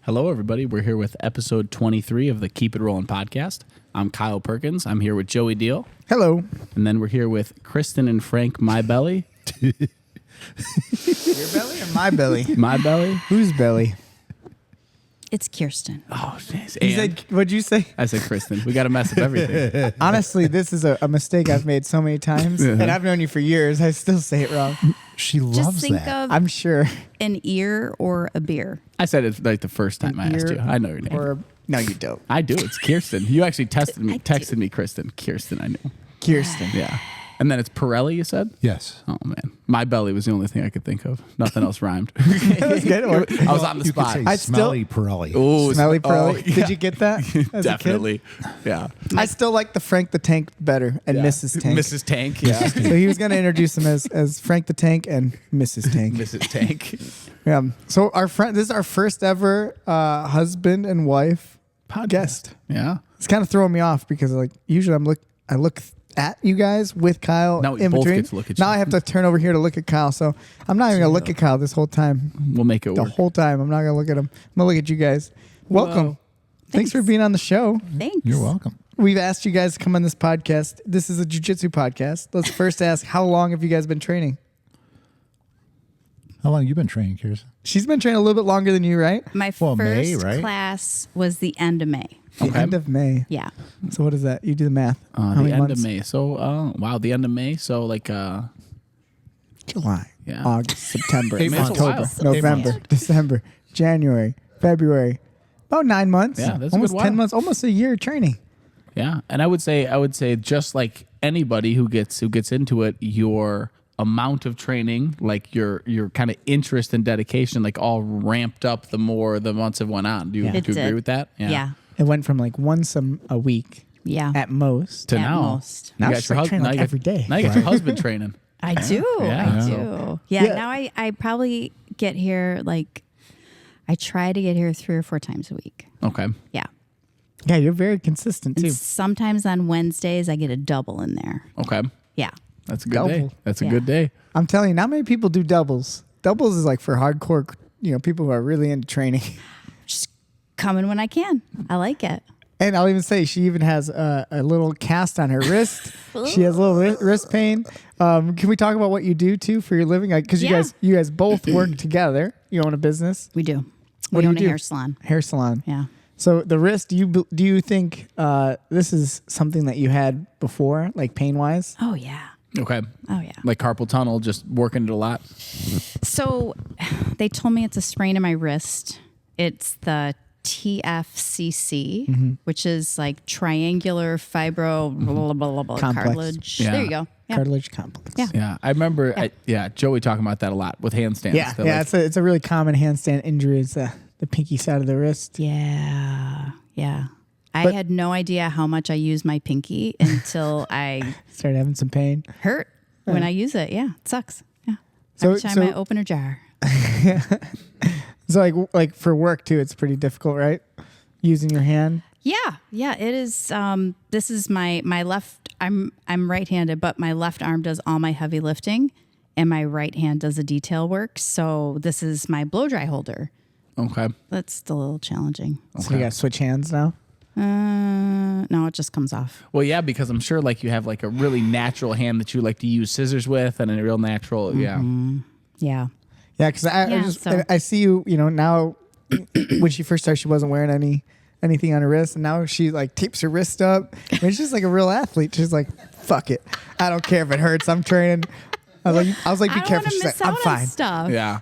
Hello, everybody. We're here with episode 23 of the Keep It Rollin' podcast. I'm Kyle Perkins. I'm here with Joey Deal. Hello. And then we're here with Kristen and Frank, My Belly. Your belly or my belly? My Belly. Whose belly? It's Kirsten. Oh, jeez. You said, what'd you say? I said Kristen. We got to mess up everything. Honestly, this is a mistake I've made so many times, and I've known you for years. I still say it wrong. She loves Just think that. of I'm sure. an ear or a beer. I said it like the first time I asked you. I know your name. Or no, you don't. I do. It's Kirsten. You actually texted me Kristen. Kirsten, I knew. Kirsten. Yeah. And then it's Perrelli, you said? Yes. Oh, man. My Belly was the only thing I could think of. Nothing else rhymed. That was good. I was on the You spot. could say smelly Perrelli. Oh, Smelly Perrelli. yeah. Did you get that? As a Definitely. Yeah. kid? I still like the Frank the Tank better and Yeah. Mrs. Tank. Mrs. Tank, yeah. So he was going to introduce him as Frank the Tank and Mrs. Tank. Mrs. Tank. Yeah. So our friend, this is our first ever husband and wife guest. Yeah. It's kind of throwing me off because like usually I look at you guys with Kyle Now we in both between. get to look at you. Now I have to turn over here to look at Kyle. So I'm not even gonna look at Kyle this whole time. We'll make it The work. whole time I'm not gonna look at him. I'm gonna look at you guys. Welcome. Whoa. Thanks for Thanks. being on the show. Thanks. You're welcome. We've asked you guys to come on this podcast. This is a jiu-jitsu podcast. Let's first ask, how long have you guys been training? How long have you been training, Kirsten? She's been training a little bit longer than you, right? My Well, first May, right? class was the end of May. The Okay. end of May. Yeah. So what is that? You do the math. How The many end months? of May. So, wow, the end of May. So, like, July, Yeah. August, September, 8 months. October, That's a while. November, 8 months. December, January, February. About 9 months. Yeah, that's a almost good 10 while. months, almost a year of training. yeah. And I would say just like anybody who gets into it, your amount of training, like your kind of interest and dedication, like all ramped up the more the months have went on. Do you, Yeah. do you It agree did. with that? Yeah. It went from like once a week Yeah. at most. To At now. most. Now you she's got your like training now like you got- every day. Now you got your husband training. I do. Yeah. I do. Yeah. Yeah. Now I probably get here I try to get here 3 or 4 times a week. Okay. Yeah. Yeah, you're very consistent too. And sometimes on Wednesdays I get a double in there. Okay. Yeah. That's a good day. Double. That's a Yeah. good day. I'm telling you, not many people do doubles. Doubles is like for hardcore, people who are really into training. Just coming when I can. I like it. And I'll even say she even has a little cast on her wrist. She has a little wrist pain. Can we talk about what you do too for your living? Because Yeah. you guys both work together. You own a business, We do. What We do own you do? a hair salon. hair salon. Yeah. So the wrist, do you think this is something that you had before, like pain wise? Oh yeah. Okay. Oh yeah. Like carpal tunnel, just working it a lot. So they told me it's a sprain in my wrist. It's the TFCC, which is like triangular fibro blah, blah, blah, blah, Complex. cartilage. Yeah. There you go. Yeah. Cartilage complex. Yeah. Yeah. I remember, Joey talking about that a lot with handstands. Yeah, That, yeah. like, It's a really common handstand injury. It's the pinky side of the wrist. Yeah. Yeah. But- I had no idea how much I use my pinky until I Started having some pain. hurt when I use it. Yeah. It sucks. Yeah. So- Every time so- I open a jar. So like for work too, it's pretty difficult, right? Using your hand. Yeah, yeah, it is. This is my left. I'm right-handed, but my left arm does all my heavy lifting, and my right hand does the detail work. So this is my blow dry holder. okay. That's a little challenging. So you got to switch hands now. No, it just comes off. Well, yeah, because I'm sure like you have like a really natural hand that you like to use scissors with and a real natural, yeah. Yeah, Yeah, because so- I see you. Now when she first started, she wasn't wearing anything on her wrist, and now she like tapes her wrist up. I mean, she's like a real athlete. She's like, fuck it, I don't care if it hurts. I'm training. I was like, be I don't careful. want to She's miss like, I'm out on fine. stuff. Yeah.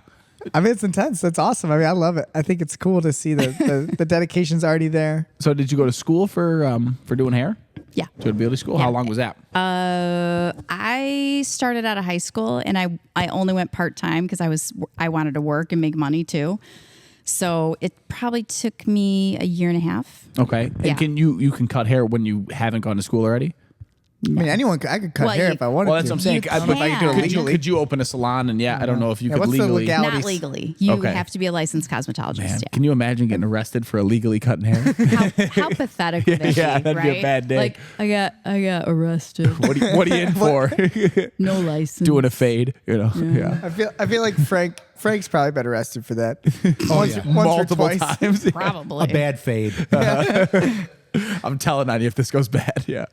I mean, it's intense. That's awesome. I mean, I love it. I think it's cool to see the dedication's already there. So did you go to school for doing hair? Yeah. To go to beauty school? How long was that? I started out of high school, and I only went part-time because I wanted to work and make money too. So it probably took me a year and a half. Okay. And Yeah. can you can cut hair when you haven't gone to school already? I mean, I could cut Well, hair you- if I wanted Well, that's to. what I'm saying. You But if I could do it can. legally. could you open a salon? And I don't know if you could what's the legally. legality? Not legally. You Okay. have to be a licensed cosmetologist. Man, Yeah. can you imagine getting arrested for illegally cutting hair? How pathetic would that be? Yeah, that'd be a right? bad day. Like I got arrested. what are you in for? No license. Doing a fade, Yeah. I feel like Frank's probably been arrested for that. once Multiple or twice. times. Probably. A bad fade. I'm telling on you if this goes bad. Yeah.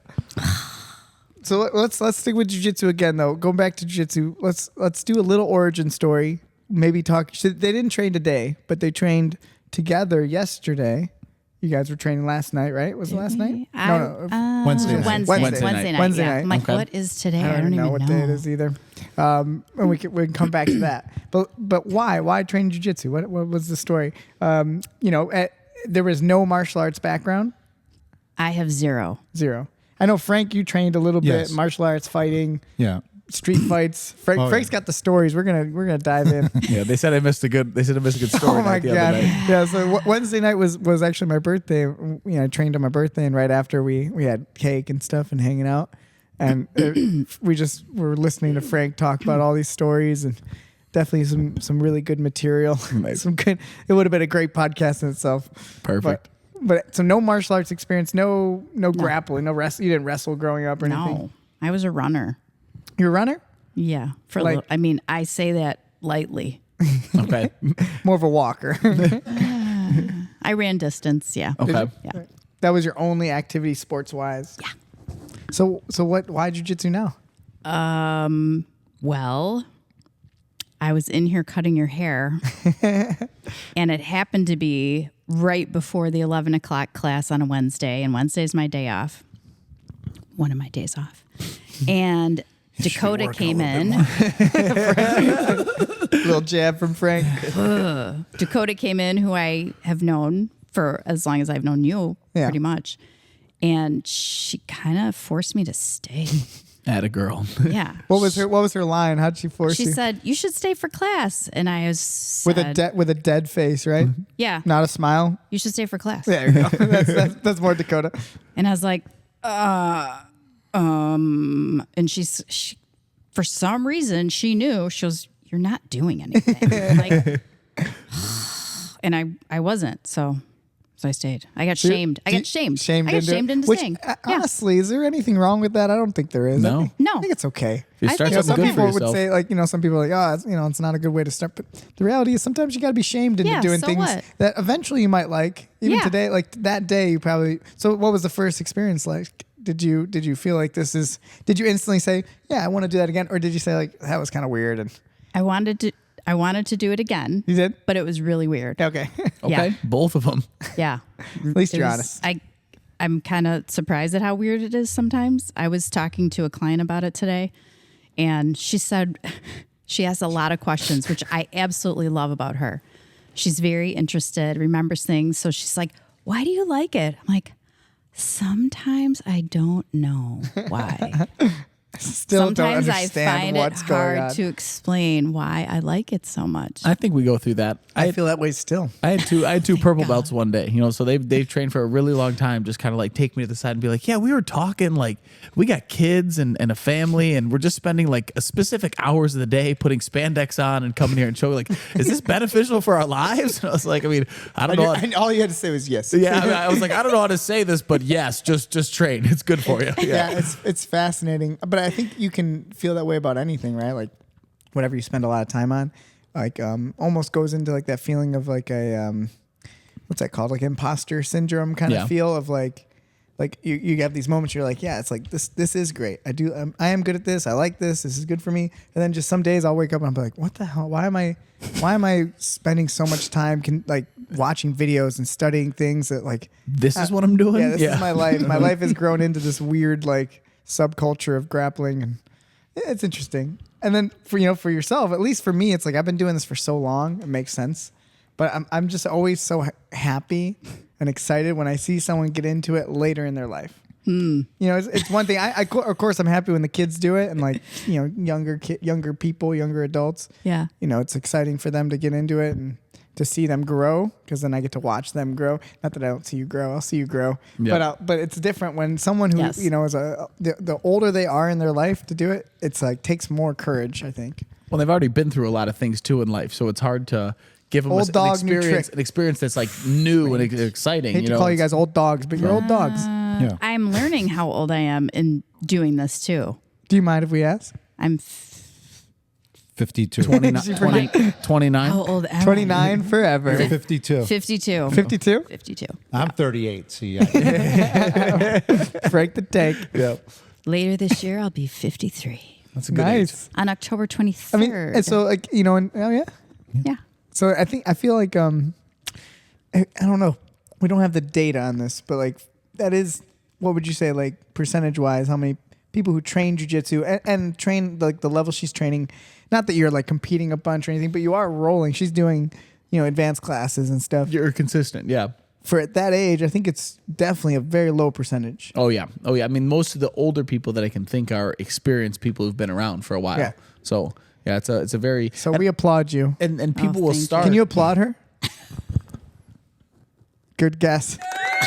So let's stick with jiu-jitsu again, though. Going back to jiu-jitsu, let's do a little origin story. Maybe talk. They didn't train today, but they trained together yesterday. You guys were training last night, right? Was it last night? No. Wednesday night. Wednesday Wednesday night. night. Wednesday Yeah. night. I'm like, Okay. what is today? I don't even know what day it know. is either. And we can come back to that. But why train jiu-jitsu? What was the story? There was no martial arts background. I have zero. Zero. I know, Frank, you trained a little Yes. bit, martial arts, fighting, Yeah. street fights. Frank's got the stories. We're gonna dive in. Yeah. They said I missed a good story. Oh my night the other god! night. Yeah. So Wednesday night was actually my birthday. I trained on my birthday, and right after we had cake and stuff and hanging out, and we just were listening to Frank talk about all these stories and definitely some really good material. Nice. Some good. It would have been a great podcast in itself. Perfect. But so no martial arts experience, no grappling, no wrestling. You didn't wrestle growing up or anything. No, I was a runner. You're a runner, Yeah, for Like- a little. I mean, I say that lightly. Okay. more of a walker. I ran distance. Yeah. Okay. Yeah. That was your only activity sports wise. Yeah. So why jiu-jitsu now? Well, I was in here cutting your hair, and it happened to be right before the 11 o'clock class on a Wednesday, and Wednesday's my day off. One of my days off. And Dakota came in. Little jab from Frank. Dakota came in, who I have known for as long as I've known you, Yeah. pretty much. And she kind of forced me to stay. At a girl. Yeah. What was her line? How'd she force She you? said, "You should stay for class." And I was with said, a dead face, right? yeah, Not a smile. you should stay for class. There you go. that's more Dakota. And I was like, and she, for some reason, she knew. She goes, "You're not doing anything." Like, and I wasn't. So I stayed. I got shamed. I got shamed. I got shamed into Which, staying. honestly, is there anything wrong with that? I don't think there is. No. No. I think it's okay. If you I start think something Some good for people would yourself. say, some people are like, oh, it's not a good way to start. But the reality is sometimes you got to be shamed into Yeah, doing so things what? that eventually you might like. Even Yeah. today, like that day, you probably. So what was the first experience like? Did you feel like this is? Did you instantly say, yeah, I want to do that again, or did you say like that was kind of weird? And I wanted to do it again. you did. But it was really weird. Okay. Okay. Yeah. Both of them. Yeah. At least It you're was- honest. I'm kind of surprised at how weird it is sometimes. I was talking to a client about it today, and she said she has a lot of questions, which I absolutely love about her. She's very interested, remembers things. So she's like, "Why do you like it?" I'm like, "Sometimes I don't know why." Still Sometimes don't I understand find it what's going on. hard to explain why I like it so much. I think we go through that. I feel that way still. I had two purple belts one day, so they've trained for a really long time, just kind of like take me to the side and be like, yeah, we were talking like we got kids and a family and we're just spending like a specific hours of the day putting spandex on and coming here and showing like, is this beneficial for our lives? And I was like, I don't know. And all you had to say was yes. Yeah, I was like, I don't know how to say this, but yes, just train. It's good for you. Yeah, it's fascinating. But I think you can feel that way about anything, right? Like whatever you spend a lot of time on, like almost goes into like that feeling of like a what's that called? Like imposter syndrome kind of feel of like you have these moments you're like, yeah, it's like this is great. I am good at this. I like this. This is good for me. And then just some days I'll wake up and I'll be like, what the hell? Why am I spending so much time like watching videos and studying things that like This is what I'm doing. yeah, this is my life. My life has grown into this weird like subculture of grappling, and it's interesting. And then for yourself, at least for me, it's like I've been doing this for so long. It makes sense, but I'm just always so happy and excited when I see someone get into it later in their life. It's one thing. Of course, I'm happy when the kids do it, and like younger people, younger adults. Yeah. It's exciting for them to get into it, and to see them grow, because then I get to watch them grow. Not that I don't see you grow, I'll see you grow. Yeah. But it's different when someone who Yes. is the older they are in their life to do it. It's like takes more courage, I think. Well, they've already been through a lot of things too in life, so it's hard to give them Old dog, new an trick. experience that's like new and exciting. Hate to call you guys old dogs, but you're old dogs. Yeah. I'm learning how old I am in doing this too. Do you mind if we ask? I'm 52. 29. how old am I? 29 forever. 52. 52. 52? 52. I'm 38. See, Break the tank. Yeah, Later this year, I'll be 53 that's a good age. Nice. on October 23rd. I mean, and so like, yeah. yeah. So I feel like I don't know. We don't have the data on this, but like that is, what would you say, like percentage wise, how many people who train jujitsu and train like the level she's training? Not that you're like competing a bunch or anything, but you are rolling. She's doing, advanced classes and stuff. You're consistent. Yeah. For at that age, I think it's definitely a very low percentage. Oh yeah. I mean, most of the older people that I can think are experienced people who've been around for a while. Yeah. So yeah, it's a very So we applaud you. and people will thank you. start. Can you applaud her? Good guess.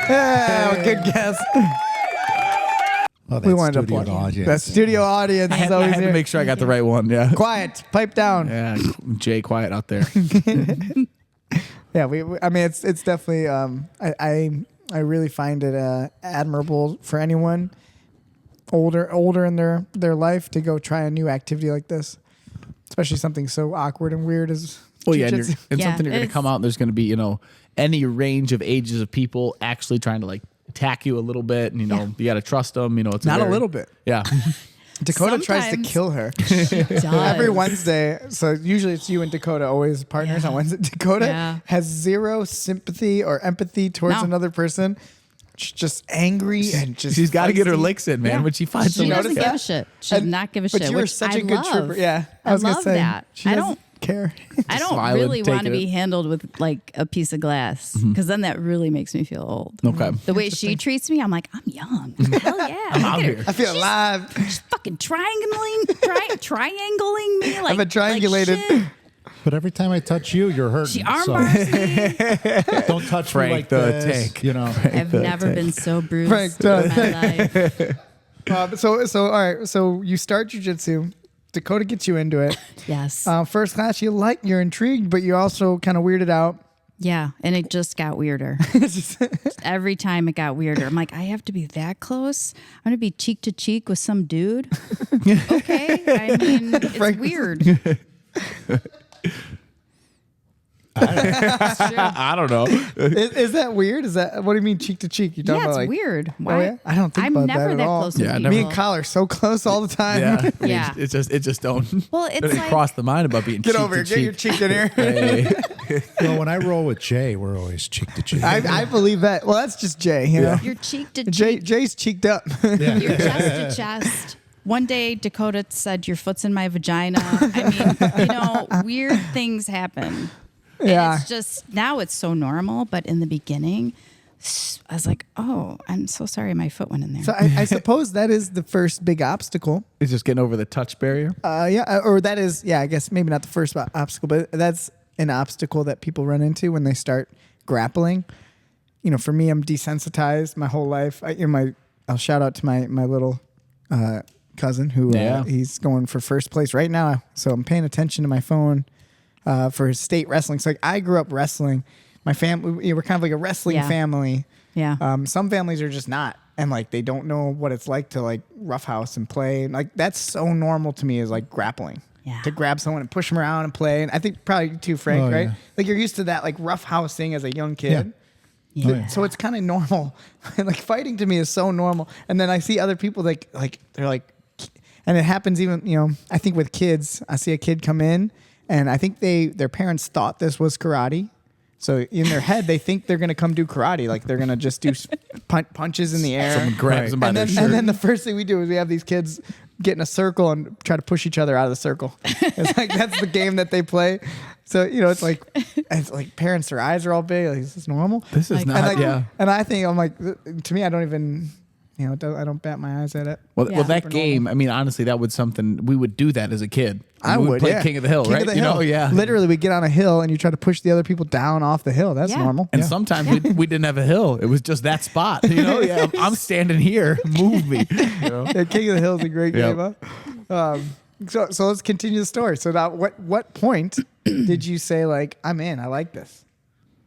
Yeah, good guess. oh, We wanted to studio applaud. audience. The studio audience I is had, I always had to here. make sure I got the right one. Yeah. Quiet, pipe down. Yeah. Jay, quiet out there. Yeah, I mean, it's definitely. I really find it admirable for anyone older in their life to go try a new activity like this, especially something so awkward and weird as. Well, yeah, jiu-jitsu. and Yeah, something you're going to it's- come out and there's going to be, any range of ages of people actually trying to like attack you a little bit. And, you got to trust them. It's Not a very- little bit. Yeah. Dakota tries to Sometimes- kill her She does. every Wednesday. So usually it's you and Dakota always partners Yeah. on Wednesday. Dakota Yeah. has zero sympathy or empathy towards No. another person. She's just angry and just. She's got to get her feisty. licks in, man. Yeah. When she finds She someone. doesn't notice give that? a shit. She does And- not give a but shit. you're which such I a good love. trooper. Yeah, I was gonna love say, that. She I doesn't don't. care. I don't smile and really want to take it. be handled with like a piece of glass because then that really makes me feel old. Okay. The way she treats me, I'm like, I'm young. Hell yeah. Look at here. her. I feel alive. She's fucking triangling me. Like, I've been triangulated. Like shit. But every time I touch you, you're hurting. She armbars me. Don't touch Frank me like the this. tank. I've never been so bruised Frank in does. my life. So all right. So you start jujitsu. Dakota gets you into it. Yes. First class, you're intrigued, but you're also kind of weirded out. Yeah. And it just got weirder. Every time it got weirder. I'm like, I have to be that close? I'm going to be cheek to cheek with some dude? Okay. I mean, it's Frank- weird. I don't know. Is that weird? Is that what do you mean cheek to cheek? You talking Yeah, about it's like weird. Oh, Why? yeah? I don't think I'm about never that at that all. close to Yeah, I people. never- Me and Kyle are so close all the time. Yeah. Yeah. It just don't. Well, it's doesn't like- cross the mind about being Get cheek over here. to Get your cheek. cheek in here. Hey. Well, when I roll with Jay, we're always cheek to cheek. I believe that. Well, that's just Jay. You know, You're cheek to cheek. Jay's cheeked up. Yeah. You're chest to chest. One day, Dakota said, "Your foot's in my vagina." I mean, weird things happen. Yeah. And it's just, now it's so normal. But in the beginning, I was like, oh, I'm so sorry my foot went in there. So I suppose that is the first big obstacle. It's just getting over the touch barrier. Or that is, I guess maybe not the first obstacle, but that's an obstacle that people run into when they start grappling. For me, I'm desensitized my whole life. I'll shout out to my little cousin who he's going for first place right now. So I'm paying attention to my phone for his state wrestling. So I grew up wrestling. My family, we're kind of like a wrestling family. Yeah. Some families are just not, and like they don't know what it's like to like roughhouse and play. And like that's so normal to me is like grappling. Yeah. To grab someone and push them around and play. And I think probably you too, Frank, Oh, right? yeah. Like you're used to that like roughhousing as a young kid. Yeah. Oh, yeah. So it's kind of normal. Like fighting to me is so normal. And then I see other people like they're like, and it happens even, I think with kids, I see a kid come in and I think their parents thought this was karate. So in their head, they think they're going to come do karate. Like they're going to just do punches in the air. Someone grabs them by and their then, shirt. and then the first thing we do is we have these kids get in a circle and try to push each other out of the circle. It's like that's the game that they play. So it's like parents, their eyes are all big. Like, is this normal? This is Like- not. And like, yeah. and I think I'm like, to me, I don't even You know, I don't bat my eyes at it. Well, Yeah. well, that Super game. I mean, honestly, that would something we would do that as a kid. I We would play yeah. King of the Hill, King right? Of the You Hill. know, yeah. Literally, we get on a hill and you try to push the other people down off the hill. That's Yeah. normal. And Yeah. sometimes we didn't have a hill. It was just that spot. You know, yeah. I'm standing here. Move me. You know? Yeah, King of the Hill is a great Yep. game. Huh? So let's continue the story. So now, what point did you say like I'm in? I like this.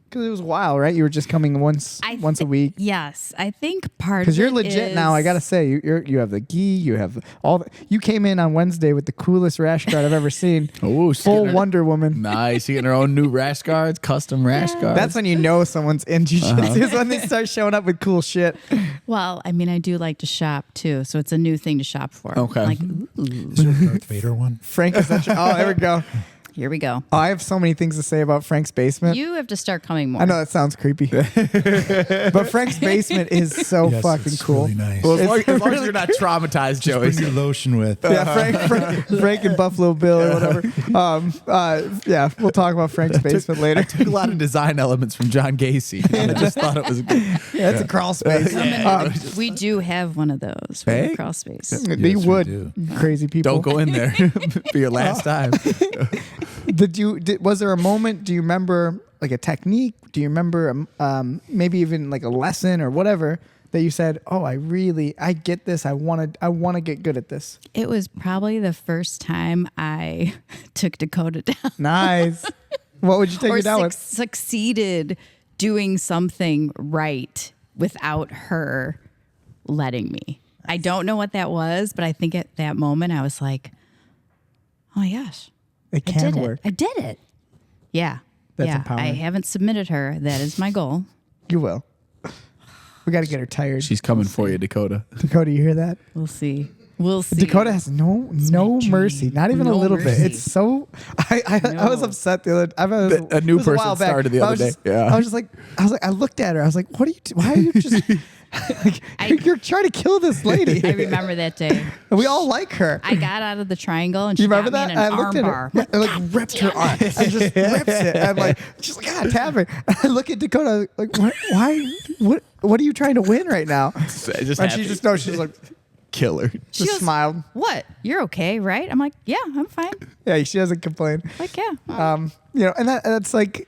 Because it was a while, right? You were just coming once a week. Yes, I think part. Because you're of it legit now. I is- gotta say, you have the gi, you have all. You came in on Wednesday with the coolest rash guard I've ever seen. Oh, she's Full getting her- Wonder Woman. Nice. You getting her own new rash guards, custom rash guards. That's when you know someone's in jiu-jitsu is when they start showing up with cool shit. Well, I mean, I do like to shop too, so it's a new thing to shop for. Okay. Like, Is there a Darth Vader one? Frank is such a, oh, there we go. here we go. Oh, I have so many things to say about Frank's basement. You have to start coming more. I know that sounds creepy, but Frank's basement is so Yes, fucking it's cool. really nice. Well, as long It's as really you're not traumatized, Joey. Bring your lotion with. Yeah, Frank and Buffalo Bill or whatever. Yeah, we'll talk about Frank's basement later. I took a lot of design elements from John Gacy. I just thought it was good. Yeah, it's a crawl space. We do have one of those for Hey? the crawl space. You Yes, we would, do. crazy people. Don't go in there for your last time. Was there a moment? Do you remember like a technique? Do you remember maybe even like a lesson or whatever that you said, "Oh, I get this. I want to get good at this." It was probably the first time I took Dakota down. Nice. What would you take or it down with? succeeded doing something right without her letting me. I don't know what that was, but I think at that moment I was like, "Oh my gosh, It I can did work. it! I did it!" Yeah, That's yeah. empowering. I haven't submitted her. That is my goal. You will. We got to get her tired. She's coming for you, Dakota. Dakota, you hear that? We'll see. We'll see. Dakota has no dream. mercy, not even a No little bit. mercy. It's so. I was No. upset the other. A new person started the other day. Yeah. I was just like, I looked at her. I was like, what are you? Why are you just? You're trying to kill this lady. I remember that day. We all like her. I got out of the triangle and she You remember got that? me in an I looked arm at bar. her. I like ripped her arm. I just rips it. I'm like, she's like, God, tap her. I look at Dakota like, what? Why? What are you trying to win right now? Just And happy. she just knows. She's like, killer. She just goes, smiled. "What? You're okay, right?" I'm like, "Yeah, I'm fine." Yeah, she doesn't complain. Like, yeah. And that's like,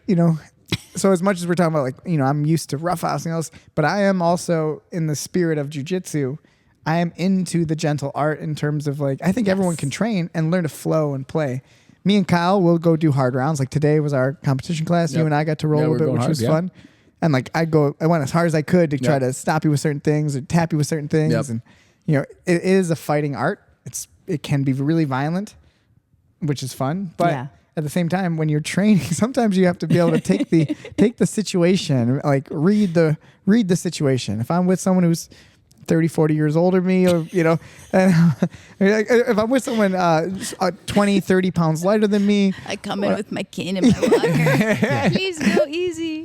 so as much as we're talking about like, I'm used to roughhousing else, but I am also in the spirit of jujitsu. I am into the gentle art in terms of like, I think everyone can train and learn to flow and play. Me and Kyle will go do hard rounds. Like today was our competition class. You Yep. and I got to roll Yeah, a we're bit, going which hard, was yeah. fun. And like I went as hard as I could to try Yep. to stop you with certain things or tap you with certain things. Yep. And it is a fighting art. It can be really violent, which is fun. But Yeah. at the same time, when you're training, sometimes you have to be able to take the situation, like read the situation. If I'm with someone who's 30, 40 years older than me, or, and if I'm with someone 20, 30 pounds lighter than me, I come in with my cane and my walker. Please go easy.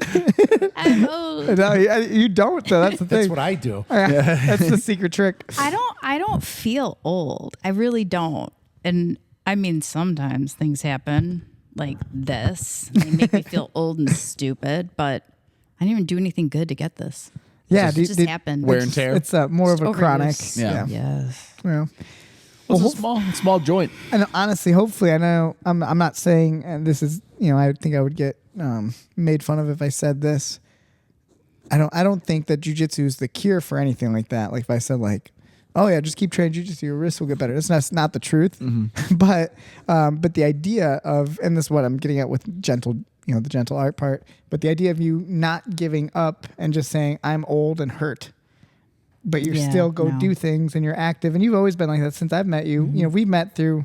I'm old. no, you don't, though. That's the thing. That's what I do. That's the secret trick. I don't feel old. I really don't. And I mean, sometimes things happen like this. They make me feel old and stupid, but I didn't even do anything good to get this. Yeah, It just happened. Wear and tear. It's more of a chronic. Overuse. Yeah. Yes. Yeah. Well, it's a small joint. And honestly, hopefully, I know I'm not saying, and this is, I think I would get made fun of if I said this. I don't think that jujitsu is the cure for anything like that. Like if I said like, oh yeah, just keep training jujitsu, your wrists will get better. That's not the truth. Mm-hmm. But the idea of, and this is what I'm getting at with gentle, the gentle art part. But the idea of you not giving up and just saying I'm old and hurt, but you Yeah, still go no. do things and you're active, and you've always been like that since I've met you. We met through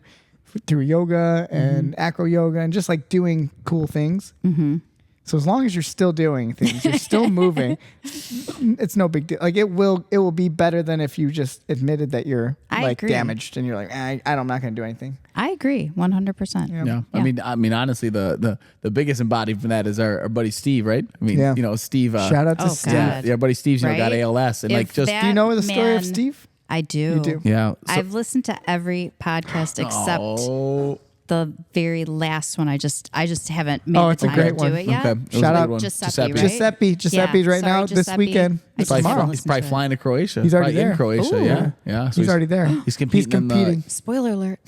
yoga and acro yoga and just like doing cool things. Mm-hmm. So as long as you're still doing things, you're still moving, it's no big deal. Like it will be better than if you just admitted that you're I like agree. damaged and you're like, I'm not going to do anything. I agree 100%. Yeah. Yeah. Yeah. I mean, honestly, the biggest embodiment from that is our buddy Steve, right? I mean, Yeah. Steve. Shout out to Oh, Steve. God. Yeah, buddy Steve's got Right? ALS, and If like just that Do you know the story of man- Steve? I do. You do? yeah. So, I've listened to every podcast except oh, the very last one. I just haven't made it's the a time great to one. do it yet. Okay. It was Shout a out good one. Giuseppe, right? Giuseppe's right sorry, now this Giuseppe. weekend. I It's still tomorrow. haven't He's listened probably to it. flying to Croatia. He's already Probably there. in Croatia. Ooh. Yeah. So He's already there. He's competing. competing. Spoiler alert.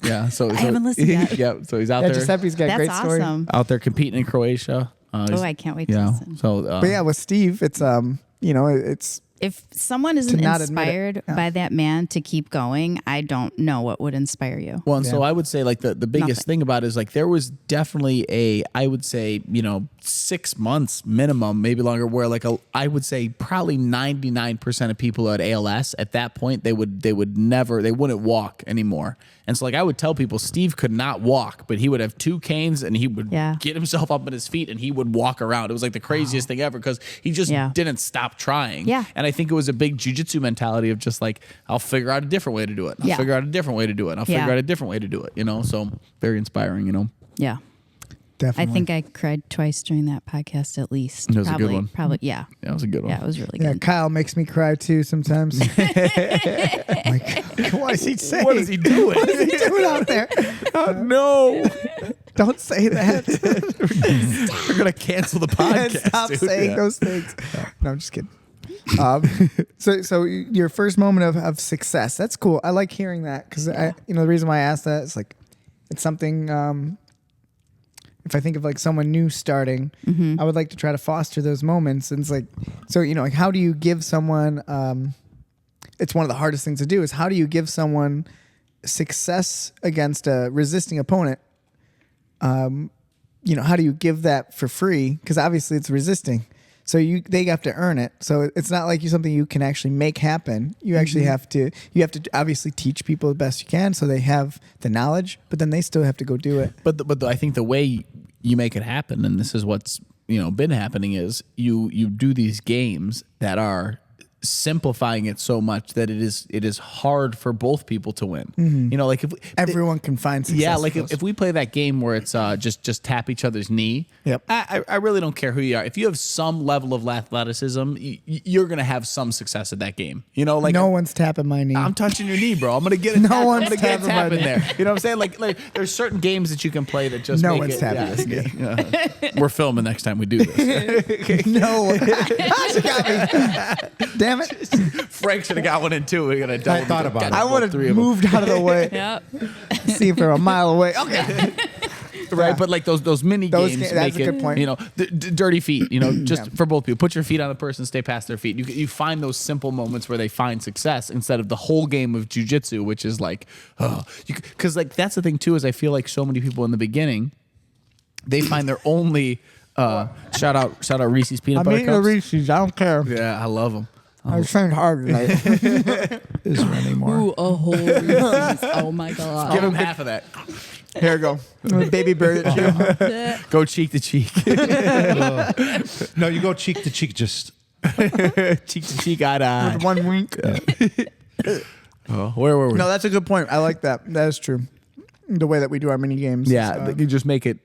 Yeah. So I haven't listened yet. Yeah. So he's out Yeah, there. Giuseppe's got a That's great story. awesome. Out there competing in Croatia. Oh, I can't wait to Yeah. listen. So. But yeah, with Steve, it's it's If someone isn't not admit it. inspired by that man to keep going, I don't know what would inspire you. Well, and so I would say like the biggest Nothing. thing about it is like there was definitely I would say 6 months minimum, maybe longer, where like I would say probably 99% of people who had ALS at that point they wouldn't walk anymore. And so like I would tell people Steve could not walk, but he would have 2 canes and he would get himself up on his feet and he would walk around. It was like the craziest thing ever because he just didn't stop trying. Yeah. And I think it was a big jujitsu mentality of just like, I'll figure out a different way to do it. I'll figure out a different way to do it. I'll figure out a different way to do it, So very inspiring, Yeah. definitely. I think I cried twice during that podcast at least. It was a probably, good one. Probably, yeah. Yeah, it was a good one. Yeah, it was really Yeah, good. Kyle makes me cry too sometimes. Like, what is he saying? What is he doing? What is he doing out there? No. Don't say that. We're going to cancel the podcast. Stop dude. saying Yeah. those things. No, I'm just kidding. So your first moment of success, that's cool. I like hearing that because the reason why I asked that is like it's something. If I think of like someone new starting, I would like to try to foster those moments. And it's like, so like how do you give someone? It's one of the hardest things to do is how do you give someone success against a resisting opponent? How do you give that for free? Because obviously it's resisting. So they have to earn it. So it's not like something you can actually make happen. You actually have to obviously teach people the best you can so they have the knowledge, but then they still have to go do it. But I think the way you make it happen, and this is what's been happening, is you do these games that are simplifying it so much that it is hard for both people to win. Like if Everyone can find success. yeah, like if we play that game where it's just tap each other's knee. Yep. I really don't care who you are. If you have some level of athleticism, you're gonna have some success at that game. Like no one's tapping my knee. I'm touching your knee, bro. I'm gonna get a tap. one's I'm gonna get a tapping tap my in there. You know what I'm saying? Like there's certain games that you can play that just No make one's it, tapping his knee. yeah. We're filming next time we do this. No. She got me. Damn it. Frank should have got one in too. We're gonna. I thought about it. I would have 3 of them. moved out of the way. Yep. See if they're a mile away. Okay. Right, but like those mini Those games that's make a good point. dirty feet. Just for both people, put your feet on the person, stay past their feet. You find those simple moments where they find success instead of the whole game of jujitsu, which is like, because like that's the thing too is I feel like so many people in the beginning, they find their only shout out Reese's peanut I'm butter eating the cups. Reese's. I don't care. Yeah, I love them. I was trying hard tonight. Is there any more? Ooh, a whole Reese's. Oh my god. Give them half of that. Here we go. Baby bird at you. Go cheek to cheek, No, you go cheek to cheek. Just cheek to cheek, eye to eye. With one wink. Where were we? No, that's a good point. I like that. That is true. The way that we do our mini games. Yeah, you just make it.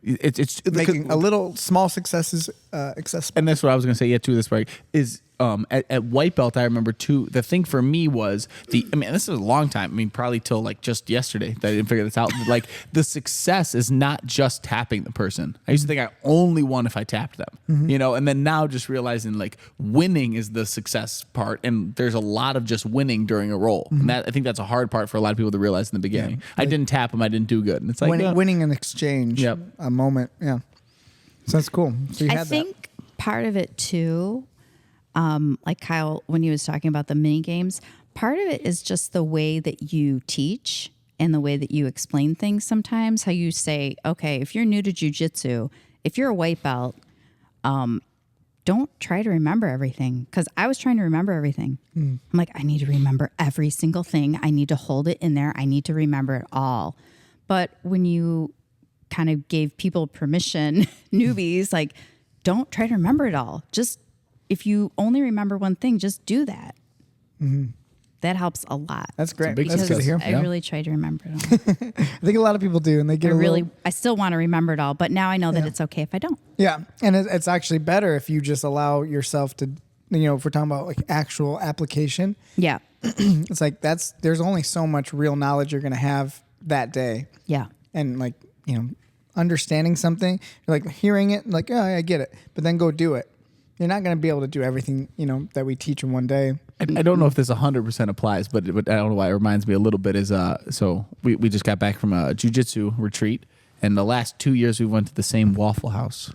It's Making a little small successes accessible. And that's what I was going to say. Yeah, too. This break is at white belt. I remember too. The thing for me was this is a long time. I mean, probably till like just yesterday that I didn't figure this out. Like the success is not just tapping the person. I used to think I only won if I tapped them. And then now just realizing like winning is the success part, and there's a lot of just winning during a roll. And I think that's a hard part for a lot of people to realize in the beginning. I didn't tap them. I didn't do good. And it's like Winning an exchange. Yep. A moment. Yeah. So that's cool. So you I had think part of it too, like Kyle, when he was talking about the mini games, part of it is just the way that you teach and the way that you explain things sometimes. How you say, okay, if you're new to jujitsu, if you're a white belt, don't try to remember everything. Because I was trying to remember everything. I'm like, I need to remember every single thing. I need to hold it in there. I need to remember it all. But when you kind of gave people permission, newbies, like, don't try to remember it all. Just, if you only remember one thing, just do that. That helps a lot. That's great. big That's good to hear. I really try to remember it all. I think a lot of people do, and they get I still want to remember it all, but now I know that it's okay if I don't. Yeah, and it's actually better if you just allow yourself to, if we're talking about like actual application, Yeah. it's like there's only so much real knowledge you're going to have that day. Yeah. And like, understanding something, you're like hearing it, like, oh, I get it. But then go do it. You're not going to be able to do everything, that we teach in one day. I don't know if this 100% applies, but I don't know why it reminds me a little bit is so we just got back from a jiu-jitsu retreat, and the last 2 years we went to the same Waffle House.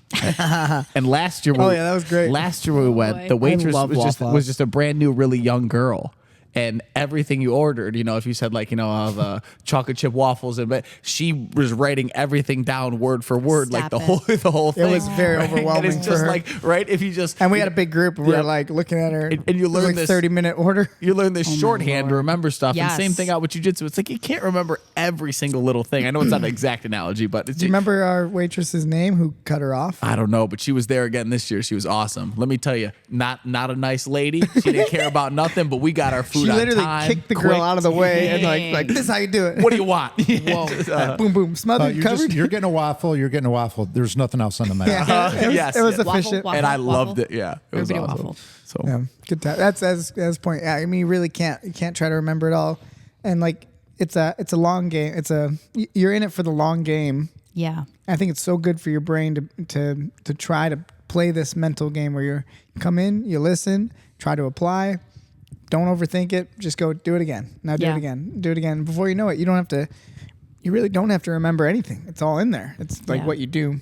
And last year, that was great. Last year when we went, the waitress was just a brand new, really young girl. And everything you ordered, if you said like, I'll have chocolate chip waffles, but she was writing everything down word for word, Stop like the it. whole thing. It was very overwhelming And it's for just her. like, right? If you just And we had a big group, and we were like looking at her. And you It was learn like this 30-minute order. You learn this Oh my shorthand to Lord. remember stuff. Yes. And same thing out with jiu-jitsu. It's like you can't remember every single little thing. I know it's not an exact analogy, but it's Do you remember our waitress's name who cut her off? I don't know, but she was there again this year. She was awesome. Let me tell you, not a nice lady. She didn't care about nothing, but we got our food She on literally time, kicked the girl quick. out of the way and like this is how you do it. What do you want? Whoa. Boom, boom, smothered, covered. You're getting a waffle. You're getting a waffle. There's nothing else on the menu. Yes, it was yes. efficient. Waffle, And I waffle. loved it. Yeah, it was Everybody awesome. waffle. So Yeah, good time. That's as point. Yeah, I mean, you really can't try to remember it all, and like it's a long game. You're in it for the long game. Yeah. I think it's so good for your brain to try to play this mental game where you come in, you listen, try to apply, don't overthink it, just go do it again. Now do it again. Do it again. Before you know it, you really don't have to remember anything. It's all in there. It's like Yeah. what you do.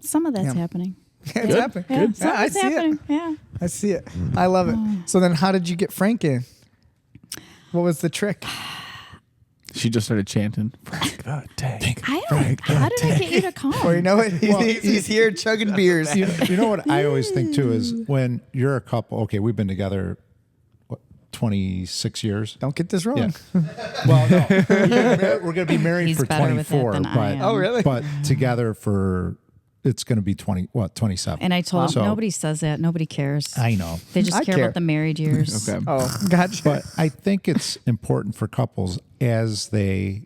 Some of that's Yeah. happening. It's happening. Yeah, Yeah, some of I it's see happening. it. Yeah. I see it. I love it. So then how did you get Frank in? What was the trick? she just started chanting. Frank the Tank. I don't. How did I get you to come? Well, you know what? He's here chugging beers. You know what I always think too is when you're a couple. Okay, we've been together 26 years. Don't get this wrong. Yeah. Well, no, we're going to be married He's for better with it 24, than I but am. Oh, really? but together for it's going to be 27. And I told him So- nobody says that. Nobody cares. I know. They just I care care. about the married years. Okay. Oh, gotcha. But I think it's important for couples as they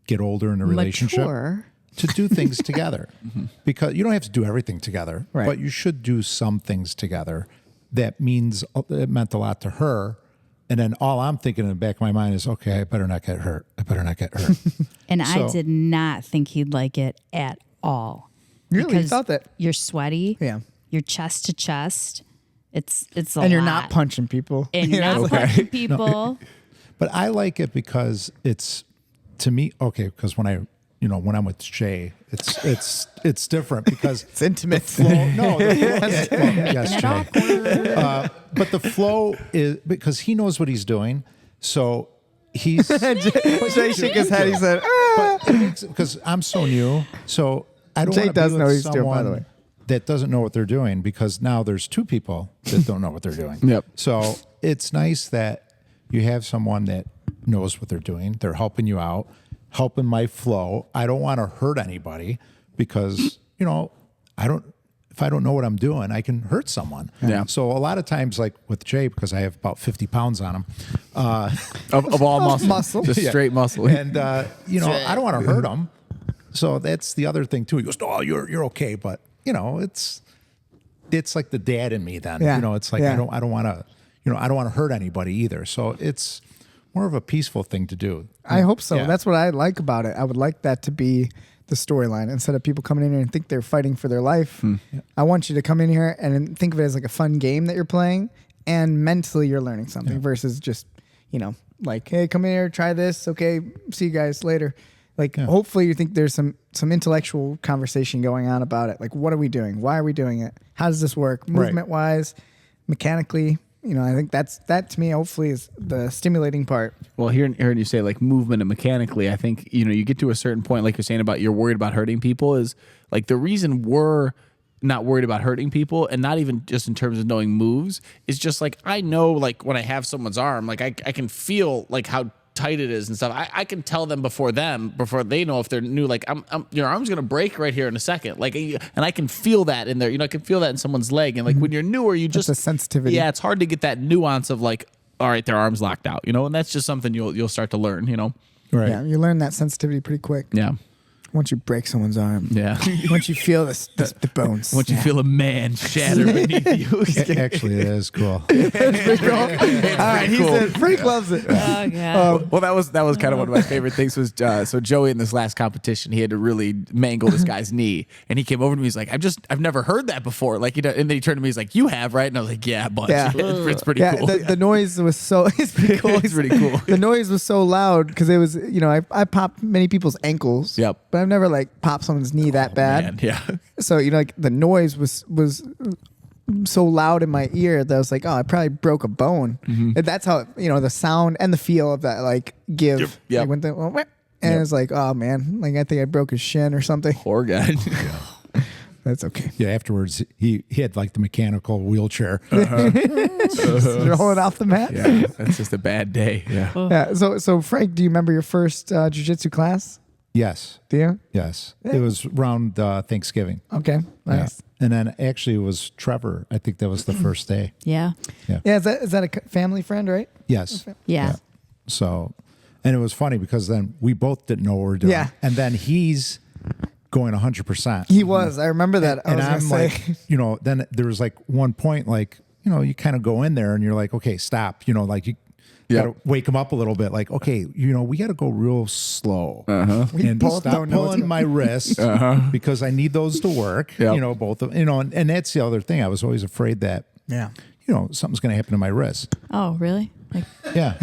get older in a relationship Mature. to do things together. Because you don't have to do everything together, Right. but you should do some things together. It meant a lot to her. And then all I'm thinking in the back of my mind is, okay, I better not get hurt. I better not get hurt. And I So- did not think he'd like it at all. Really? You Because thought that? You're sweaty. Yeah. You're chest to chest. It's a And you're lot. not punching people. And you're not punching people. But I like it because it's, to me, okay, because when I'm with Jay, it's different because It's intimate. flow. No, the flow, yes, it Jay. But the flow is because he knows what he's doing, so he's. Jay shook his head. He said, "Ah." Because I'm so new, so I don't Jay want to does be know with he's doing, by the someone way. that doesn't know what they're doing because now there's two people that don't know what they're doing. Yep. So it's nice that you have someone that knows what they're doing. They're helping you out, helping my flow. I don't want to hurt anybody because, if I don't know what I'm doing, I can hurt someone. Yeah. So a lot of times, like with Jay, because I have about 50 pounds on him, Of all muscle. muscle. Just Yeah. straight muscle. and I don't want to hurt him. So that's the other thing too. He goes, "Oh, you're okay," but it's like the dad in me. Then Yeah. it's like Yeah. I don't want to I don't want to hurt anybody either. So it's more of a peaceful thing to do. I hope so. Yeah. That's what I like about it. I would like that to be the storyline instead of people coming in here and think they're fighting for their life. I want you to come in here and think of it as like a fun game that you're playing and mentally you're learning something versus just, like, hey, come in here, try this. Okay, see you guys later. Like, hopefully you think there's some intellectual conversation going on about it. Like, what are we doing? Why are we doing it? How does this work? Movement wise, mechanically. I think that to me hopefully is the stimulating part. Well, hearing you say like movement and mechanically, I think, you get to a certain point, like you're saying about you're worried about hurting people is like the reason we're not worried about hurting people and not even just in terms of knowing moves is just like, I know like when I have someone's arm, like I can feel like how tight it is and stuff. I can tell them before they know if they're new, like your arm's going to break right here in a second. Like, and I can feel that in there, I can feel that in someone's leg. And like when you're newer, you just, That's a sensitivity. Yeah. It's hard to get that nuance of like, all right, their arm's locked out, and that's just something you'll start to learn, Right. Yeah, you learn that sensitivity pretty quick. Yeah. once you break someone's arm. Yeah. Once you feel the bones. Once you feel a man shatter beneath you. Actually, it is cool. All right, he said Frank loves it. Oh god. Well, that was kind of one of my favorite things was so Joey in this last competition, he had to really mangle this guy's knee, and he came over to me. He's like, I've never heard that before. Like, and then he turned to me. He's like, you have, right? And I was like, yeah, a bunch. Yeah. It's pretty Yeah, cool. the noise was so. It's pretty cool. It's pretty cool. The noise was so loud because it was, I popped many people's ankles. Yep. But I've never like popped someone's knee that bad. Man, yeah. So like the noise was so loud in my ear that I was like, oh, I probably broke a bone. And that's how the sound and the feel of that like give. Yep. Like, when and it's like, oh man, like I think I broke his shin or something. Poor guy. That's okay. Yeah, afterwards he had like the mechanical wheelchair. Rolling off the mat. Yeah, that's just a bad day. Yeah. Yeah. So Frank, do you remember your first jiu-jitsu class? Yes, Do you? yes. It was around Thanksgiving. Okay. Nice. Yeah. And then actually it was Trevor. I think that was the first day. Yeah. Yeah. Is that a family friend, right? Yes. Yeah. So, and it was funny because then we both didn't know what we were doing. Yeah. And then he's going 100%. He was. I remember that. And I was I'm gonna like, say. then there was like one point, like, you kind of go in there and you're like, okay, stop. Like you got to wake him up a little bit. Like, okay, we got to go real slow. We And both stop don't know what's pulling my wrist because I need those to work. Yep. Both of, and that's the other thing. I was always afraid that, Yeah. something's going to happen to my wrist. Oh, really? Like, Yeah.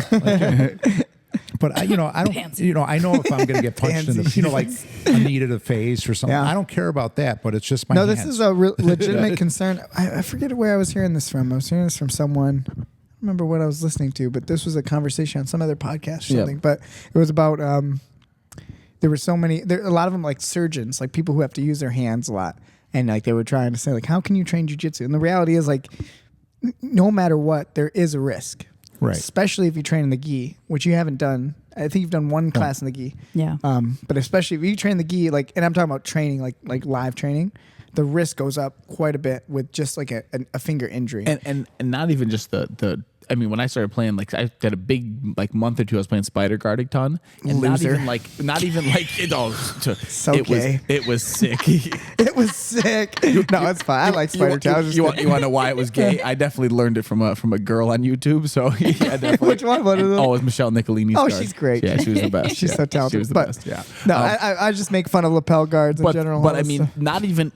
But I don't, I know if I'm going to get punched in the, like a knee to the face or something. Yeah. I don't care about that, but it's just my No, hands. this is a legitimate concern. I forget where I was hearing this from. I was hearing this from someone. I don't remember what I was listening to, but this was a conversation on some other podcast or something. But it was about there were so many. A lot of them like surgeons, like people who have to use their hands a lot, and like they were trying to say like, how can you train jiu-jitsu? And the reality is like, no matter what, there is a risk. Right. Especially if you train in the gi, which you haven't done. I think you've done one class in the gi. yeah. But especially if you train the gi, like, and I'm talking about training, like live training, the risk goes up quite a bit with just like a finger injury. And not even just the I mean, when I started playing, like I did a big like month or two, I was playing spider guard a ton, and Loser. not even like it all. So it was sick. It was sick. No, it's fine. I like spider towels. You want to know why it was gay? I definitely learned it from a girl on YouTube. So yeah, definitely. Which one? What is it? Oh, it was Michelle Nicolini's Oh, guard. she's great. Yeah, she was the best. She's Yeah, so talented. She was the But- best. Yeah. No, I just make fun of lapel guards in general. But I and mean, stuff.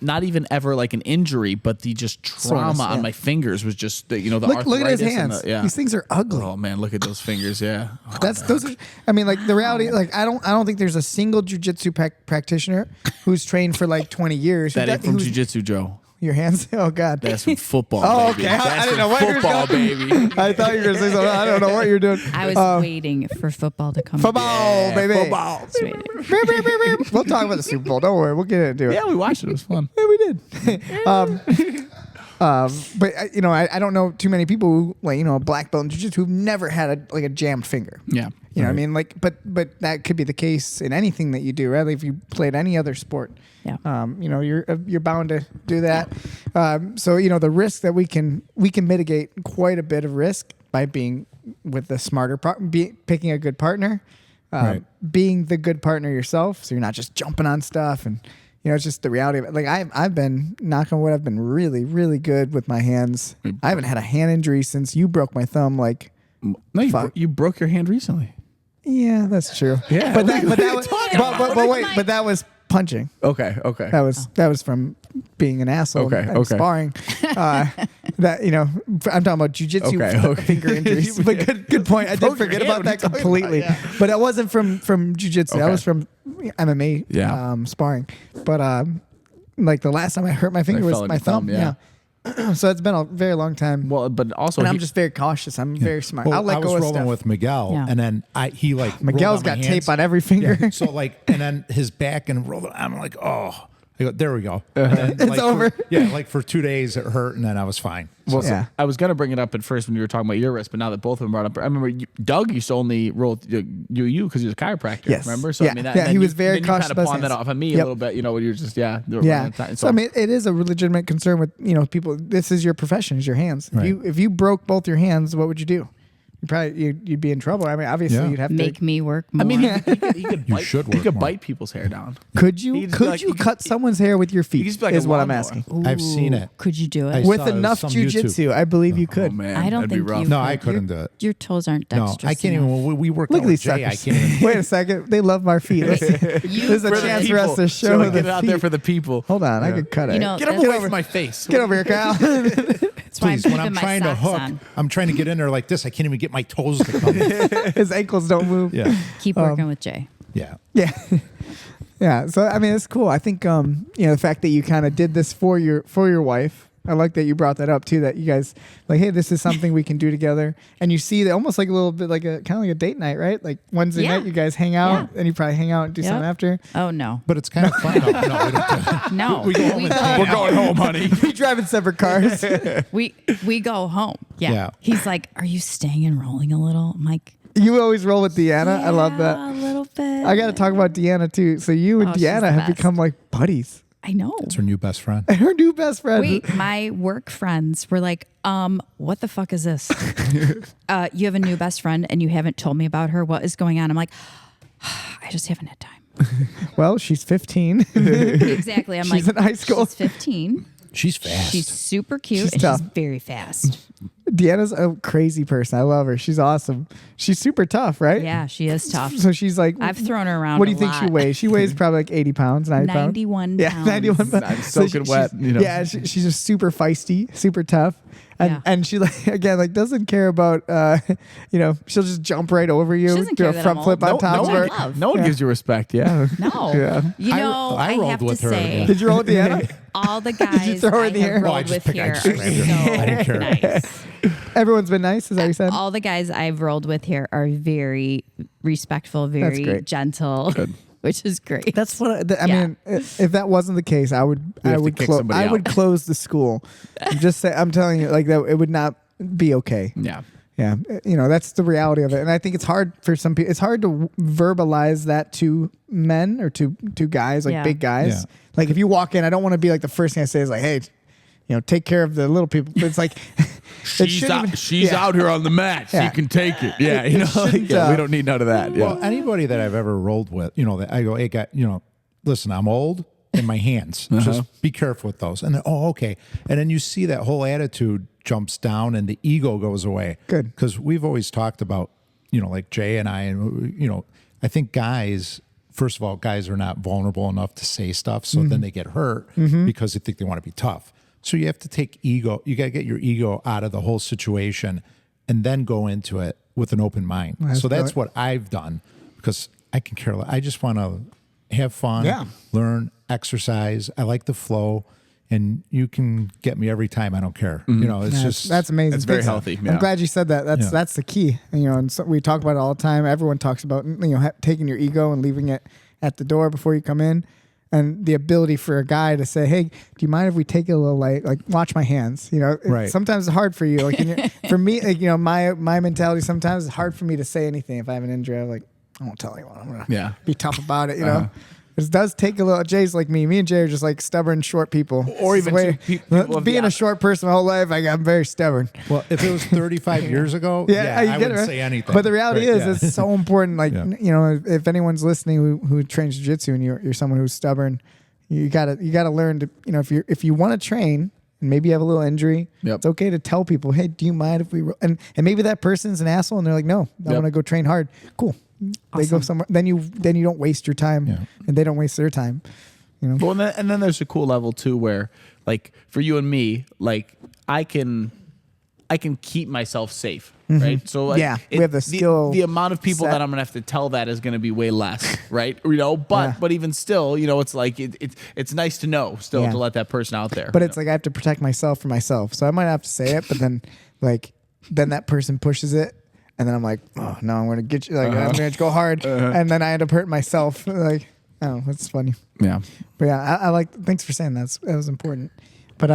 not even ever like an injury, but the just trauma Soreness, on yeah. my fingers was just the look at his arthritis and hands. yeah. These things are ugly. Oh man, look at those fingers. Yeah. Oh, Those are, I mean, like the reality, like I don't think there's a single jujitsu practitioner who's trained for like 20 years. that ain't from who's- jiu-jitsu, Joe. Your hands? Oh God. That's from football. Oh, baby. okay. I That's didn't know from what you were football, going- baby. I thought you were going to say something. I don't know what you're doing. I was waiting for football to come. Football, baby. Football. Just waiting. Beep, beep, beep, beep. We'll talk about the Super Bowl. Don't worry. We'll get into it. Yeah, we watched it. It was fun. Yeah, we did. But I don't know too many people who like black belt in jiu-jitsu who've never had a jammed finger. Yeah. You know what I mean? Like, but that could be the case in anything that you do, right? Like if you played any other sport, Yeah. You're bound to do that. So the risk that we can mitigate quite a bit of risk by being with the smarter, picking a good partner, Right. being the good partner yourself. So you're not just jumping on stuff and. It's just the reality of it. Like I've been, knock on wood, I've been really, really good with my hands. I haven't had a hand injury since you broke my thumb. Like, No, you broke your hand recently. yeah, that's true. Yeah, but that what are you was, talking but wait, but that was punching. Okay. That was from being an asshole Okay, and okay. sparring. I'm talking about jujitsu Okay. finger injuries. But good point. I did Broke your forget hand. about What are you that talking completely. about? But it wasn't from jujitsu. That Okay. was from MMA Yeah. sparring. But like the last time I hurt my finger fell was on my your thumb, thumb. Yeah. So it's been a very long time. Well, but also And I'm just very cautious. I'm very smart. Well, I'll let I go was of rolling stuff. with Miguel, Yeah. and then he like Miguel's rolled on my got hands. tape on every finger. Yeah. So and then his back and rolled. I'm like, oh, I go, there we go. And then, It's over. For 2 days it hurt, and then I was fine. Well, Yeah. I was gonna bring it up at first when you were talking about your wrist, but now that both of them brought up, I remember Doug used to only roll you because he was a chiropractor. Yes. Remember? So Yeah. I mean, Yeah, he was very cautious Kind about of pawned his that hands. off on me Yep. a little bit. When you're just Yeah. So So I mean, it is a legitimate concern with people. This is your profession, is your hands. Right. If you broke both your hands, what would you do? you'd be in trouble. I mean, obviously Yeah. you'd have Make to. me work more. I mean, he could bite, should he work could more. bite people's hair down. Could you? He'd be Could like- you he could- cut someone's hair with your feet? just be like a is what I'm lawnmower. asking. I've seen it. Could you do I it? With saw enough some jujitsu, I believe you could. Oh man, I don't that'd be think rough. you No, I could. couldn't do it. Your toes aren't No, dexterous I can't enough. even. When we work Look out at with these Jay, I suckers. can't even. Wait a second. They love my feet. This is a For the chance for us to show Get the it out there feet. for the people. Hold on, I could cut it. You know, Get him that's- away from my face. Get over here, Kyle. That's why I'm Please, when keeping I'm my trying to socks hook, on. I'm trying to get in there like this. I can't even get my toes to come. His ankles don't move. Yeah, Keep working with Jay. yeah. Yeah. Yeah. So I mean, it's cool. I think the fact that you kind of did this for your wife. I like that you brought that up too. That you guys like, hey, this is something we can do together. And you see that almost like a little bit like a kind of like a date night, right? Like Wednesday Yeah. night, you guys hang out, Yeah. and you probably hang out and do Yep. something after. Oh no, But it's kind of fun. No, we don't. no. We go home and hang We're going home, honey. We drive in separate cars. we go home. Yeah. Yeah. He's like, "Are you staying and rolling a little?" I'm like, You always roll with Deanna. I love that. "Yeah, a little bit." I got to talk about Deanna too. So you and Oh, she's the Deanna have best. become like buddies. I know. It's her new best friend. Her new best friend. Wait, my work friends were like, what the fuck is this? You have a new best friend and you haven't told me about her. What is going on? I'm like, I just haven't had time. Well, she's 15. Exactly. I'm She's like, in high school. She's 15. She's fast. She's super cute She's and tough. she's very fast. Deanna's a crazy person. I love her. She's awesome. She's super tough, right? Yeah, she is tough. So she's like, I've thrown her around. what do you a think she lot. weighs? She weighs probably like 80 pounds, 90 pounds. 91 Yeah, pounds. 91 pounds. I'm soaking she- wet, she's- you know. Yeah, she's just super feisty, super tough. And, Yeah. and she like again like doesn't care about she'll just jump right over you, She doesn't do care a that front I'm flip old. on top no of her. one love. No one Yeah. gives you respect. Yeah. No. Yeah. You know, I I, rolled have with to her, say, yeah. Did you roll with Deanna? all the guys throw her I in the have air? Oh, I rolled just with picked- I here just are grabbed her. I didn't so care. nice. Everyone's been nice, is that what you said? All the guys I've rolled with here are very respectful, very great. gentle, which is great. That's what I Yeah. mean. If that wasn't the case, I would have to kick somebody I would out. close the school. I'm telling you, like that, it would not be okay. Yeah. Yeah, that's the reality of it, and I think it's hard for some people. It's hard to verbalize that to men or to guys, like Yeah. big guys. Yeah. Like if you walk in, I don't want to be like the first thing I say is like, "Hey, take care of the little people." But it's like She's out here on the mat. Yeah. She can take it. Yeah. You know, shouldn't, we don't need none of that. Yeah. Well, anybody that I've ever rolled with, that I go, hey, guy, listen, I'm old in my hands. Just be careful with those. And then, okay. And then you see that whole attitude jumps down and the ego goes away. Good. Because we've always talked about, like Jay and I, and, I think guys, first of all, guys are not vulnerable enough to say stuff. So then they get hurt because they think they want to be tough. So you have to take ego. You got to get your ego out of the whole situation and then go into it with an open mind. So that's what I've done because I can care less. I just want to have fun, learn, exercise. I like the flow, and you can get me every time. I don't care. That's amazing. It's very Thanks. healthy. I'm Yeah. glad you said that. That's the key. And so we talk about it all the time. Everyone talks about taking your ego and leaving it at the door before you come in. And the ability for a guy to say, "Hey, do you mind if we take it a little light? Like, watch my hands." Right. Sometimes it's hard for you. Like, for me, like, my mentality. Sometimes it's hard for me to say anything if I have an injury. I'm like, I won't tell anyone. I'm gonna be tough about it. It does take a little. Jay's like me. Me and Jay are just like stubborn, short people. Or It's the even way- people of the being a short person my whole life, I'm very stubborn. Well, if it was 35 years ago, You I get it, wouldn't right? say anything. But the reality Right, is, it's so important. Like, Yeah. if anyone's listening who trains jiu-jitsu and you're someone who's stubborn, you gotta learn to, if you want to train and maybe you have a little injury, Yep. it's okay to tell people, "Hey, do you mind if we?" And maybe that person's an asshole and they're like, "No, I want to go train hard." Cool. They go somewhere. Then you don't waste your time, and they don't waste their time. Well, and then there's a cool level too, where like for you and me, like I can keep myself safe, right? So like, Yeah, we have the skill the amount of people set. that I'm gonna have to tell that is gonna be way less, right? But even still, it's like it's nice to know still Yeah. to let that person out there. But it's like I have to protect myself for myself, so I might have to say it. But then, then that person pushes it, and then I'm like, "Oh no, I'm going to get you!" Like I'm going to go hard, and then I end up hurting myself. Like, oh, that's funny. yeah. But yeah, I like. Thanks for saying that. That was important. But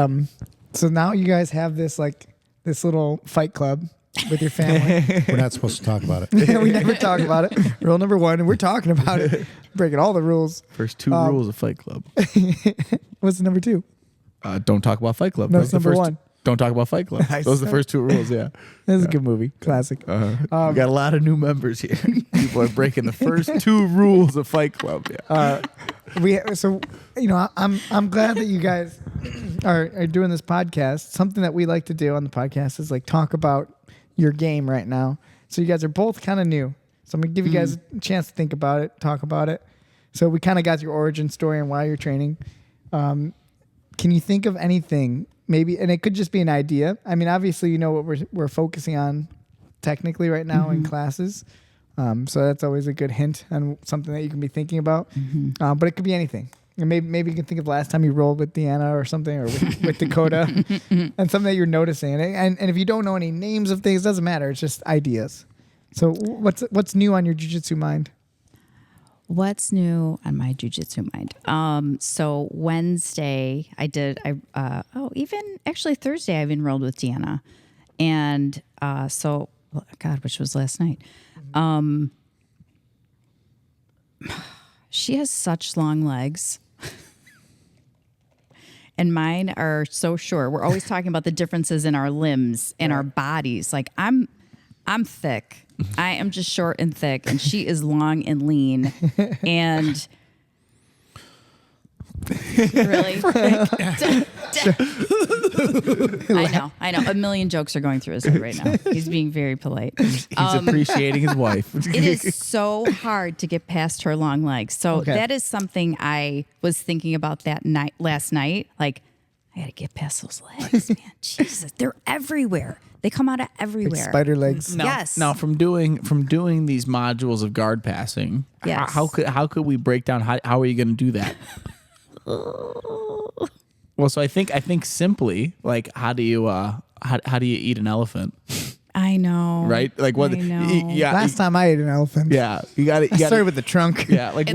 so now you guys have this little fight club with your family. We're not supposed to talk about it. We never talk about it. Rule number 1, and we're talking about it, breaking all the rules. First 2 rules of Fight Club. What's number 2? Don't talk about Fight Club. No, That's it's number the first 1. Don't talk about Fight Club. Nice. Those are the first 2 rules. Yeah. That's a good movie. Classic. We got a lot of new members here. People are breaking the first 2 rules of Fight Club. Yeah. I'm glad that you guys are doing this podcast. Something that we like to do on the podcast is like talk about your game right now. So you guys are both kind of new. So I'm gonna give you guys a chance to think about it, talk about it. So we kind of got your origin story and why you're training. Can you think of anything maybe, and it could just be an idea. I mean, obviously, you know what we're focusing on technically right now in classes. So that's always a good hint on something that you can be thinking about. But it could be anything. And maybe you can think of the last time you rolled with Deanna or something, or with Dakota, and something that you're noticing. And if you don't know any names of things, it doesn't matter. It's just ideas. So what's new on your jiu-jitsu mind? What's new on my jiu-jitsu mind? So Wednesday even actually Thursday I've enrolled with Deanna. And which was last night. She has such long legs. And mine are so short. We're always talking about the differences in our limbs and our bodies. Like I'm thick. I am just short and thick, and she is long and lean. And really, I know. A million jokes are going through his head right now. He's being very polite. He's appreciating his wife. It is so hard to get past her long legs. So that is something I was thinking about last night. Like, I got to get past those legs, man. Jesus, they're everywhere. They come out of everywhere. Like spider legs. Yes. Now, from doing these modules of guard passing, Yes. how could we break down how are you going to do that? Well, so I think simply, like, how do you eat an elephant? I know. Right? Like what? I know. Yeah. Last time I ate an elephant. Yeah, you got to. I started with the trunk. Yeah, like And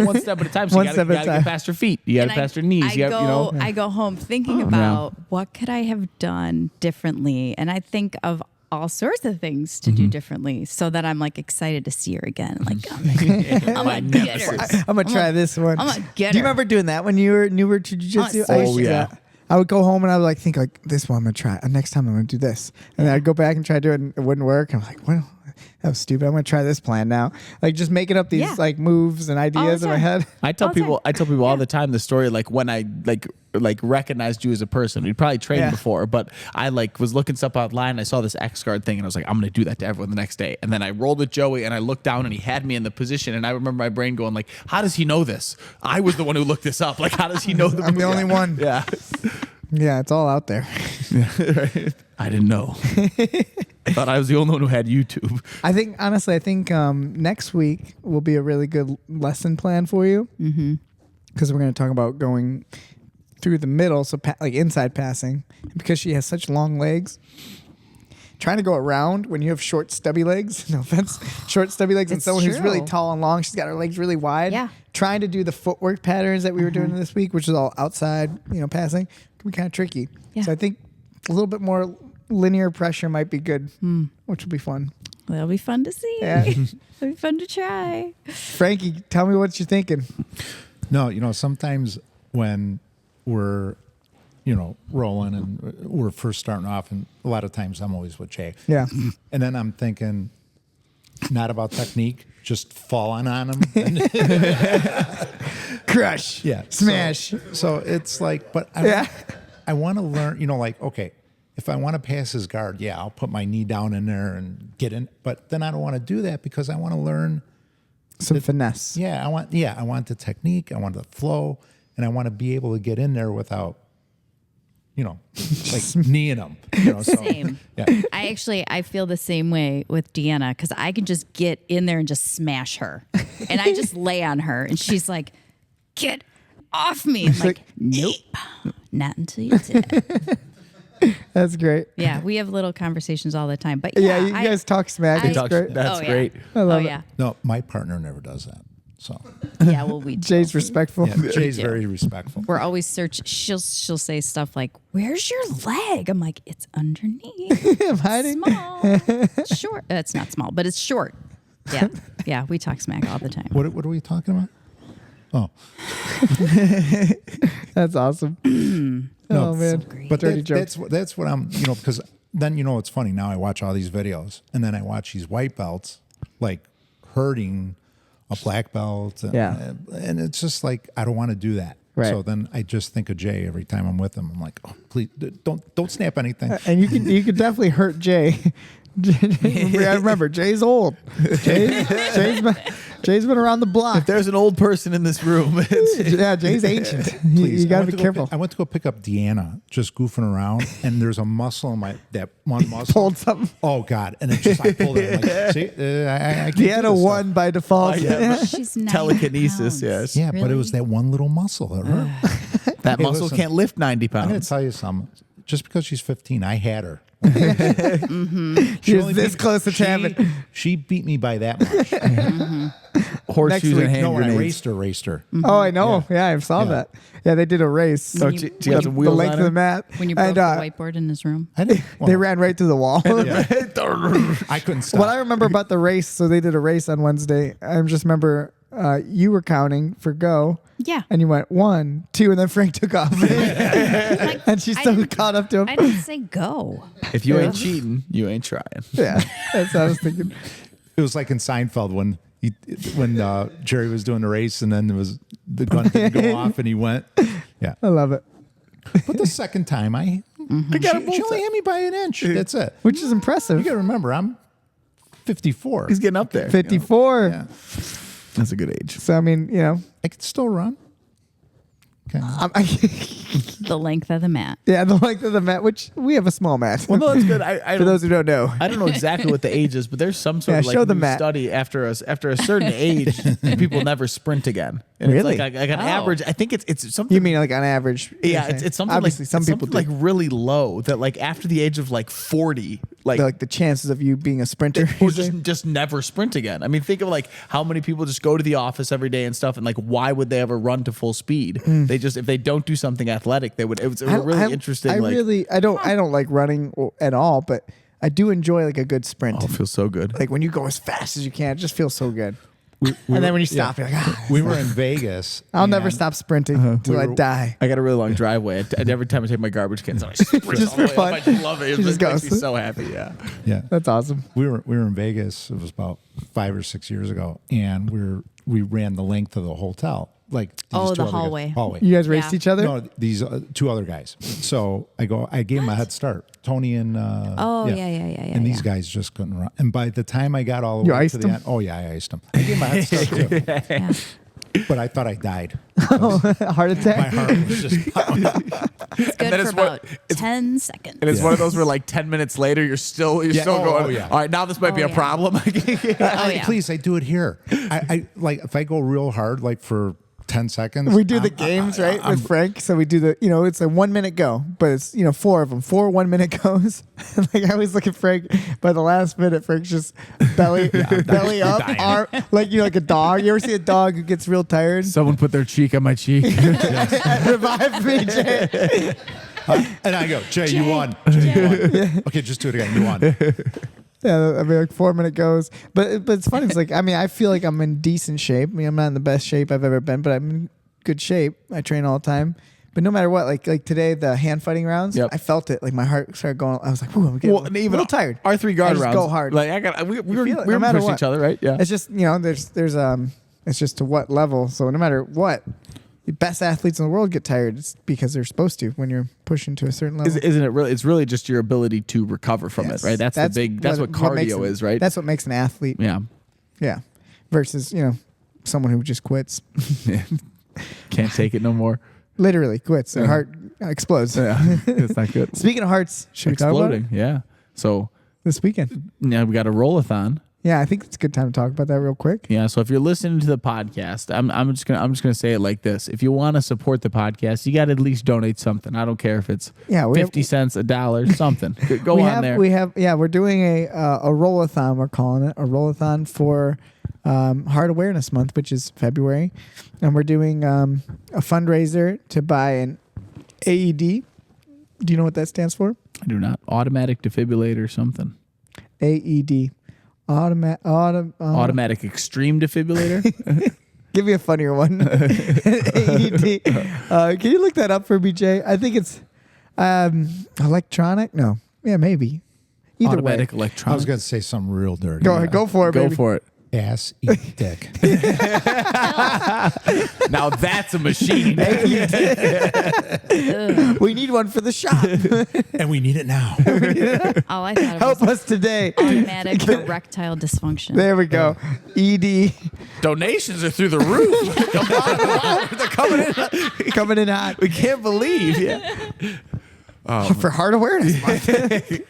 one step at a time. So One you step got at a to time. get past your feet. You got to past your knees. I go home thinking about what could I have done differently, and I think of all sorts of things to do differently, so that I'm like excited to see her again. Like I'm gonna get her. I'm gonna try this one. I'm gonna get Do you her. remember doing that when you were newer to jiu-jitsu? Oh, yeah. I would go home and I would think this one I'm gonna try. Next time I'm gonna do this, and then I'd go back and try to do it, and it wouldn't work. I'm like, well, that was stupid. I'm gonna try this plan now. Like just making up these like moves and ideas in my head. I tell people all the time the story, like when I like recognized you as a person. We'd probably trained before, but I was looking stuff online. I saw this X guard thing, and I was like, I'm gonna do that to everyone the next day. And then I rolled with Joey, and I looked down, and he had me in the position. And I remember my brain going like, how does he know this? I was the one who looked this up. Like, how does he know? I'm the only one. Yeah. Yeah, it's all out there. I didn't know. I thought I was the only one who had YouTube. I think next week will be a really good lesson plan for you. Because we're going to talk about going through the middle, so like inside passing. And because she has such long legs, trying to go around when you have short, stubby legs, no offense, short, stubby legs, and It's someone who's really true. tall and long, she's got her legs really wide. Yeah. Trying to do the footwork patterns that we were doing this week, which is all outside, passing, can be kind of tricky. Yeah. So I think a little bit more linear pressure might be good, which will be fun. That'll be fun to see. Yeah. It'll be fun to try. Frankie, tell me what you're thinking. No, sometimes when we're, rolling and we're first starting off, and a lot of times I'm always with Jay. Yeah. And then I'm thinking not about technique, just falling on him. Crush. Yeah. Smash. So it's like, but I want to learn, okay, if I want to pass his guard, I'll put my knee down in there and get in. But then I don't want to do that because I want to learn Some finesse. I want the technique, I want the flow, and I want to be able to get in there without, like kneeing him. So, Same. Yeah. I feel the same way with Deanna, because I can just get in there and just smash her. And I just lay on her, and she's like, get off me. I'm like, nope, not until you did. That's great. Yeah, we have little conversations all the time. But Yeah, you guys talk smack. It's great. That's great. I love it. Yeah. No, my partner never does that. So Yeah, well, we do. Jay's respectful. yeah, Jay's very respectful. We're always she'll say stuff like, where's your leg? I'm like, it's underneath. I'm hiding. Small. Short. It's not small, but it's short. Yeah. Yeah, we talk smack all the time. What are we talking about? Oh, That's awesome. No, Oh man, great. But dirty that's jokes. that's what I'm, because then it's funny. Now I watch all these videos, and then I watch these white belts like hurting a black belt, and, Yeah. and it's just like I don't want to do that. Right. So then I just think of Jay every time I'm with him. I'm like, oh, please don't snap anything. And you can definitely hurt Jay. I remember Jay's old. Jay's been around the block. If there's an old person in this room, it's Yeah, Jay's ancient. Please, You got to be careful. I went to go pick up Deanna, just goofing around, and there's a muscle in that one muscle. Pulled something. Oh God! And it just I pulled it. I'm like, see, I can't do Deanna this won by default. Oh, yeah. She's 90 telekinesis, pounds. yes. Yeah, but it Really? was that one little muscle that hurt. that Hey, muscle listen, can't lift 90 I'm going pounds. to tell you something. Just because she's 15, I had her. She was this close to Chapman. She beat me by that much. Horseshoes week- and hand No, when I grenades. raced her. Oh, I know. Yeah, I saw that. Yeah, they did a race. Oh, you- do you have some wheels the length on of the her? mat. When you broke and, the whiteboard in his room. I didn't. they ran right through the wall. I couldn't stop. What I remember about the race, so they did a race on Wednesday. I just remember you were counting for go. Yeah. And you went 1, 2, and then Frank took off. Like, and she I still didn't- caught up to him. I didn't say go. If you ain't cheating, you ain't trying. Yeah, that's what I was thinking. It was like in Seinfeld when Jerry was doing the race and then there was the gun didn't go off and he went. Yeah. I love it. But the second time I got she only hit me by an inch. That's it. Which is impressive. You got to remember, I'm 54. He's getting up there. 54. Yeah. That's a good age. So, I mean, I can still run. Okay. The length of the mat. yeah, the length of the mat, which we have a small mat. Well, no, that's good. I For those who don't know. I don't know exactly what the age is, but there's some sort Yeah, of like show the new mat. study after a certain age, people never sprint again. And Really? It's like an Oh. average. I think it's something. You mean like on average? Yeah, you're saying. it's something Obviously, like some people something do. like really low that like after the age of like 40, like The chances of you being a sprinter. or you're saying? just never sprint again. I mean, think of like how many people just go to the office every day and stuff, and like why would they ever run to full speed? They just if they don't do something athletic, they would. It was a really interesting. I don't like running at all, but I do enjoy like a good sprint. Oh, it feels so good. Like when you go as fast as you can, it just feels so good. And then when you stop, you're like, We were in Vegas. I'll never and stop sprinting until I die. I got a really long driveway. Every time I take my garbage cans, I sprint Just all the for way up. fun. I love it. It She just just makes me goes. so happy. Yeah. Yeah. That's awesome. We were in Vegas. It was about 5 or 6 years ago, and we ran the length of the hotel. Like these Oh, two the other guys- hallway. Hallway. You guys raced Yeah. each other? No, these two other guys. So I gave them a head start. Tony and Oh, yeah. And these guys just couldn't run. And by the time I got all the You way to iced the them? end, oh yeah, I iced them. I gave them a head start too, Yeah. but I thought I died. Heart My attack. heart was just. It's good then for it's what- about 10 seconds. And it's one of those where like 10 minutes later, you're still oh, going. oh, yeah. All right, now this might be Oh, a yeah. problem. Oh, yeah. Please, I do it here. I like if I go real hard, like for 10 seconds. We do the games, right, with Frank. So we do it's a 1 minute go, but it's, 4 of them, 4 1 minute goes. Like I always look at Frank by the last minute, Frank's just belly up, dying. arm, like, like a dog. You ever see a dog who gets real tired? Someone put their cheek on my cheek. Revive me, Jay. And I go, Jay, you won. Jay, you won. Okay, just do it again. You won. Yeah, I mean, like 4 minute goes. But it's funny. It's like, I mean, I feel like I'm in decent shape. I mean, I'm not in the best shape I've ever been, but I'm in good shape. I train all the time. But no matter what, like today, the hand fighting rounds, Yep. I felt it. Like my heart started going. I was like, "Ooh, I'm getting a little tired." Our 3 guard I just rounds. go hard. Like we were feel it, we no were matter pushing what. each other, right? Yeah. It's just there's it's just to what level. So no matter what, the best athletes in the world get tired. It's because they're supposed to when you're pushing to a certain level. Isn't it really? It's really just your ability to recover from Yes. it, right? That's what makes cardio it- is, right? That's what makes an athlete. yeah. Yeah. Versus someone who just quits. Can't take it no more. Literally quits. Their heart explodes. Yeah, it's not good. Speaking of hearts, should we talk about it Exploding. Yeah. So this weekend? now we got a roll-a-thon. Yeah, I think it's a good time to talk about that real quick. Yeah, so if you're listening to the podcast, I'm just gonna say it like this: if you want to support the podcast, you got to at least donate something. I don't care if it's we have- 50 cents, $1, something. Go on there. We're doing a roll-a-thon. We're calling it a roll-a-thon for Heart Awareness Month, which is February, and we're doing a fundraiser to buy an AED. Do you know what that stands for? I do not. Automatic defibrillator, something. AED. Automatic extreme defibrillator. Give me a funnier one. AED. Can you look that up for me, Jay? I think it's Electronic? No. Yeah, maybe. Either Automatic way. I electronic. was going to say something real dirty. Go ahead. Go for it, Go baby. for it. Ass eat dick. Now that's a machine. We need one for the shop. And we need it now. Oh, I thought it Help was us today. automatic erectile dysfunction. There we go. ED Donations are through the roof. They're coming in. coming in hot We can't believe. Yeah. for Heart Awareness Month.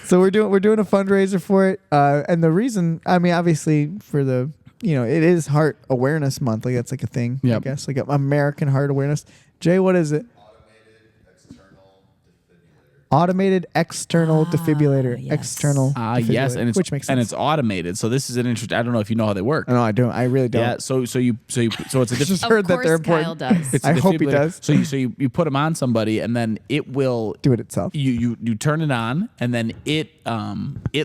So we're doing a fundraiser for it, and the reason, I mean, obviously for the, it is Heart Awareness Month, like that's like a thing, Yep. I guess, like American Heart Awareness. Jay, what is it? Automated external defibrillator. yes. External. Yes, defibrillator, which makes sense. and it's automated. So this is an interesting. I don't know if you know how they work. No, I don't. I really don't. Yeah. So it's a different. Just Of heard that course they're Kyle important. does. It's a I hope he defibrillator. does. So you put them on somebody, and then it will Do it itself. You turn it on, and then it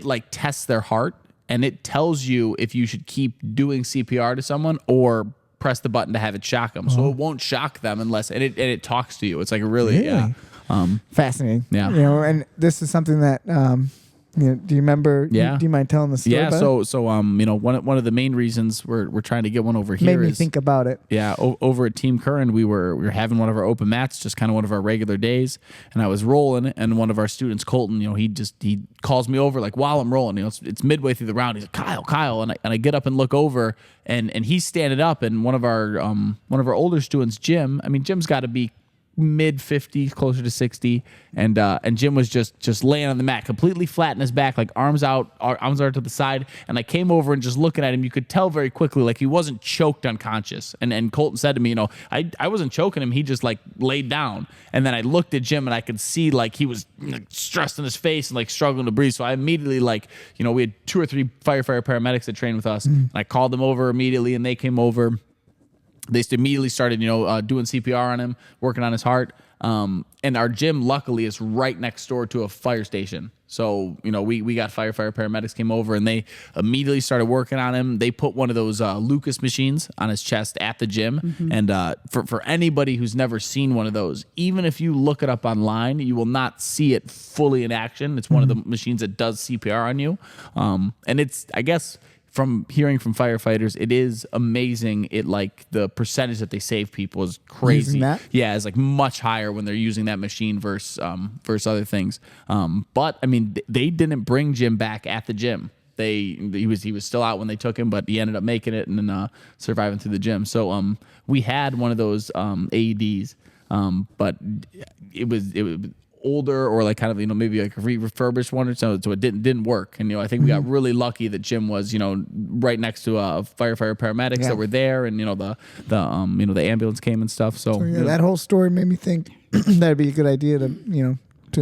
like tests their heart, and it tells you if you should keep doing CPR to someone or press the button to have it shock them. So it won't shock them unless and it talks to you. It's like a really yeah. Fascinating. Yeah. And this is something that, do you remember? Yeah. Do you mind telling the story? Yeah, about so one of the main reasons we're trying to get one over it? here Made me is think about it. yeah, over at Team Curran, we were having one of our open mats, just kind of one of our regular days, and I was rolling, and one of our students, Colton, he calls me over like while I'm rolling, it's midway through the round, he's like, Kyle, and I get up and look over, and he's standing up, and one of our older students, Jim, I mean Jim's got to be mid 50s, closer to 60, and Jim was just laying on the mat, completely flat in his back, like arms out to the side. And I came over and just looking at him, you could tell very quickly like he wasn't choked unconscious. And Colton said to me, I wasn't choking him, he just like laid down. And then I looked at Jim and I could see like he was stressed in his face and like struggling to breathe. So I immediately we had 2 or 3 firefighter paramedics that trained with us. And I called them over immediately, and they came over. They immediately started, doing CPR on him, working on his heart. And our gym, luckily, is right next door to a fire station. So, we got firefighter paramedics came over, and they immediately started working on him. They put one of those Lucas machines on his chest at the gym. Mm-hmm. And for anybody who's never seen one of those, even if you look it up online, you will not see it fully in action. It's one of the machines that does CPR on you. And it's, I guess, from hearing from firefighters, it is amazing. The percentage that they save people is crazy. Using that? Yeah, it's like much higher when they're using that machine versus other things. But I mean, they didn't bring Jim back at the gym. He was still out when they took him, but he ended up making it and then surviving through the gym. So we had one of those AEDs, but it was older or like kind of maybe like a refurbished one or so it didn't work. And I think we got really lucky that Jim was right next to firefighter paramedics that were there, and the ambulance came and stuff. So that whole story made me think that'd be a good idea to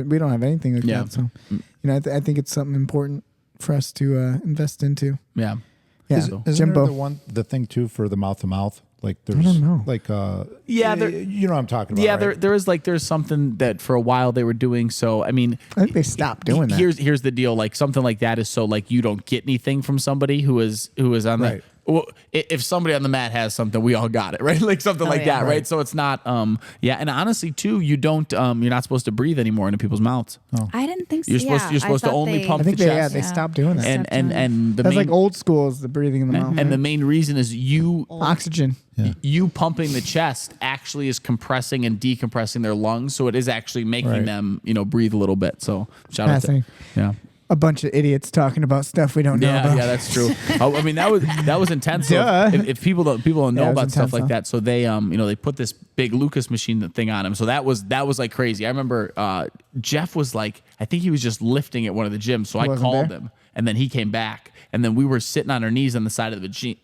we don't have anything like that. So I think it's something important for us to invest into. Yeah. Isn't Jimbo. there the thing too for the mouth to mouth? Like there's, I don't know. like Yeah, you know what I'm talking about. Yeah, right? there's something that for a while they were doing. So I mean, I think they stopped doing that. Here's the deal. Like something like that is so like you don't get anything from somebody who is on Right. the. Well, if somebody on the mat has something, we all got it, right? Like something like yeah. that, right? So it's not, and honestly, too, you don't, you're not supposed to breathe anymore into people's mouths. I didn't think so. You're supposed to only pump I think the they chest. they stopped doing that. And the That's main, like old school is the breathing in the mouth. and the main reason is Oxygen. you pumping the chest actually is compressing and decompressing their lungs, so it is actually making Right. them, breathe a little bit. So shout out to, Fascinating. yeah. A bunch of idiots talking about stuff we don't know about. Yeah, that's true. I mean, that was intense. So Duh. if people don't know Yeah, it was about stuff intense, like huh? that, so they they put this big Lucas machine thing on him. So that was like crazy. I remember Jeff was like, I think he was just lifting at one of the gyms. So I wasn't called there? him, and then he came back, and then we were sitting on our knees on the side of the gym,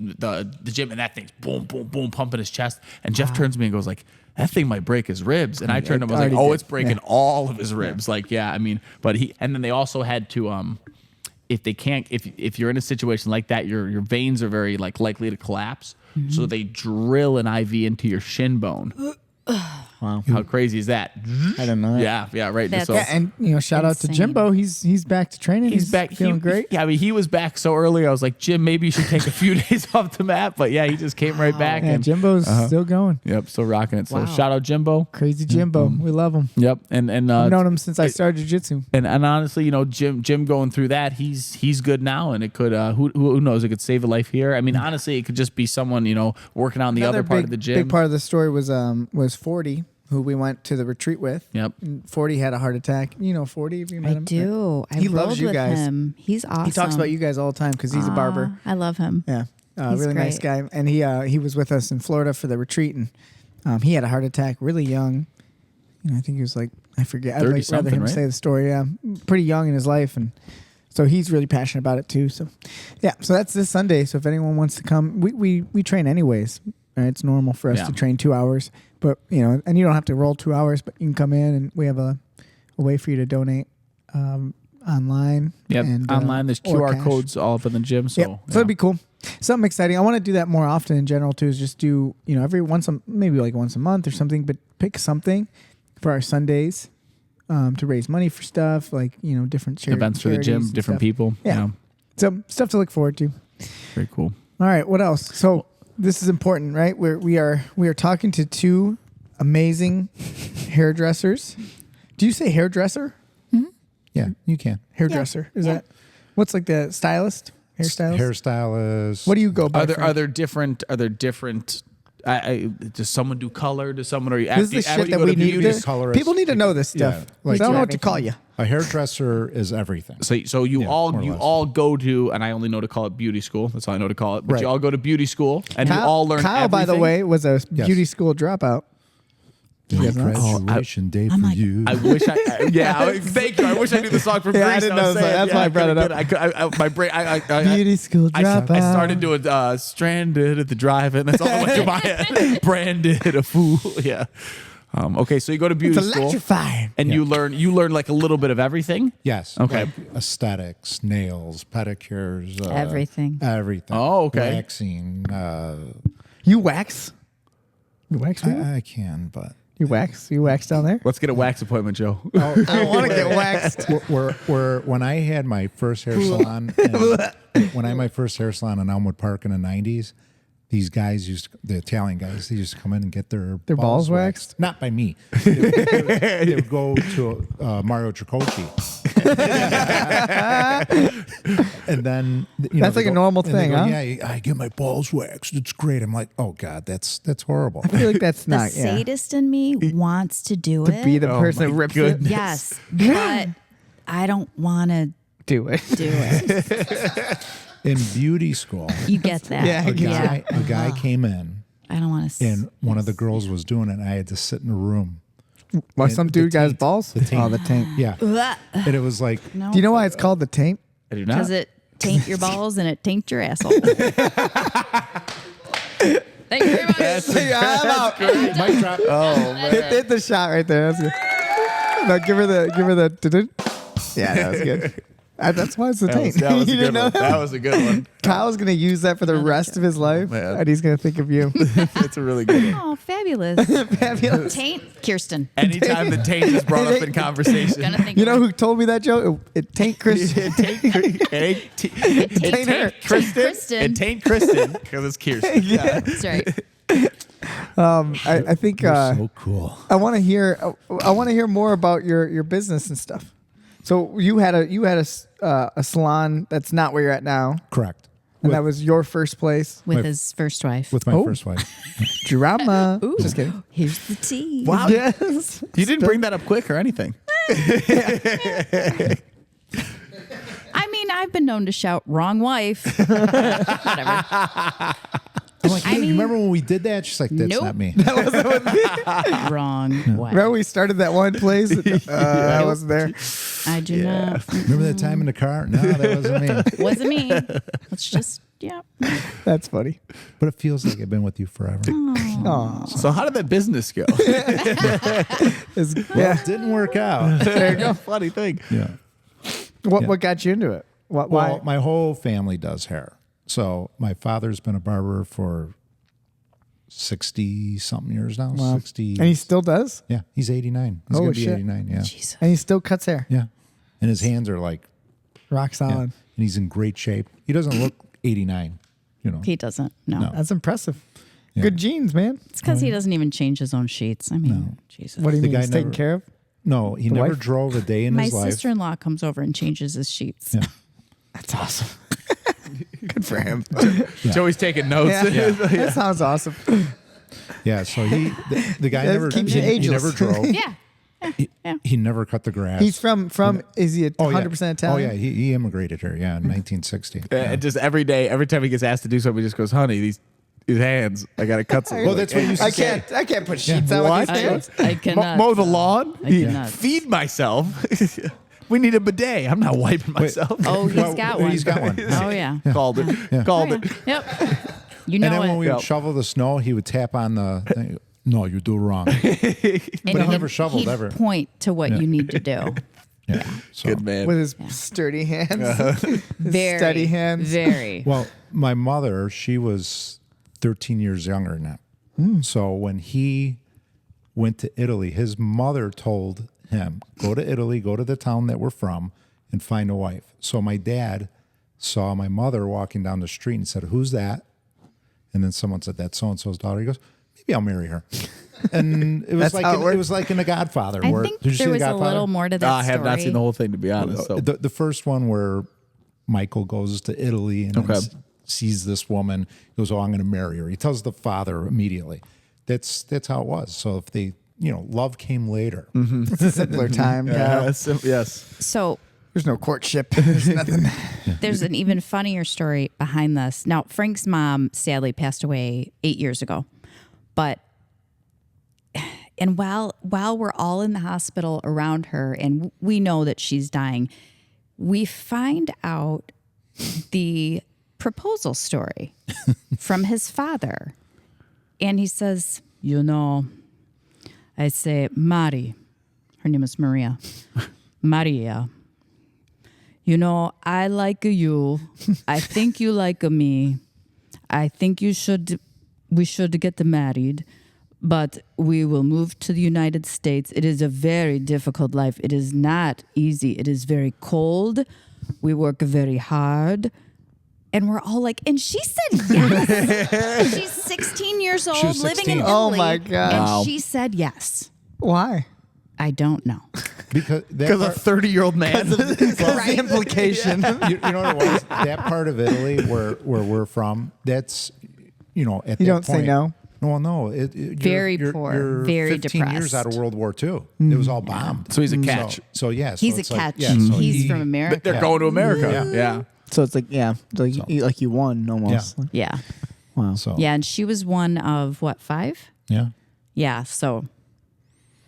and that thing's boom, boom, boom, pumping his chest. And Jeff turns to me and goes like, that thing might break his ribs. And I turned to him, I was like, already oh, did. it's breaking all of his ribs. Like, yeah, I mean, but and then they also had to if they can't, if you're in a situation like that, your veins are very likely to collapse. So they drill an IV into your shin bone. Wow. How crazy is that? I don't know. Yeah, right. That's- So Yeah, and shout out to Insane. Jimbo. He's back to training. he's back. feeling great. Yeah, I mean, he was back so early. I was like, Jim, maybe you should take a few days off the mat. But yeah, he just came right back. Yeah, And Jimbo's still going. yep, still rocking it. So Wow. shout out Jimbo. Crazy Jimbo. We love him. Yep, and I've known him since I started jiu-jitsu. And honestly, you know, Jim going through that, he's good now, and it could who knows, it could save a life here. I mean, honestly, it could just be someone, you know, working on the Another other part big, of the gym. Big part of the story was 40, who we went to the retreat with. Yep. And 40 had a heart attack. You know 40 if you met I him. do. I He rolled loves you with guys. him. He's awesome. He talks about you guys all the time because he's a barber. I love him. Yeah. He's Really nice great. guy. And he was with us in Florida for the retreat, and he had a heart attack really young. You know, I think he was like, I forget. I'd 30 like rather something, him right? say the story. Yeah, pretty young in his life, and so he's really passionate about it too. So, yeah. So that's this Sunday. So if anyone wants to come, we train anyways. Right? It's normal for us Yeah. to train 2 hours, but you know, and you don't have to roll 2 hours, but you can come in, and we have a way for you to donate online. Yep, and, online. There's or QR cash. codes all up in the gym. So Yep. So it'd be cool. Something exciting. I want to do that more often in general too. Is just do, you know, maybe like once a month or something, but pick something for our Sundays to raise money for stuff like, you know, different events for the charities gym, and different stuff. people. Yeah. So stuff to look forward to. Very cool. All right. What else? So this is important, right? We are talking to two amazing hairdressers. Do you say hairdresser? Yeah, you can. Hairdresser. Is that what's like the stylist? Hairstylist? Hairstylist. What do you go by? Are there different? Does someone do color? Does someone? Or This is the shit that we need. People need to know this stuff. Yeah, I don't know what to call you. A hairdresser is everything. So you Yeah, all more or less. all go to, and I only know to call it beauty school. That's all I know to call it. But Right. you all go to beauty school, and you all learn. Kyle, by the everything? way, was a Yes. beauty school dropout. Graduation day for I'm like- you. I wish I thank you. I wish I knew the song from Yeah, I Grease. didn't know was the song. saying, That's why I brought it up. My brain. Beauty school dropout. I started doing stranded at the drive-in. That's all that went through my head. Branded a fool. Yeah. Okay, so you go to beauty It's school, electrifying. and you learn like a little bit of everything. Yes. Okay. Like aesthetics, nails, pedicures, Everything. Everything. Oh, okay. Waxing. You wax? You wax? people? I can, but You wax? You wax down there? Let's get a wax appointment, Joe. I don't want to get waxed. when I had my first hair salon, in Elmwood Park in the 90s, these guys the Italian guys, they used to come in and get their balls waxed? Not by me. They would go to Mario Tricocci. And then That's like a normal and they thing, go, huh? Yeah, I get my balls waxed. It's great. I'm like, oh God, that's horrible. I feel like that's The not. Yeah. sadist in me wants to do To it. be the Oh person that my rips goodness. Yes, but I don't want to do it. do it. In beauty school, You get that? Yeah, I get a guy came in, I don't want to. and one of the girls was doing it, and I had to sit in a room. Why some The dude got his taint. balls? The taint. Oh, the taint. Yeah. And it was like, No, Do you know why it's called the taint? I do not. because it taint your balls and it taint your asshole. Thank you very much. I'm out. mic drop. Hit the shot right there. That's good. No, give her the. Yeah, that was good. That's why it's the taint. That was a You good didn't know one. that? That was a good one. Kyle's gonna use that for the rest of his life, Man. and he's gonna think of you. It's a really good one. Oh, fabulous. Fabulous. Taint Kirsten. Anytime the taint is brought up in conversation. Gonna think You of know her. who told me that joke? It taint Christian. It Taint her. Kristen. It taint Kristen because it's Kirsten. Yeah. That's right. I think So cool. I want to hear more about your business and stuff. So you had a salon that's not where you're at now, Correct. and that was your first place. With My- his first wife. With my Oh. first wife. Drama. Ooh. Just kidding. Here's the tea. Wow. Yes. You didn't bring that up quick or anything. I mean, I've been known to shout "wrong wife." Whatever. I'm like, hey, mean- you remember when we did that? She's like, that's Nope. not me. Wrong wife. Remember we started that one place? I wasn't there. I do not. Remember that time in the car? No, that wasn't me. Wasn't me. Let's just That's funny. But it feels like I've been with you forever. Aw. So how did that business go? It's- Well, yeah. it didn't work out. There you go. Funny thing. Yeah. What got you into it? Why? Well, my whole family does hair. So my father's been a barber for 60 something years now. Wow. 60. And he still does? Yeah, he's 89. He's Holy going to be shit. 89. Yeah. Jesus. And he still cuts hair. Yeah. And his hands are like, Rock yeah. solid. And he's in great shape. He doesn't look 89, you know. He doesn't. No. That's impressive. Yeah. Good genes, man. It's because he doesn't even change his own sheets. I mean, Jesus. What do you The mean? guy He's taken never- care of? No, he The never wife? drove a day in My his life. sister-in-law comes over and changes his sheets. Yeah. That's awesome. Good for him. Joey's taking notes. Yeah. That sounds awesome. Yeah, so the guy That never keeps you he ageless. never drove. Yeah. He never cut the grass. He's from is he 100% Italian? Oh yeah, he immigrated here. Yeah, in 1960. And just every day, every time he gets asked to do something, he just goes, "Honey, these hands, I gotta cut some." Well, that's what you used to I say. can't put sheets out What? with these hands. I cannot. mow the lawn, I cannot. feed myself. We need a bidet. I'm not wiping myself. Oh, he's got one. He's got one. Oh, yeah. Called it. Called it. Yep. You And know then when it. we would shovel the snow, he would tap on the thing. No, you do wrong. And he never shoveled he'd ever. point to what you need to do. Yeah. So, Good man. With his sturdy hands. Very. Steady hands. Very. well, my mother, she was 13 years younger than him. So when he went to Italy, his mother told him, go to Italy, go to the town that we're from, and find a wife. So my dad saw my mother walking down the street and said, "Who's that?" And then someone said, "That's so-and-so's daughter." He goes, "Maybe I'll marry her." And it was That's how it works. it was like in The Godfather. I where, think did you see there The was a Godfather? little more to that I have not story. seen the whole thing, to be honest. So. The first one where Michael goes to Italy and then sees this woman, he goes, "Oh, I'm going to marry her." He tells the father immediately. That's how it was. So if they, love came later. It's a simpler time. Cal. Yes. So There's no courtship. There's nothing. there's an even funnier story behind this. Now, Frank's mom sadly passed away 8 years ago. And while we're all in the hospital around her and we know that she's dying, we find out the proposal story from his father. And he says, I say, Mari, her name is Maria, Maria, I like you. I think you like me. I think we should get married, but we will move to the United States. It is a very difficult life. It is not easy. It is very cold. We work very hard. And we're all like, and she said yes. She's 16 years old, was living 16. in Italy. Oh, my God. And Wow. she said yes. Why? I don't know. Because Because a 30-year-old man. That's the implication. you know what it was? That part of Italy where we're from, that's, at You that don't say point, no? Well, no. Very poor, You're very 15 years out of depressed. World War II. It was all bombed. So he's a catch. So yeah. So He's a it's like- catch. yeah, so He's he- from America. They're going to America. Yeah. Yeah. So it's like, like you won almost. Yeah. Yeah. Wow. So Yeah. And she was one of what, 5? yeah. Yeah. So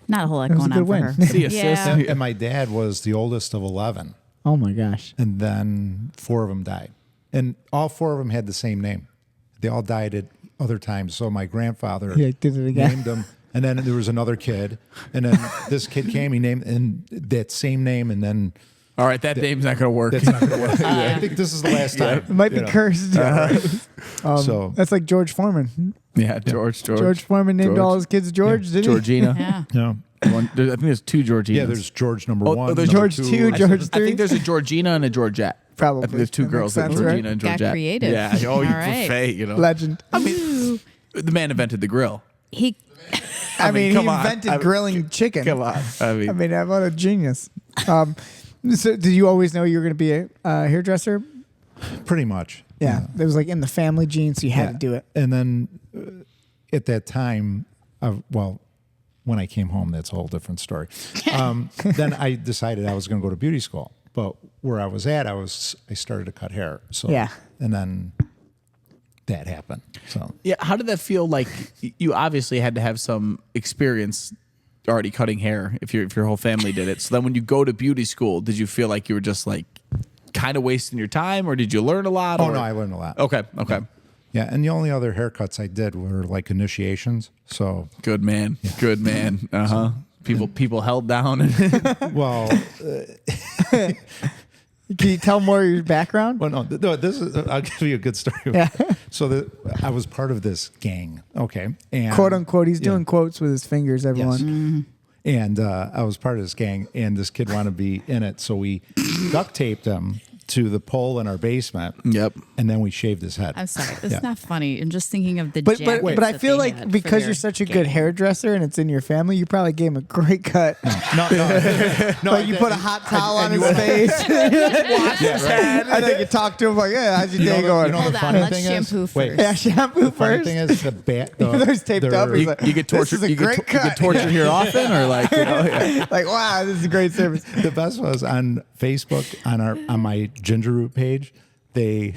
not a whole lot It was a going on good for win. her. See you, Yeah. sis. And my dad was the oldest of 11, Oh my gosh. and then 4 of them died, and all 4 of them had the same name. They all died at other times. So my grandfather Yeah, did it again. named them, and then there was another kid, and then this kid came. He named and that same name, and then All right, that name's not going to work. that's not going to work. I think this is the last time. It might be cursed. So That's like George Foreman. Yeah, George. George Foreman named all his kids George, didn't he? Georgina. Yeah. yeah, I think there's 2 Georginas. yeah. There's George number Oh, 1, there's number George 2, I George 3. think there's a Georgina and a Georgette. Probably. I think there's 2 That girls, makes like sense, Georgina right? and Got Georgette. creative. Yeah. Oh, All you right. buffet, Legend. I mean, the man invented the grill. He I mean, he come on. invented I mean, grilling chicken. Come on. I mean, what a genius. So did you always know you were going to be a hairdresser? pretty much. Yeah. It was like in the family gene, so you had to do it. And then at that time, when I came home, that's a whole different story. Then I decided I was going to go to beauty school. But where I was at, I started to cut hair. So Yeah. And then that happened. So yeah. How did that feel? Like you obviously had to have some experience already cutting hair if your whole family did it. So then when you go to beauty school, did you feel like you were just like kind of wasting your time, or did you learn a lot? no, or? I learned a lot. Okay. Yeah, and the only other haircuts I did were like initiations. So Good man. Good man. People held down. well, Can you tell more of your background? Well, no, this is. I'll give you a good story. Yeah. So I was part of this gang. Okay, and Quote unquote. He's doing quotes with his fingers, everyone. And I was part of this gang, and this kid wanted to be in it, so we duct taped him to the pole in our basement. Yep. And then we shaved his head. I'm sorry, it's not funny. I'm just thinking of the. But jackets I that feel they like had because for you're their such a gang. good hairdresser and it's in your family, you probably gave him a great cut. No, Like you put a hot towel on his face, wash his head, and then you talk to him like, "Yeah, how's your day going?" You know Hold the on, funny let's thing shampoo is, wait, first. Yeah, shampoo the funny first. thing is the bat. Even though he's taped up, he's like, You get tortured. This is a great you cut. get tortured here often, or like, yeah. Like, wow, this is a great service. The best was on Facebook on my Ginger Root page. They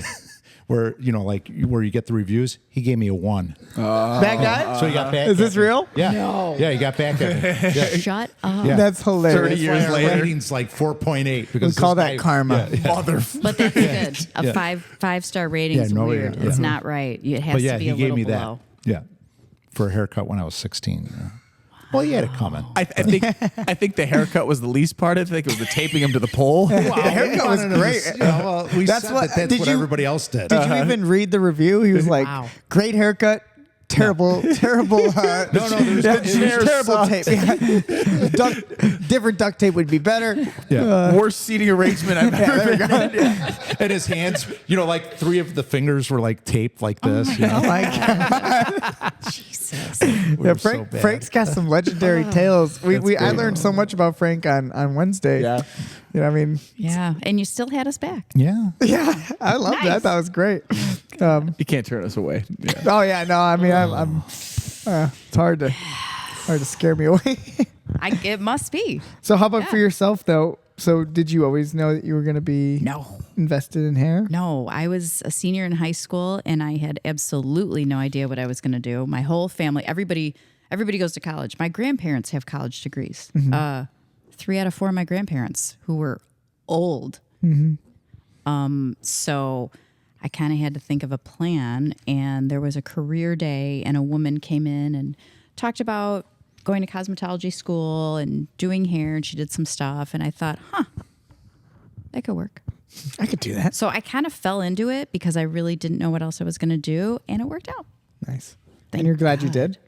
where like where you get the reviews. He gave me a 1. That guy? So he got back. Is this at me. real? Yeah. No. Yeah, he got back at me. Yeah. Shut up. Yeah. That's hilarious. 30 years Our later. rating's like 4.8 because We call this that guy- karma. Mother. But that's good. A five-star rating is no, weird. yeah. It's not right. It has But yeah, to be he a gave little me below. that. Yeah, for a haircut when I was 16. Yeah. Well, he had it coming. I think the haircut was the least part. I think it was the taping him to the pole. The haircut was great. Well, we That's said what- that's did what you- everybody else did. Did you even read the review? He was like, Wow. great haircut. Terrible. No, there's terrible tape. Yeah. Different duct tape would be better. Yeah. Worst seating arrangement I've ever been in. And his hands, like 3 of the fingers were like taped like this. Oh my God. Jesus. We Yeah, were so bad. Frank's got some legendary tales. I learned so much about Frank on Wednesday. Yeah. You know what I mean? Yeah, and you still had us back. Yeah. Yeah, I love that. I thought it was great. You can't turn us away. Yeah. Oh yeah, no, I mean I'm it's hard to scare me away. It must be. So how about for Yeah. yourself though? So did you always know that you were going to be No. invested in hair? No, I was a senior in high school and I had absolutely no idea what I was going to do. My whole family, everybody goes to college. My grandparents have college degrees. 3 out of 4 of my grandparents who were old. So I kind of had to think of a plan, and there was a career day and a woman came in and talked about going to cosmetology school and doing hair, and she did some stuff, and I thought, that could work. I could do that. So I kind of fell into it because I really didn't know what else I was going to do, and it worked out. Nice. Thank And you're glad you God. did?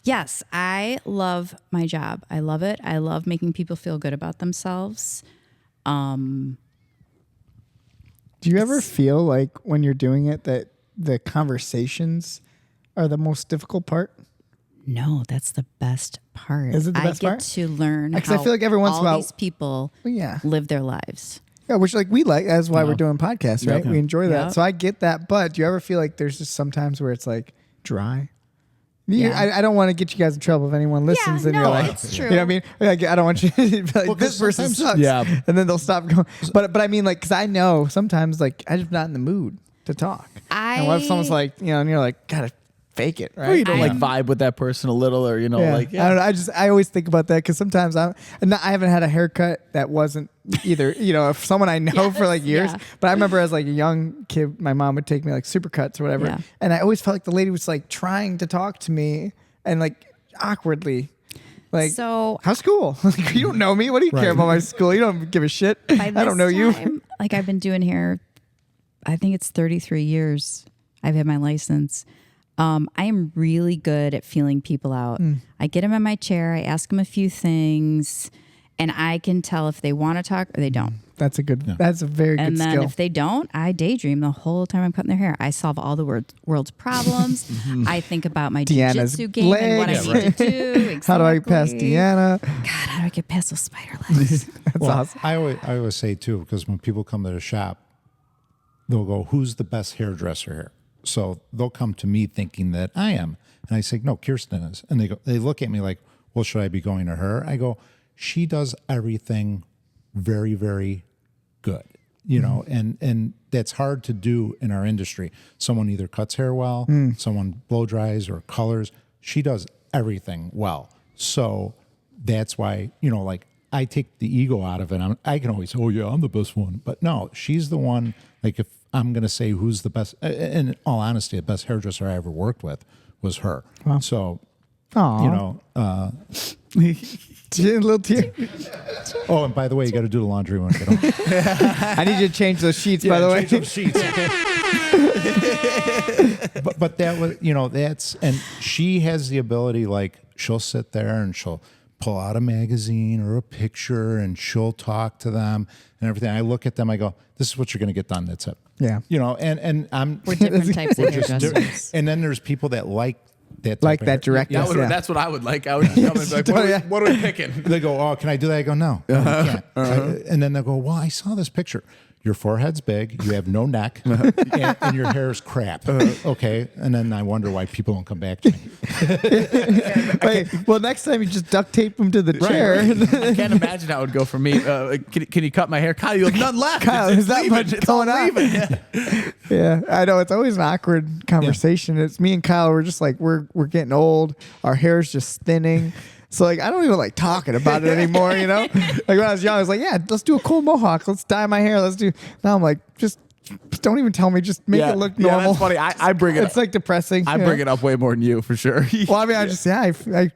Yes, I love my job. I love it. I love making people feel good about themselves. Do you ever feel like when you're doing it that the conversations are the most difficult part? No, that's the best part. Is it the best I get part? to learn Because how I feel like every once in a all while- these people Well, yeah. live their lives. Yeah, which like we like. That's why we're doing podcasts, right? Yep. We enjoy that. Yep. So I get that. But do you ever feel like there's just sometimes where it's like dry? Yeah. I don't want to get you guys in trouble if anyone listens Yeah, and no, you're like, it's true. you know what I mean? Like, I don't want you to be like, Well, 'cause this person sometimes- sucks. Yeah. And then they'll stop going. But I mean, like, because I know sometimes, like, I'm just not in the mood to talk. And what if someone's like, and you're like, gotta fake it, right? Or you don't like I'm- vibe with that person a little, or I don't know. I always think about that because sometimes I haven't had a haircut that wasn't either. If someone I know for like years, yeah. but I remember as like a young kid, my mom would take me like Supercuts or whatever, Yeah. and I always felt like the lady was like trying to talk to me and like awkwardly. Like, So- how's school? Like, you don't know me. What do you care about my school? You don't give a shit. By I don't know this you. time, like I've been doing hair, I think it's 33 years. I've had my license. I am really good at feeling people out. I get them in my chair. I ask them a few things, and I can tell if they want to talk or they don't. That's a good. That's a very And good then skill. if they don't, I daydream the whole time I'm cutting their hair. I solve all the world's problems. I think about my Deanna's jiu-jitsu game and what I legs. need to do. How do I pass Exactly. Deanna? God, how do I get past those spider legs? That's awesome. I always say too, because when people come to the shop, they'll go, "Who's the best hairdresser here?" So they'll come to me thinking that I am, and I say, "No, Kirsten is." And they look at me like, "Well, should I be going to her?" I go, "She does everything very, very good." And that's hard to do in our industry. Someone either cuts hair well, someone blow dries or colors. She does everything well. So that's why, like I take the ego out of it. I can always say, "Oh yeah, I'm the best one." But no, she's the one. Like if I'm going to say who's the best, in all honesty, the best hairdresser I ever worked with was her. Wow. So Aw. You know. A little tear. Oh, and by the way, you got to do the laundry when I get home. I need you to change those sheets, by the way. Change those sheets. Okay. but that was, that's, and she has the ability, like, she'll sit there and she'll pull out a magazine or a picture and she'll talk to them and everything. I look at them, I go, this is what you're going to get done. That's it. Yeah. And I'm, We're different types of hairdressers. and then there's people that like that, Like type that of directness. Yeah, that's what I would like. I would come and be like, what are we picking? They go, oh, can I do that? I go, no, you can't. And then they'll go, well, I saw this picture. Your forehead's big, you have no neck, and your hair is crap. Okay. And then I wonder why people don't come back to me. Wait, well, next time you just duct tape them to the chair. I can't imagine how it would go for me. Can you cut my hair? Kyle, you have none left. Kyle, It's there's not leaving. much It's all going on. leaving. Yeah. Yeah, I know. It's always an awkward conversation. It's me and Kyle. We're just like, we're getting old. Our hair's just thinning. So like, I don't even like talking about it anymore, Like when I was young, I was like, yeah, let's do a cool mohawk. Let's dye my hair. Let's do. Now I'm like, just don't even tell me. Just make it look normal. Yeah, that's funny. I bring it It's like depressing. I bring it up way more than you, for sure. Well, I mean, I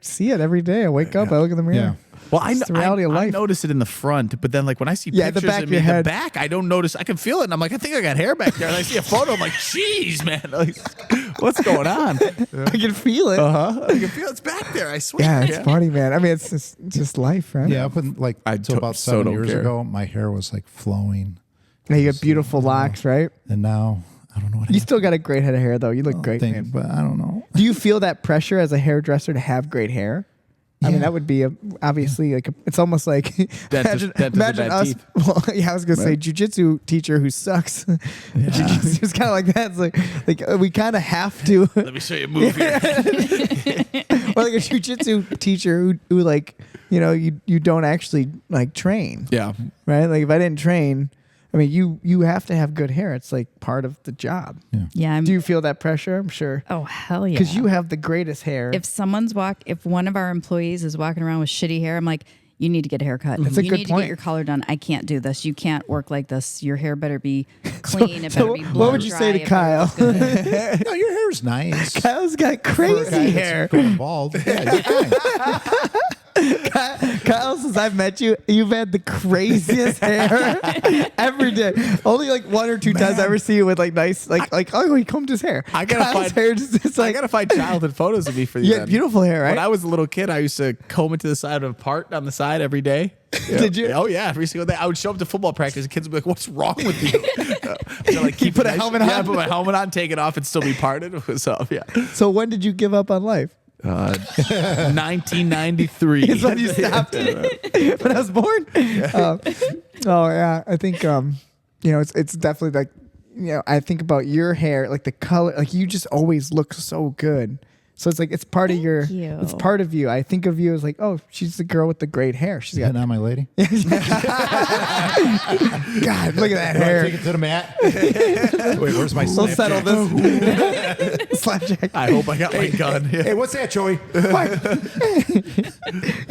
see it every day. I wake up, I look in the mirror. Yeah. Well, It's the reality of I life. notice it in the front, but then like when I see Yeah, the pictures back of of me your in the head. back, I don't notice. I can feel it, and I'm like, I think I got hair back there. And I see a photo, I'm like, jeez, man, like, what's going on? I can feel it. I can feel it's back there. I swear. Yeah, it's funny, man. I mean, it's just life, right? Yeah, up in like until about so 7 don't years care. ago, my hair was like flowing. Yeah, you got beautiful locks, right? And now, I don't know what You happened. still got a great head of hair, though. You look great, man. But I don't know. Do you feel that pressure as a hairdresser to have great hair? I mean, Yeah. that would be obviously like it's almost like Dentist imagine with bad us. teeth. Well, yeah, I was gonna say jujitsu teacher who sucks. Jujitsu is kind of like that. It's like we kind of have to. Let me show you a move here. Or like a jujitsu teacher who like you don't actually like train, Yeah. right? Like if I didn't train, I mean you have to have good hair. It's like part of the job. Yeah. Do you feel that pressure? I'm sure. Oh, hell yeah. Because you have the greatest hair. If if one of our employees is walking around with shitty hair, I'm like, you need to get a haircut. That's a you good need to point. get your color done. I can't do this. You can't work like this. Your hair better be clean. It better So be blow what would you say to dry. It better Kyle? look good. No, your hair's nice. Kyle's got For a guy crazy that's hair. going bald. Yeah, you're fine. Kyle, since I've met you, you've had the craziest hair every day. Only like one or two times I ever see you with like nice, like oh, he combed his hair. I gotta Kyle's find- hair just it's I like gotta find childhood photos of me for you. you had then. beautiful hair, right? When I was a little kid, I used to comb it to the side of a part on the side every day. Did you? Oh yeah, every single day. I would show up to football practice, and kids would be like, "What's wrong with you?" So, like, keep put a it nice- helmet Yeah, on? put my helmet on, take it off, and still be parted. It was up. Yeah. So when did you give up on life? 1993. Is when you stopped. When I was born. Oh yeah, I think it's definitely like I think about your hair, like the color, like you just always look so good. So it's like it's part of your. you. It's part of you. I think of you as like, oh, she's the girl with the great hair. She's got. Hitting on my lady. God, look at that hair. Take it to the mat. Wait, where's my We'll slapjack? settle this. Slapjack. I hope I got my gun. Yeah. Hey, what's that, Joey?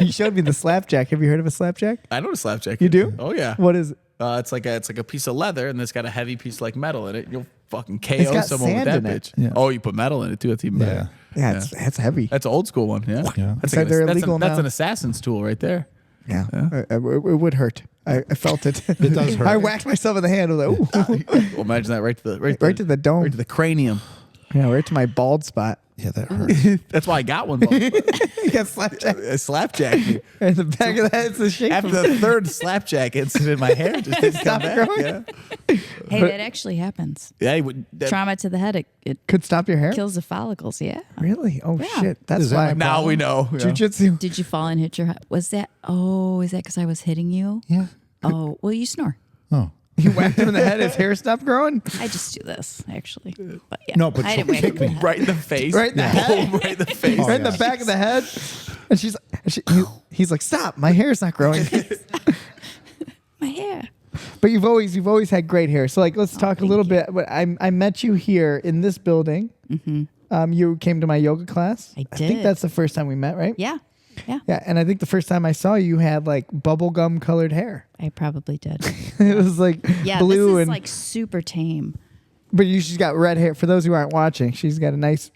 You showed me the slapjack. Have you heard of a slapjack? I know what a slapjack. You is. do? Oh yeah. What is it? It's like a piece of leather, and it's got a heavy piece like metal in it. You'll fucking It's KO got someone with sand that in it. bitch. Yeah. Oh, you put metal in it too. That's even better. Yeah, that's heavy. That's an old school one. Yeah. Yeah. That's, Said they're illegal that's now. an assassin's tool right there. Yeah, it would hurt. I felt it. It does hurt. I whacked myself in the hand. I was like, ooh. Well, imagine that right to the Right to the dome. right to the cranium. Yeah, right to my bald spot. Yeah, that hurts. That's why I got one. Though. You got slapjack. A slapjack. me. In the back of the head, it's the shape After of the third slapjack incident, my hair just didn't come Stopped back. growing? Yeah. Hey, that actually happens. Yeah. He would, that, Trauma to the head, it Could stop your hair? kills the follicles. Yeah. Really? Oh, Yeah. shit. That's Is that why. my now we know. Yeah. Jiu-jitsu. Did you fall and hit your head? Was that? Oh, is that because I was hitting you? Yeah. Oh, well, you snore. Oh. You whacked him in the head, his hair stopped growing? I just do this actually. But yeah, No, but I she'll didn't whack kick him in me. the head. Right in the face. Right in the head. Boom, right in the face. Oh, Right in the yeah. back of the head. And he's like, stop, my hair's not growing. My hair. But you've always had great hair. So like, let's talk a thank little you. bit. But I met you here in this building. Mm-hmm. You came to my yoga class. I think did. that's the first time we met, right? Yeah. Yeah. Yeah, and I think the first time I saw you had like bubblegum colored hair. I probably did. It was like Yeah. blue This is and like super tame. but she's got red hair. For those who aren't watching, she's got a nice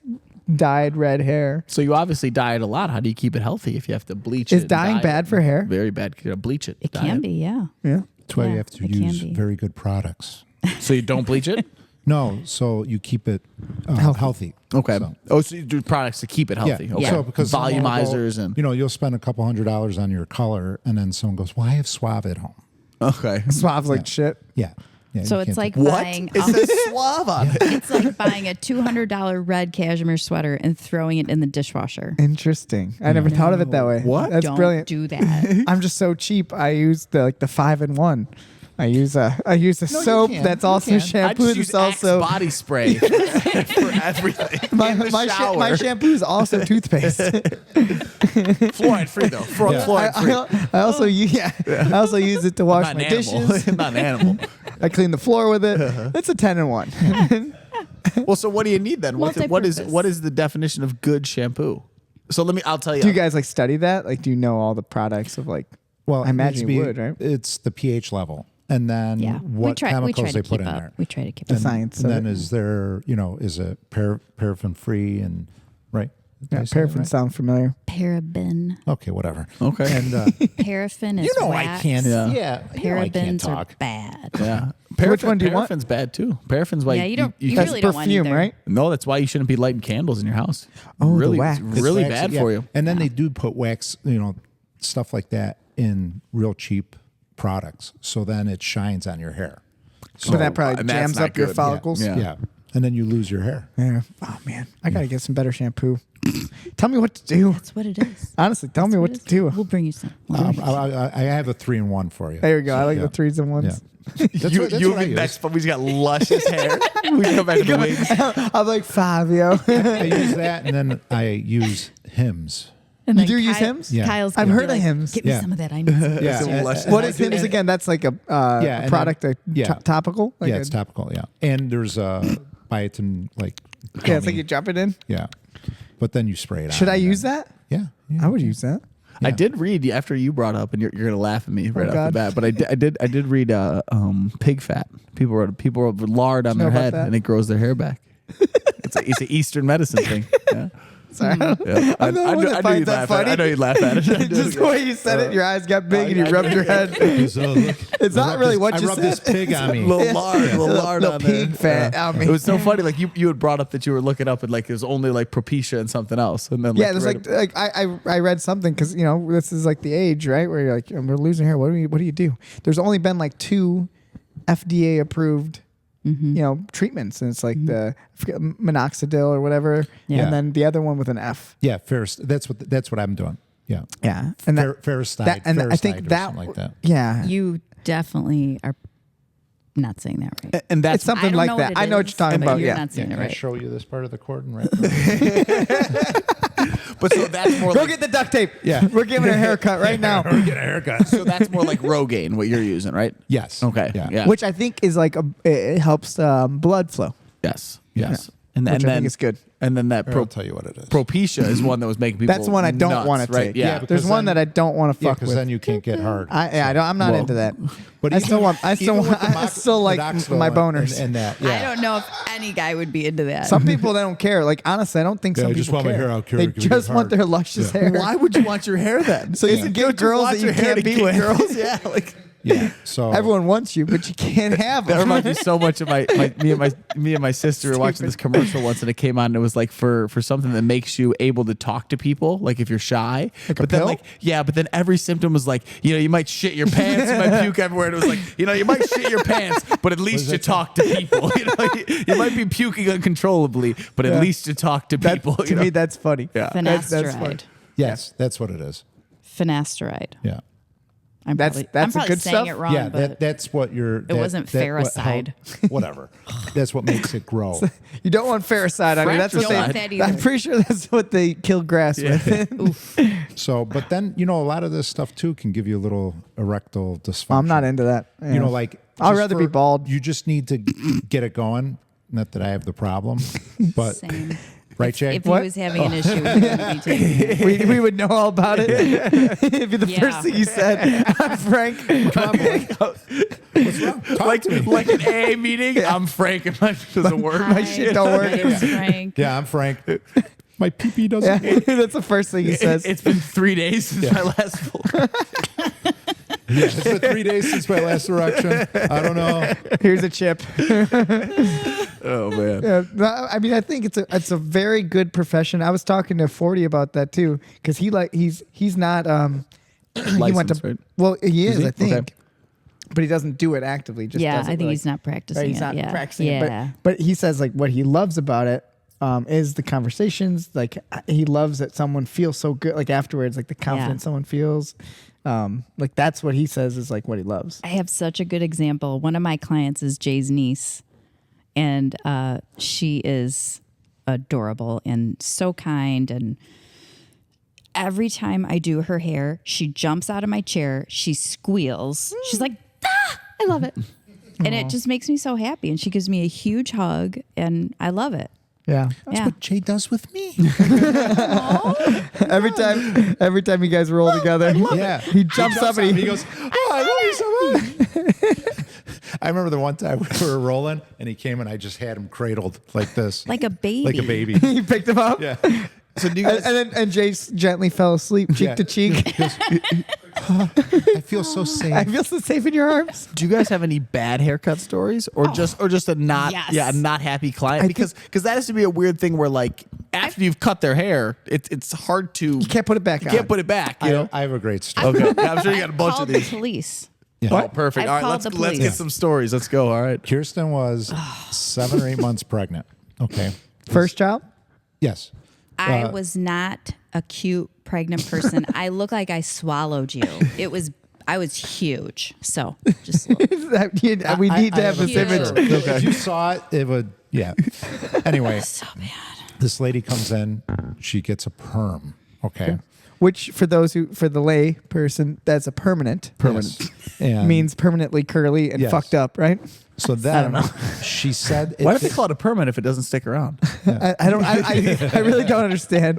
dyed red hair. So you obviously dye it a lot. How do you keep it healthy if you have to bleach it? Is and dyeing dye bad it? for hair? Very bad. You know, bleach it. It dye can be, yeah. Yeah. That's why Yeah, you have to it can use be. very good products. So you don't bleach it? No, so you keep it healthy. Okay. So, So you do products to keep it yeah. healthy. Okay. So because someone will go, volumizers and you'll spend a couple $100 on your color, and then someone goes, "Well, I have Suave at home." okay. Suave's like shit. Yeah. Yeah. So you it's can't like do- buying It says Suave on it. it's like buying a $200 red cashmere sweater and throwing it in the dishwasher. Interesting. I never thought of it that way. What? That's Don't brilliant. do that. I'm just so cheap. I use the 5-in-1. I use a soap can. that's You also can. I shampoo. just use That's also Axe body spray for everything. my in the my, shower. my shampoo is also toothpaste. Fluoride free though. Fluoride free. I also I also use it to wash Not my an animal. dishes. Not an animal. I clean the floor with it. It's a 10-in-1. Well, so what do you need then? What is Multi-purpose. the definition of good shampoo? So I'll tell you. Do you guys like study that? Like, do you know all the products of like? Well, I imagine you would, right? It's the pH level, and then Yeah. what we try chemicals to they put keep in up. there. We try to keep The up. science. And of then it. is there, is it paraffin free and right? Did Yeah, I say that paraffin right? sound familiar. Paraben. Okay, whatever. Okay. And Paraffin is I wax. can't. Yeah. Yeah, I can't Parabens are talk. bad. Yeah. Which one do you want? Paraffin's bad too. Paraffin's why Yeah, you don't. You That's really don't want perfume, either. right? No, that's why you shouldn't be lighting candles in your house. Oh, the really, wax. it's really It's waxy, bad yeah. for you. And then they do put wax, stuff like that in real cheap products. So then it shines on your hair. So, But that probably and that's jams not up your good. follicles. Yeah. yeah. And then you lose your hair. Yeah. Oh man, I gotta get some better shampoo. Tell me what to do. That's what it is. Honestly, tell me what to do. We'll bring you some. I have a 3-in-1 for you. There we go. I like Yeah. the 3s-in-1s. Yeah. That's you what I and me use. next, but we just got luscious hair. We can come back to the wigs. I'm like 5, yo. I use that, and then I use Hims. And You then do use Hims? Yeah. Kyle's I've gonna heard be of like, Hims. Give me Yeah. some of that. I need some. Yeah. Some and- luscious- What and is I do- Hims and- again? That's like a Yeah, and product, then- yeah. topical. Like Yeah, it's topical. Yeah, and there's biotin like. Yeah, it's like gummy. you drop it in. Yeah, but then you spray it. Should on I and use then- that? Yeah, I would use that. I did read after you brought up, and you're gonna laugh at me right off the God. bat. But I did read pig fat. People wrote lard on know their about head, that? and it grows their hair back. It's an Eastern medicine thing. Yeah. Sorry. Yeah. I'm the one that knew finds you'd that laugh at it. funny. I know you'd laugh at it. Just the way you said it, your eyes got big and you rubbed your head. It's not really what I you rubbed said. this pig on me. Little lard Little on pig there. fat on me. It was so funny. Like you had brought up that you were looking up and like it was only like Propecia and something else, and then Yeah, there's right like I read something because this is like the age, right, where you're like we're losing hair. What do you do? There's only been like 2 FDA approved treatments, and it's like the I forget, minoxidil or whatever, Yeah. and then the other one with an F. Yeah, ferrous. That's what I'm doing. Yeah, Yeah, and ferricide. and I think ferricide or that something like that. Yeah, You definitely are not saying that right. and that's it's something I don't like know that. what it I know what is, you're talking but about. you're Yeah, not saying Can it I right. show you this part of the cord and right? but so that's more go like get the duct tape. Yeah. We're giving her a haircut right now. Get a haircut. so that's more like Rogaine, what you're using, right? Yes. Okay. Yeah. Yeah. Which I think is like it helps blood flow. Yes. Which And I then think is good. And then that I'll tell you what it is. Propecia is one that was making people. That's the one I don't nuts, want to right? take. Yeah. because There's one then- that I don't want to Yeah, fuck because with. then you can't get hard. I'm not Well, into that. But I still want. I still even want. with the I still like minoxidil my boners. and that. I Yeah. don't know if any guy would be into that. Some people they don't care. Like honestly, I don't think Yeah, some I people just want my care. hair out, They Kira, 'cause we just get want hard. their luscious Yeah. hair. Why would you want your hair then? So you can get girls that you can't be with. girls. Yeah. Like Yeah. So Everyone wants you, but you can't have that them. reminds me so much of me and my sister were watching this commercial once, and it came on. And it was like for something that makes you able to talk to people, like if you're shy. Like a but then pill? but then every symptom was like you might shit your pants, you might puke everywhere. And it was like you might shit your pants, but at least you talk to people. You might be puking uncontrollably, but at Yeah. least you talk to people. to me, that's funny. Yeah. That's funny. Finasteride. yes, that's what it is. Finasteride. Yeah. I'm That's probably the good saying stuff? it wrong, Yeah, but that's what you're. It wasn't Ferricide. Whatever. That's what makes it grow. You don't want ferricide on you. That's what Don't want they. that either. I'm pretty sure that's what they kill grass with. So, but then a lot of this stuff too can give you a little erectile dysfunction. I'm not into that. Yeah. Like I'd just rather be bald. You just need to get it going. Not that I have the problem, but same. right, Jay. If he was having an issue, we wouldn't be taking it. we would know all about it. It'd be the Yeah. first thing you said. I'm Frank. What's wrong? Talk to me. like an AA meeting. I'm Frank, and mine doesn't work. My shit don't work. My name's Frank. Yeah, I'm Frank. My pee-pee doesn't Yeah, that's the first thing he says. It's been 3 days since my last full. Yeah, it's been 3 days since my last erection. I don't know. Here's a chip. Oh man. Yeah, no, I mean, I think it's a very good profession. I was talking to 40 about that too, because he's not he went to Licensed, right? well, he is, he? I think, Okay. but he doesn't do it actively. Just Yeah, does it, I think he's not practicing right, he's it. not Yeah. practicing Yeah. it. But he says like what he loves about it is the conversations. Like he loves that someone feels so good. Like afterwards, like the confidence someone feels. Like that's what he says is like what he loves. I have such a good example. One of my clients is Jay's niece, and she is adorable and so kind. And every time I do her hair, she jumps out of my chair. She squeals. She's like, ah, I love it. And it just makes me so happy. And she gives me a huge hug, and I love it. Yeah. That's Yeah. what Jay does with me. Every time you guys roll together, Yeah. he jumps up and he goes, "Oh, I love you so much." I remember the one time we were rolling, and he came and I just had him cradled like this, Like a baby. like a baby. he picked him up. Yeah. So do you guys? And Jace gently fell asleep, cheek Yeah. to cheek. I feel so safe. I feel so safe in your arms. Do you guys have any bad haircut stories, or just a not Yes. a not happy client? Because that has to be a weird thing where like after you've cut their hair, it's hard to You can't put it back you on. can't put it back. You know. I have a great story. Okay, yeah, I'm sure you got a bunch of Called these. the police. Oh, perfect. I've All right, called let's the get police. some stories. Let's go. All right. Kirsten was 7 or 8 months pregnant. Okay. First child? Yes. I was not a cute pregnant person. I look like I swallowed you. I was huge. So just we need to have this Huge. image. If you saw it, it would, yeah. Anyway, so bad. this lady comes in. She gets a perm. Okay. Which for the lay person, that's a permanent. Yes. And Means permanently curly and Yes. fucked up, right? so then she said, Why do they call it a permanent if it doesn't stick around? I really don't understand.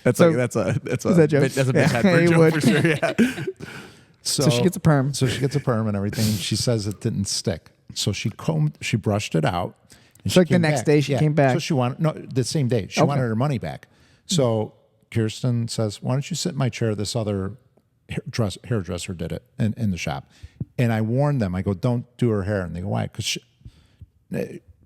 That's So- that's a Is that a joke? That's a big Yeah, head you joke would. for sure. Yeah. So she gets a perm. So she gets a perm and everything. She says it didn't stick. So she brushed it out. And So like the came next back. day she came back. So she wanted, no, the same day. She wanted her money back. So Kirsten says, why don't you sit in my chair? This other hairdresser did it in the shop. And I warned them, I go, don't do her hair. And they go, why? Because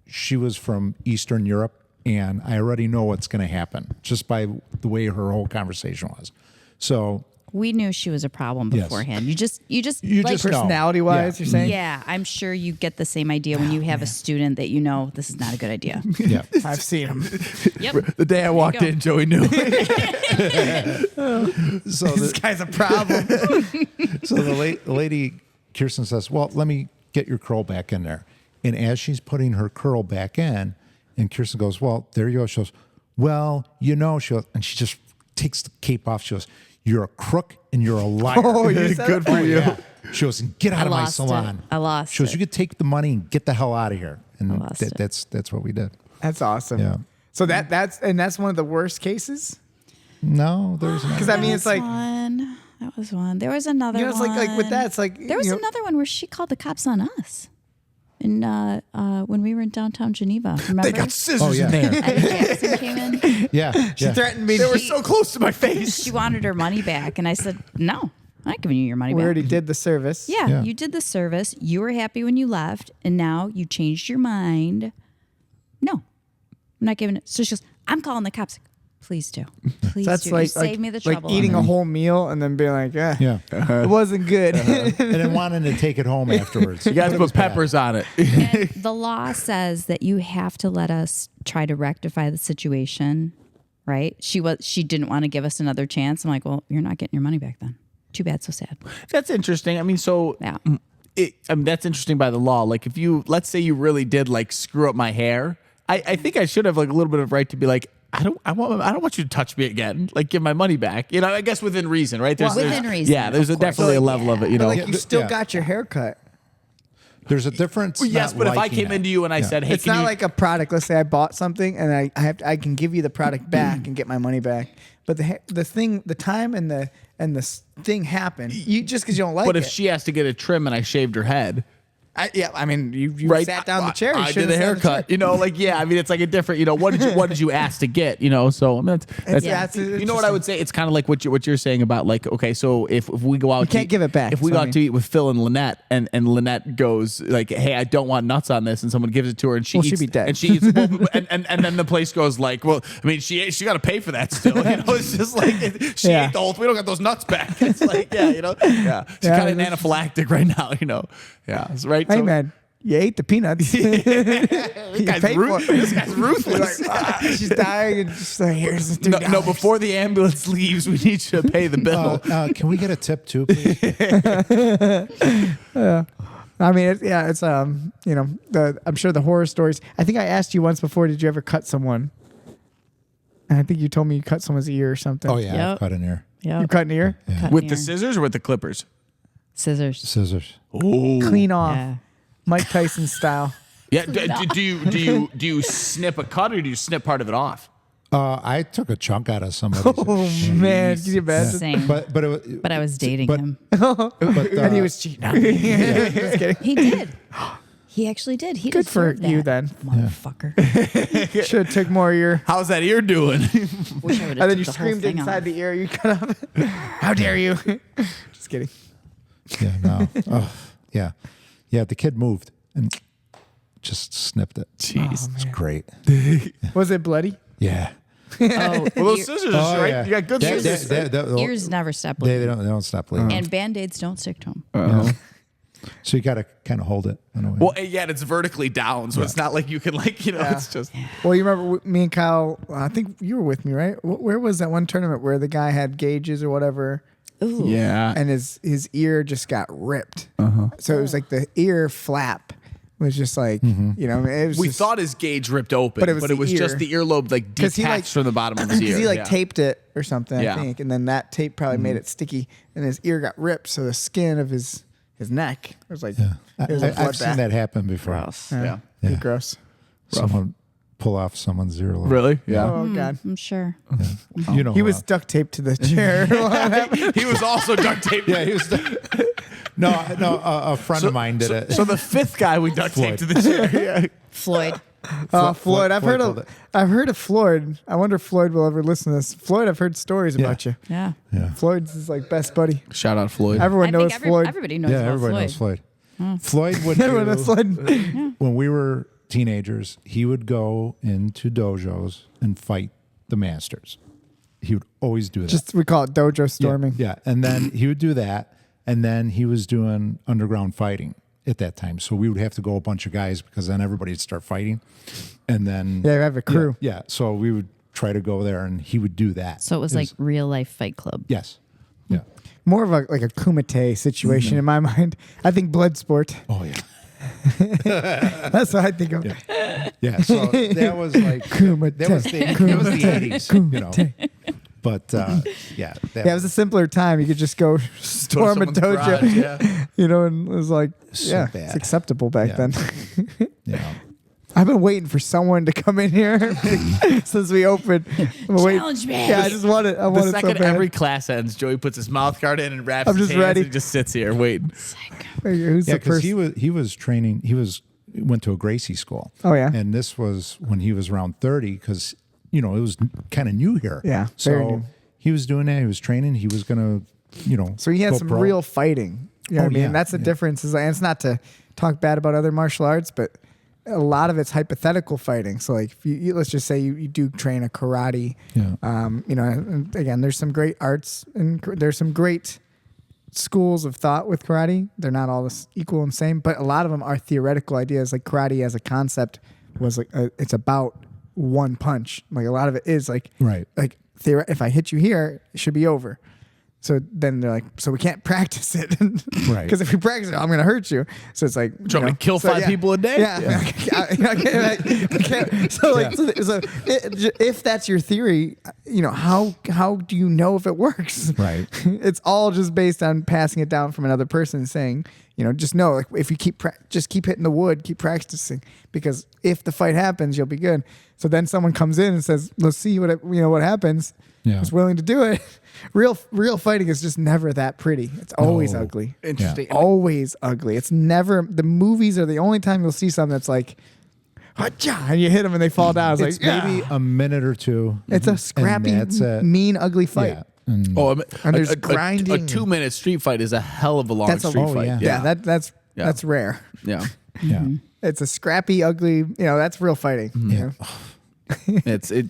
she was from Eastern Europe, and I already know what's going to happen just by the way her whole conversation was. So We knew she was a problem Yes. beforehand. You just you like, just know. Personality wise, Yeah. you're saying? yeah, I'm sure you get the same idea when you have a student that you know this is not a good idea. Yeah. I've seen him. Yep. The day I walked go. in, Joey knew. So the, Guy's a problem. So the lady, Kirsten says, well, let me get your curl back in there. And as she's putting her curl back in, and Kirsten goes, well, there you go. She goes, well, you know, she goes, and she just takes the cape off. She goes, you're a crook and you're a liar. Oh, you said Good for you. Yeah. She goes, and get out I of my lost it. salon. I lost She goes, it. you could take the money and get the hell out of here. And lost it. that's what we did. That's awesome. Yeah. So that's one of the worst cases. No, there's not. Because I mean, it's like That was one. There was another you know, it's one. like with that, it's like There was another one where she called the cops on us. And when we were in downtown Geneva, remember? They got scissors Oh, yeah. in there. Eddie Jackson came in. Yeah. She yeah. threatened me. They were so close to my face. She wanted her money back, and I said, "No, I'm not giving you your money We back." already did the service. Yeah, Yeah. you did the service. You were happy when you left, and now you changed your mind. No, I'm not giving it. So she goes, "I'm calling the cops." Please do. Please That's do. like You save me the trouble. Like eating a whole meal and then being like, Yeah. it wasn't good. And then wanting to take it home afterwards. You got to But it was put peppers on it. And the law says that you have to let us try to rectify the situation, right? She didn't want to give us another chance. I'm like, well, you're not getting your money back then. Too bad, so sad. That's interesting. I mean, so Yeah. that's interesting by the law. Like, if you, let's say you really did like screw up my hair, I think I should have like a little bit of right to be like, I don't want you to touch me again. Like, give my money back. You know, I guess within reason, right? Within reason, Yeah, there's of course. definitely a level of it. You know, Like you still Yeah. got your hair cut. There's a difference. yes, not but if I liking came it. into you and I Yeah. said, "Hey, It's can not you?" like a product. Let's say I bought something and I can give you the product back and get my money back. But the time and the thing happened. You just because you don't like but it. if she has to get a trim and I shaved her head, I mean, you Right. sat down in the chair. You I shouldn't did a have sat in the haircut. chair. You know, like, yeah, I mean, it's like a different, you know, what did you ask to get, you know? So I mean, It's you know what I would say? It's kind of like what you're saying about, like, okay, so if we go out, can't give it back, If we so go I out mean- to eat with Phil and Lynette, and Lynette goes like, hey, I don't want nuts on this, and someone gives it to her, and she Well, eats, she'd be dead. and she eats, well, and then the place goes like, well, I mean, she got to pay for that still, you know? It's just like she Yeah. ate the whole. We don't got those nuts back. It's like, yeah, you know, yeah, she's Yeah, kind of that's- anaphylactic right now, you know, yeah, that's right. Hey So- man, you ate the peanuts. You guy's paid for it. this guy's ruthless. Like, she's dying, and just like, here's the $3. No, before the ambulance leaves, we need you to pay the bill. Can we get a tip too, please? I mean, it's you know, I'm sure the horror stories. I think I asked you once before, did you ever cut someone? And I think you told me you cut someone's ear or something. Oh yeah, Yep. I've cut an ear. Yeah. You cut an ear? With the scissors or with the clippers? Scissors. Scissors. Clean off. Yeah. Mike Tyson style. Yeah. Do you snip a cut or do you snip part of it off? I took a chunk out of somebody's. Oh man, can you imagine? Same. But it was, But I was dating but- him. but, And he was cheating on me. Just kidding. He did. He actually did. He Good for deserved you that, then. motherfucker. Should have took more ear. How's that ear doing? Wish I would And have then you took the whole screamed thing inside off. the ear. You cut off. How dare you? Just kidding. yeah, no. Oh, yeah. Yeah, the kid moved and just snipped it. Jeez. It's great. Was it bloody? Yeah. Oh, Well, those scissors, right? yeah. You got good They- scissors. ears never stop They bleeding. don't stop bleeding. And Band-Aids don't stick to them. Yeah. So you got to kind of hold it in a way. Well, yeah, it's vertically down, so it's not like you can, like, you know, Yeah. it's just. Well, you remember me and Kyle, I think you were with me, right? Where was that one tournament where the guy had gauges or whatever Ooh. Yeah. and his ear just got ripped? So it was like the ear flap was just like, you know, it was We just, thought his gauge ripped open, But it was the just ear. the earlobe, like, 'Cause detached he, like- from the bottom of his ear. because he like yeah. taped it or something, Yeah. I think, and then that tape probably made it sticky, and his ear got ripped, so the skin of his neck was like, yeah. it was like I've seen that happen before. Yeah. Pretty Yeah. gross. Someone pull off someone's earlobe. Really? Yeah. Oh god, I'm sure. You know he was duct taped to the chair. He was also duct taped. Yeah, he was. No. A friend of mine did it. So the fifth guy we duct taped to the chair. Yeah. Floyd. Floyd, I've Floyd heard pulled of it. I've heard of Floyd. I wonder if Floyd will ever listen to this. Floyd, I've heard stories about you. Yeah. Yeah. Floyd's his like best buddy. Shout out Floyd. Everyone I knows think Floyd. everybody knows Yeah, about everybody Floyd. knows Floyd. Floyd would Everyone knows do, Floyd. when we were teenagers, he would go into dojos and fight the masters. He would always do that. Just we call it dojo storming. Yeah. And then he would do that. And then he was doing underground fighting at that time. So we would have to go a bunch of guys because then everybody would start fighting. And then Yeah, you have a crew. Yeah. So we would try to go there and he would do that. So it was like real life Fight Club. Yes. Yeah. More of a like a kumite situation in my mind. I think blood sport. Oh yeah. That's what I think of. Yeah. So that was like Kumite. that was the 80s, you know. But yeah. That Yeah, it was a simpler time. You could just go storm a someone's dojo, garage, yeah. you know, and it was like, So yeah, bad. it's acceptable back Yeah. then. yeah. I've been waiting for someone to come in here since we opened. Challenge me. Yeah, I just want it. I The want it so second bad. every class ends, Joey puts his mouth guard in and wraps I'm his just hands ready. and he just sits here waiting. Who's Yeah, the because first? he was training. He went to a Gracie school. Oh, yeah? and this was when he was around 30 because it was kind of new here. Yeah, very so new. he was doing that. He was training. He was gonna, So he had go some pro. real fighting. You know what I mean? yeah, That's the yeah. difference. And it's not to talk bad about other martial arts, but a lot of it's hypothetical fighting. So like, if you let's just say you do train a karate. Yeah. And again, there's some great arts and there's some great schools of thought with karate. They're not all this equal and same, but a lot of them are theoretical ideas. Like karate as a concept was like it's about one punch. Like a lot of it is like Right. like if I hit you here, it should be over. So then they're like, so we can't practice it, Right. Because if we practice it, I'm gonna hurt you. So it's like, Do you want me to kill 5 people a day? Yeah. I can't. So like, if that's your theory, how do you know if it works? Right. It's all just based on passing it down from another person saying, just know, like, if you just keep hitting the wood, keep practicing, because if the fight happens, you'll be good. So then someone comes in and says, let's see what happens. Yeah. Is willing to do it. Real fighting is just never that pretty. It's always ugly. Interesting. Yeah. Always ugly. It's never, the movies are the only time you'll see something that's like, "Hacha," and you hit them and they fall down. It's like, maybe a minute or two. It's a scrappy, mean, ugly fight. Yeah. And And there's grinding. A 2-minute street fight is a hell of a long That's street fight. Yeah, that's rare. Yeah. yeah. It's a scrappy, ugly. That's real fighting. you know? It's a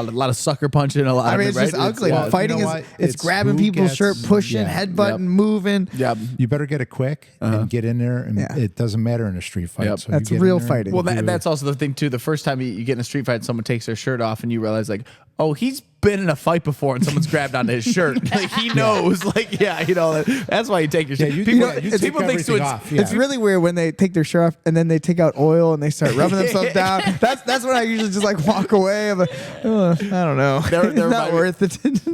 lot of sucker punching, a lot. I mean, of it's it, just right? ugly. It's, Fighting you know is what? it's It's grabbing who people's gets- shirt, pushing, yeah. headbutting, moving. yeah. You better get it quick and get in there, and it doesn't matter in a street fight. Yep. So you That's get in real there fighting. Well, and do that's also the thing too. The first time you get in a street fight, and someone takes their shirt off, and you realize like, oh, he's been in a fight before, and someone's grabbed onto his shirt. Like he knows. Like that's why you take your shirt. you people take people think everything off. Yeah. It's really weird when they take their shirt off and then they take out oil and they start rubbing themselves down. That's when I usually just like walk away. I'm like, I don't know. It's not worth it.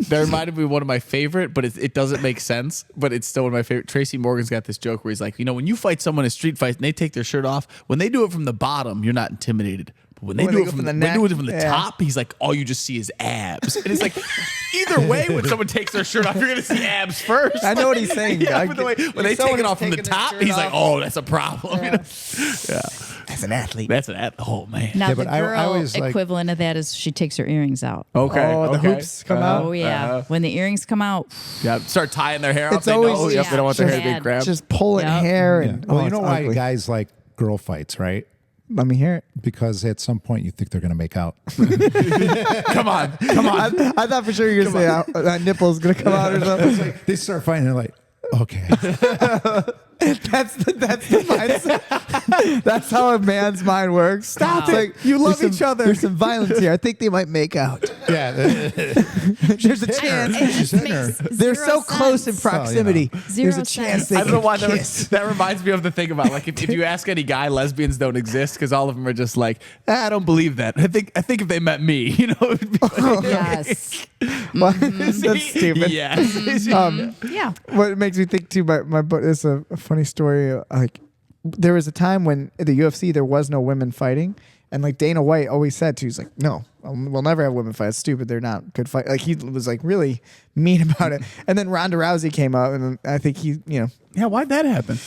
That reminded me of one of my favorite, but it doesn't make sense, but it's still one of my favorite. Tracy Morgan's got this joke where he's like, when you fight someone in a street fight and they take their shirt off, when they do it from the bottom, you're not intimidated. But when they do it from the top, he's like, all you just see is abs. And it's like, either way, when someone takes their shirt off, you're going to see abs first. I know what he's saying. Yeah, when they take it off from the top, he's like, oh, that's a problem. Yeah. Yeah. As an athlete. That's an athlete. Oh, man. Now, Yeah, the but I girl always, like- equivalent of that is she takes her earrings out. Okay. Oh, the okay. hoops come out? Oh, yeah. When the earrings come out, Yeah. Start tying their hair It's up. They always- know. Yep, yeah, they don't want their hair to be bad. grabbed. Just pulling Yep. hair Yeah. and Well, you it's know why ugly. guys like girl fights, right? Let me hear it. Because at some point you think they're going to make out. Come on. I thought for sure you were gonna say that nipple's gonna come out or something. They start fighting. They're like, okay. That's the mindset. That's how a man's mind works. Stop it! You love each other. There's some violence here. I think they might make out. Yeah. There's a chance. She's in there. They're so close in proximity. Zero There's a chance sense. they I don't know why can kiss. that reminds me of the thing about like if you ask any guy, lesbians don't exist because all of them are just like, I don't believe that. I think if they met me, it'd be like, yes. That's stupid. Yes. Yeah. What makes me think too, my it's a funny story. Like there was a time when at the UFC there was no women fighting, and like Dana White always said to, he's like, no, we'll never have women fight. It's stupid. They're not good fight. Like he was like really mean about it. And then Ronda Rousey came out, and I think he, Yeah, why'd that happen?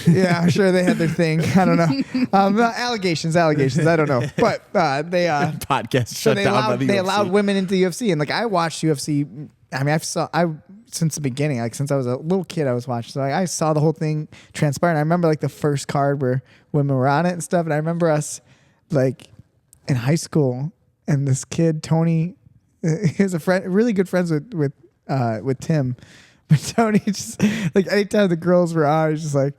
yeah, I'm sure they had their thing. I don't know. Allegations. I don't know. But they Podcast so shut they down by allowed the they UFC. allowed women into the UFC, and like I watched UFC. I mean, since the beginning, like since I was a little kid, I was watching. So I saw the whole thing transpire. And I remember like the first card where women were on it and stuff. And I remember us like in high school, and this kid Tony, he was a friend, really good friends with Tim, but Tony just like anytime the girls were on, he's just like.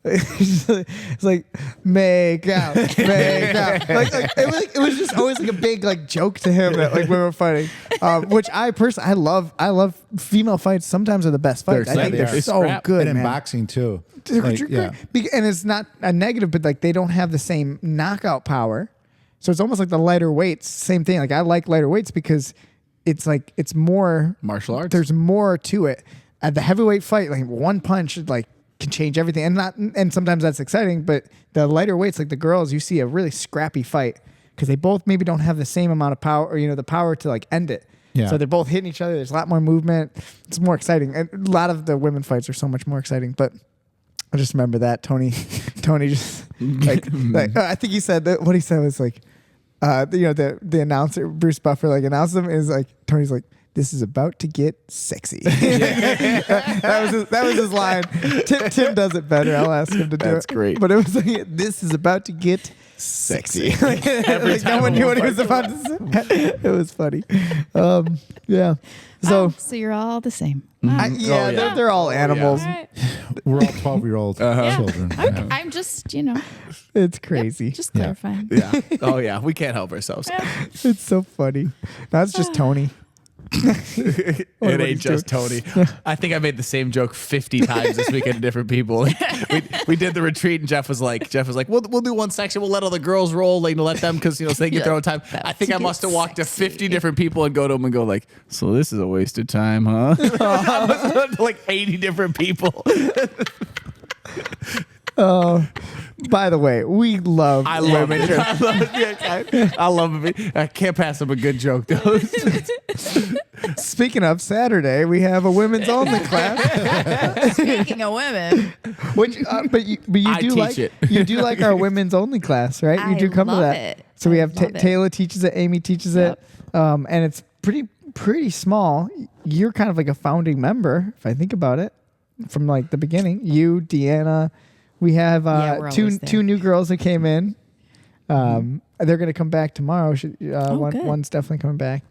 It's like make out. Like it was just always like a big like joke to him that like women were fighting, which I personally I love female fights. Sometimes are the best fights. I think exciting. they're They so scrap. good, And in man. boxing too. Like, yeah. And it's not a negative, but like they don't have the same knockout power. So it's almost like the lighter weights. Same thing. Like I like lighter weights because it's like it's more Martial arts. There's more to it. At the heavyweight fight, like one punch like can change everything, and sometimes that's exciting. But the lighter weights, like the girls, you see a really scrappy fight because they both maybe don't have the same amount of power, or the power to like end it. Yeah. So they're both hitting each other. There's a lot more movement. It's more exciting. And a lot of the women fights are so much more exciting. But I just remember that Tony just like I think he said that what he said was like, the announcer Bruce Buffer like announced him is like Tony's like, this is about to get sexy. that was his line. Tim does it better. I'll ask him to do it. That's great. But it was like, this is about to get sexy. Every time no one knew what he woman was about to say. It was funny. Yeah. So So you're all the same. yeah, they're all animals. All right. We're all 12-year-old children. Okay. I'm just, It's crazy. just clarifying. Yeah. Oh yeah. We can't help ourselves. It's so funny. That's just Tony. It ain't just Tony. I think I made the same joke 50 times this weekend to different people. We did the retreat, and Jeff was like, we'll do one section. We'll let all the girls roll, like, let them because so they get their own time. I think I must have walked to 50 different people and go to them and go like, so this is a waste of time, huh? Like 80 different people. By the way, we love I love women. it. I love it. I can't pass up a good joke though. Speaking of Saturday, we have a women's only class. Speaking of women, Which, but you I do teach like it. you do like our women's only class, right? You I do come to love that. it. So we I have love it. Taylor teaches it, Amy teaches Yep. it, and it's pretty small. You're kind of like a founding member, if I think about it, from like the beginning. You, Deanna, we have Yeah, we're two always there. two new girls that came in. They're gonna come back tomorrow. Good. One's definitely coming back.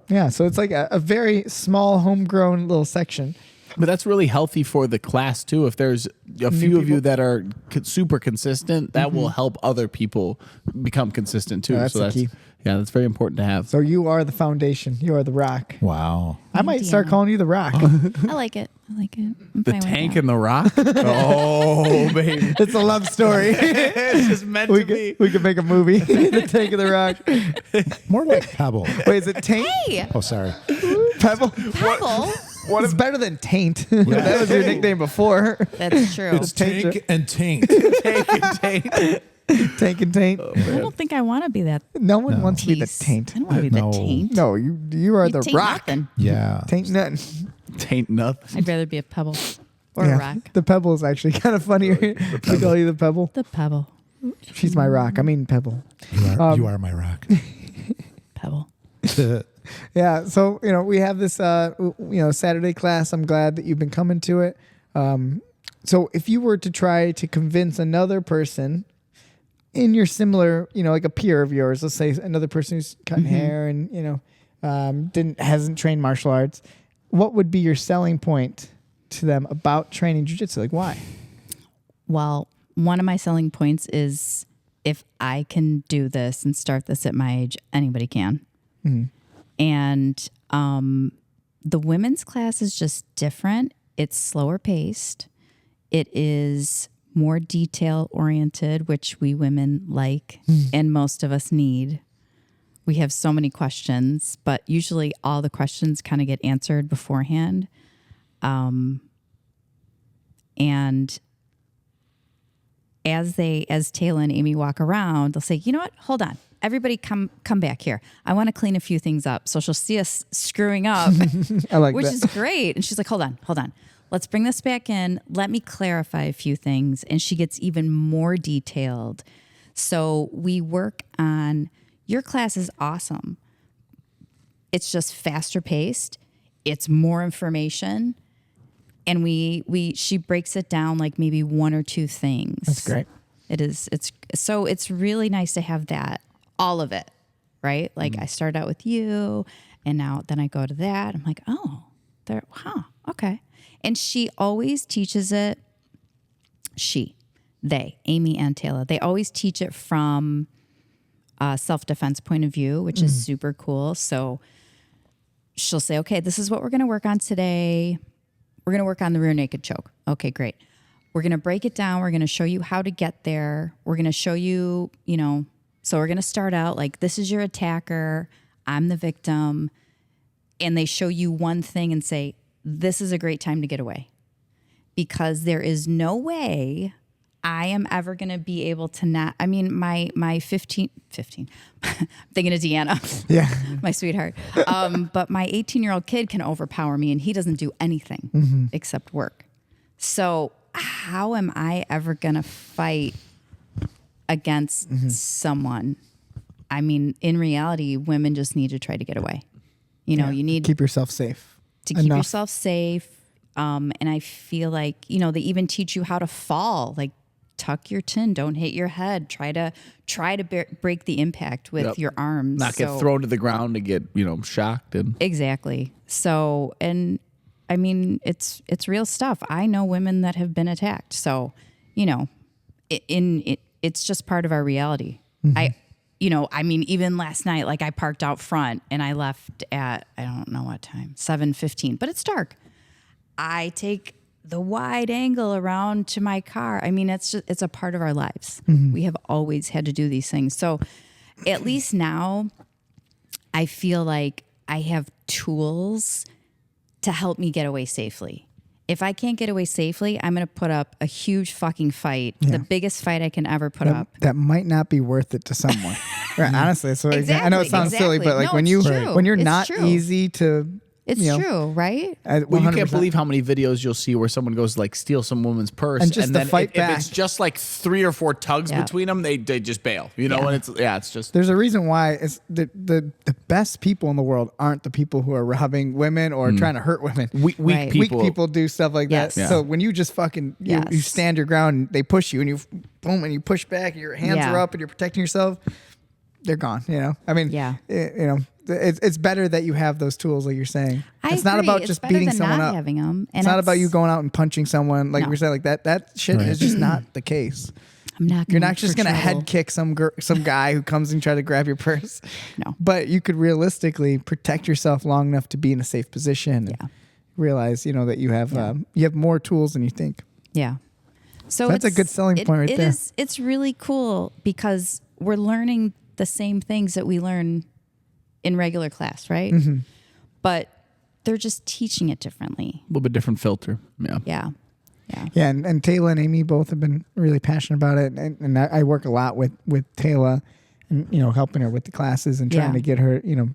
Yeah, so it's like a very small, homegrown little section. But that's really healthy for the class too. If there's a few of you people. that are super consistent, that will help other people become consistent too. Yeah, that's the key. Yeah, that's very important to have. So you are the foundation. You are the rock. Wow. I might start Deanna. calling you the rock. I like it. I'm The fine with tank that. and the rock. Oh, baby. It's a love story. It's just meant we to be. could make a movie. The Tank of the Rock. More like Pebble. Wait, is it Taint? Hey, Oh, sorry. Pebble? Pebble. What is better than Taint? That was your nickname before. That's true. It's Taint- Tank and Taint. Tank and Taint. I don't think I want to be that. No one wants to be the piece. Taint. I don't want to be No. the taint. No, you are the Taint rock. nothing. Yeah. Taint nothing. Taint nothing. I'd rather be a pebble or Yeah. a rock. The Pebble is actually kind of funnier. We call you the Pebble. The pebble. She's my rock. I mean Pebble. You are my rock. Pebble. Yeah, so we have this Saturday class. I'm glad that you've been coming to it. So if you were to try to convince another person in your similar, like a peer of yours, let's say another person who's cutting hair and hasn't trained martial arts, what would be your selling point to them about training jiu-jitsu? Like why? Well, one of my selling points is if I can do this and start this at my age, anybody can. And the women's class is just different. It's slower paced. It is more detail oriented, which we women like and most of us need. We have so many questions, but usually all the questions kind of get answered beforehand. And as Taylor and Amy walk around, they'll say, you know what? Hold on. Everybody come back here. I want to clean a few things up. So she'll see us screwing up, I like which that. is great. And she's like, hold on. Let's bring this back in. Let me clarify a few things. And she gets even more detailed. So we work on, your class is awesome. It's just faster paced. It's more information. And she breaks it down like maybe one or two things. That's great. It's really nice to have that, all of it, right? Like I started out with you and then I go to that. I'm like, oh, okay. And she always teaches it, Amy and Taylor, they always teach it from a self-defense point of view, which is super cool. So she'll say, okay, this is what we're going to work on today. We're going to work on the rear naked choke. Okay, great. We're going to break it down. We're going to show you how to get there. We're going to show you, so we're going to start out like, this is your attacker. I'm the victim. And they show you one thing and say, this is a great time to get away. Because there is no way I am ever going to be able to my 15, thinking of Deanna. Yeah. My sweetheart. But my 18-year-old kid can overpower me and he doesn't do anything except work. So how am I ever going to fight against someone? I mean, in reality, women just need to try to get away. You need Keep yourself safe. to keep enough. yourself safe. And I feel like, they even teach you how to fall, like tuck your chin, don't hit your head, try to break the impact with your arms. Not get thrown to the ground to get, shocked. And Exactly. So, and I mean, it's real stuff. I know women that have been attacked. So, it's just part of our reality. Even last night, like I parked out front and I left at, I don't know what time, 7:15, but it's dark. I take the wide angle around to my car. I mean, it's a part of our lives. We have always had to do these things. So at least now I feel like I have tools to help me get away safely. if I can't get away safely, I'm going to put up a huge fucking fight, the biggest fight I can ever put up. That might not be worth it to someone. Right, honestly, so I know it sounds silly, but like No, it's true. when you're It's not true. easy to, It's true, right? Well, you can't believe how many videos you'll see where someone goes like steal some woman's purse, And just to then fight if back. it's just like 3 or 4 tugs Yeah. between them, they just bail. You know, and it's just There's a reason why it's the best people in the world aren't the people who are robbing women or trying to hurt women. weak Right. people. Weak people do stuff like Yes. that. Yeah. So when you just fucking you Yes. stand your ground, and they push you, and you boom, and you push back, and your hands Yeah. are up, and you're protecting yourself. They're gone. You know, I mean, Yeah. you know, it's better that you have those tools, like you're saying. I It's not agree. about It's just better beating than someone not up. having 'em. And It's not about it's- you going out and punching someone, like No. we said, like that. That shit is just not the case. I'm not. You're gonna not just for gonna trouble. head kick some guy who comes and try to grab your purse. No. But you could realistically protect yourself long enough to be in a safe position. Yeah. And realize, you know, that you have more tools than you think. Yeah. So That's a it's- good selling point right there. It's really cool because we're learning the same things that we learn in regular class, right? Mm-hmm. But they're just teaching it differently. a little bit different filter. Yeah. Yeah. Yeah. Yeah, and Taylor and Amy both have been really passionate about it, and I work a lot with Taylor, and you know, helping her with the classes and trying Yeah. to get her. You know,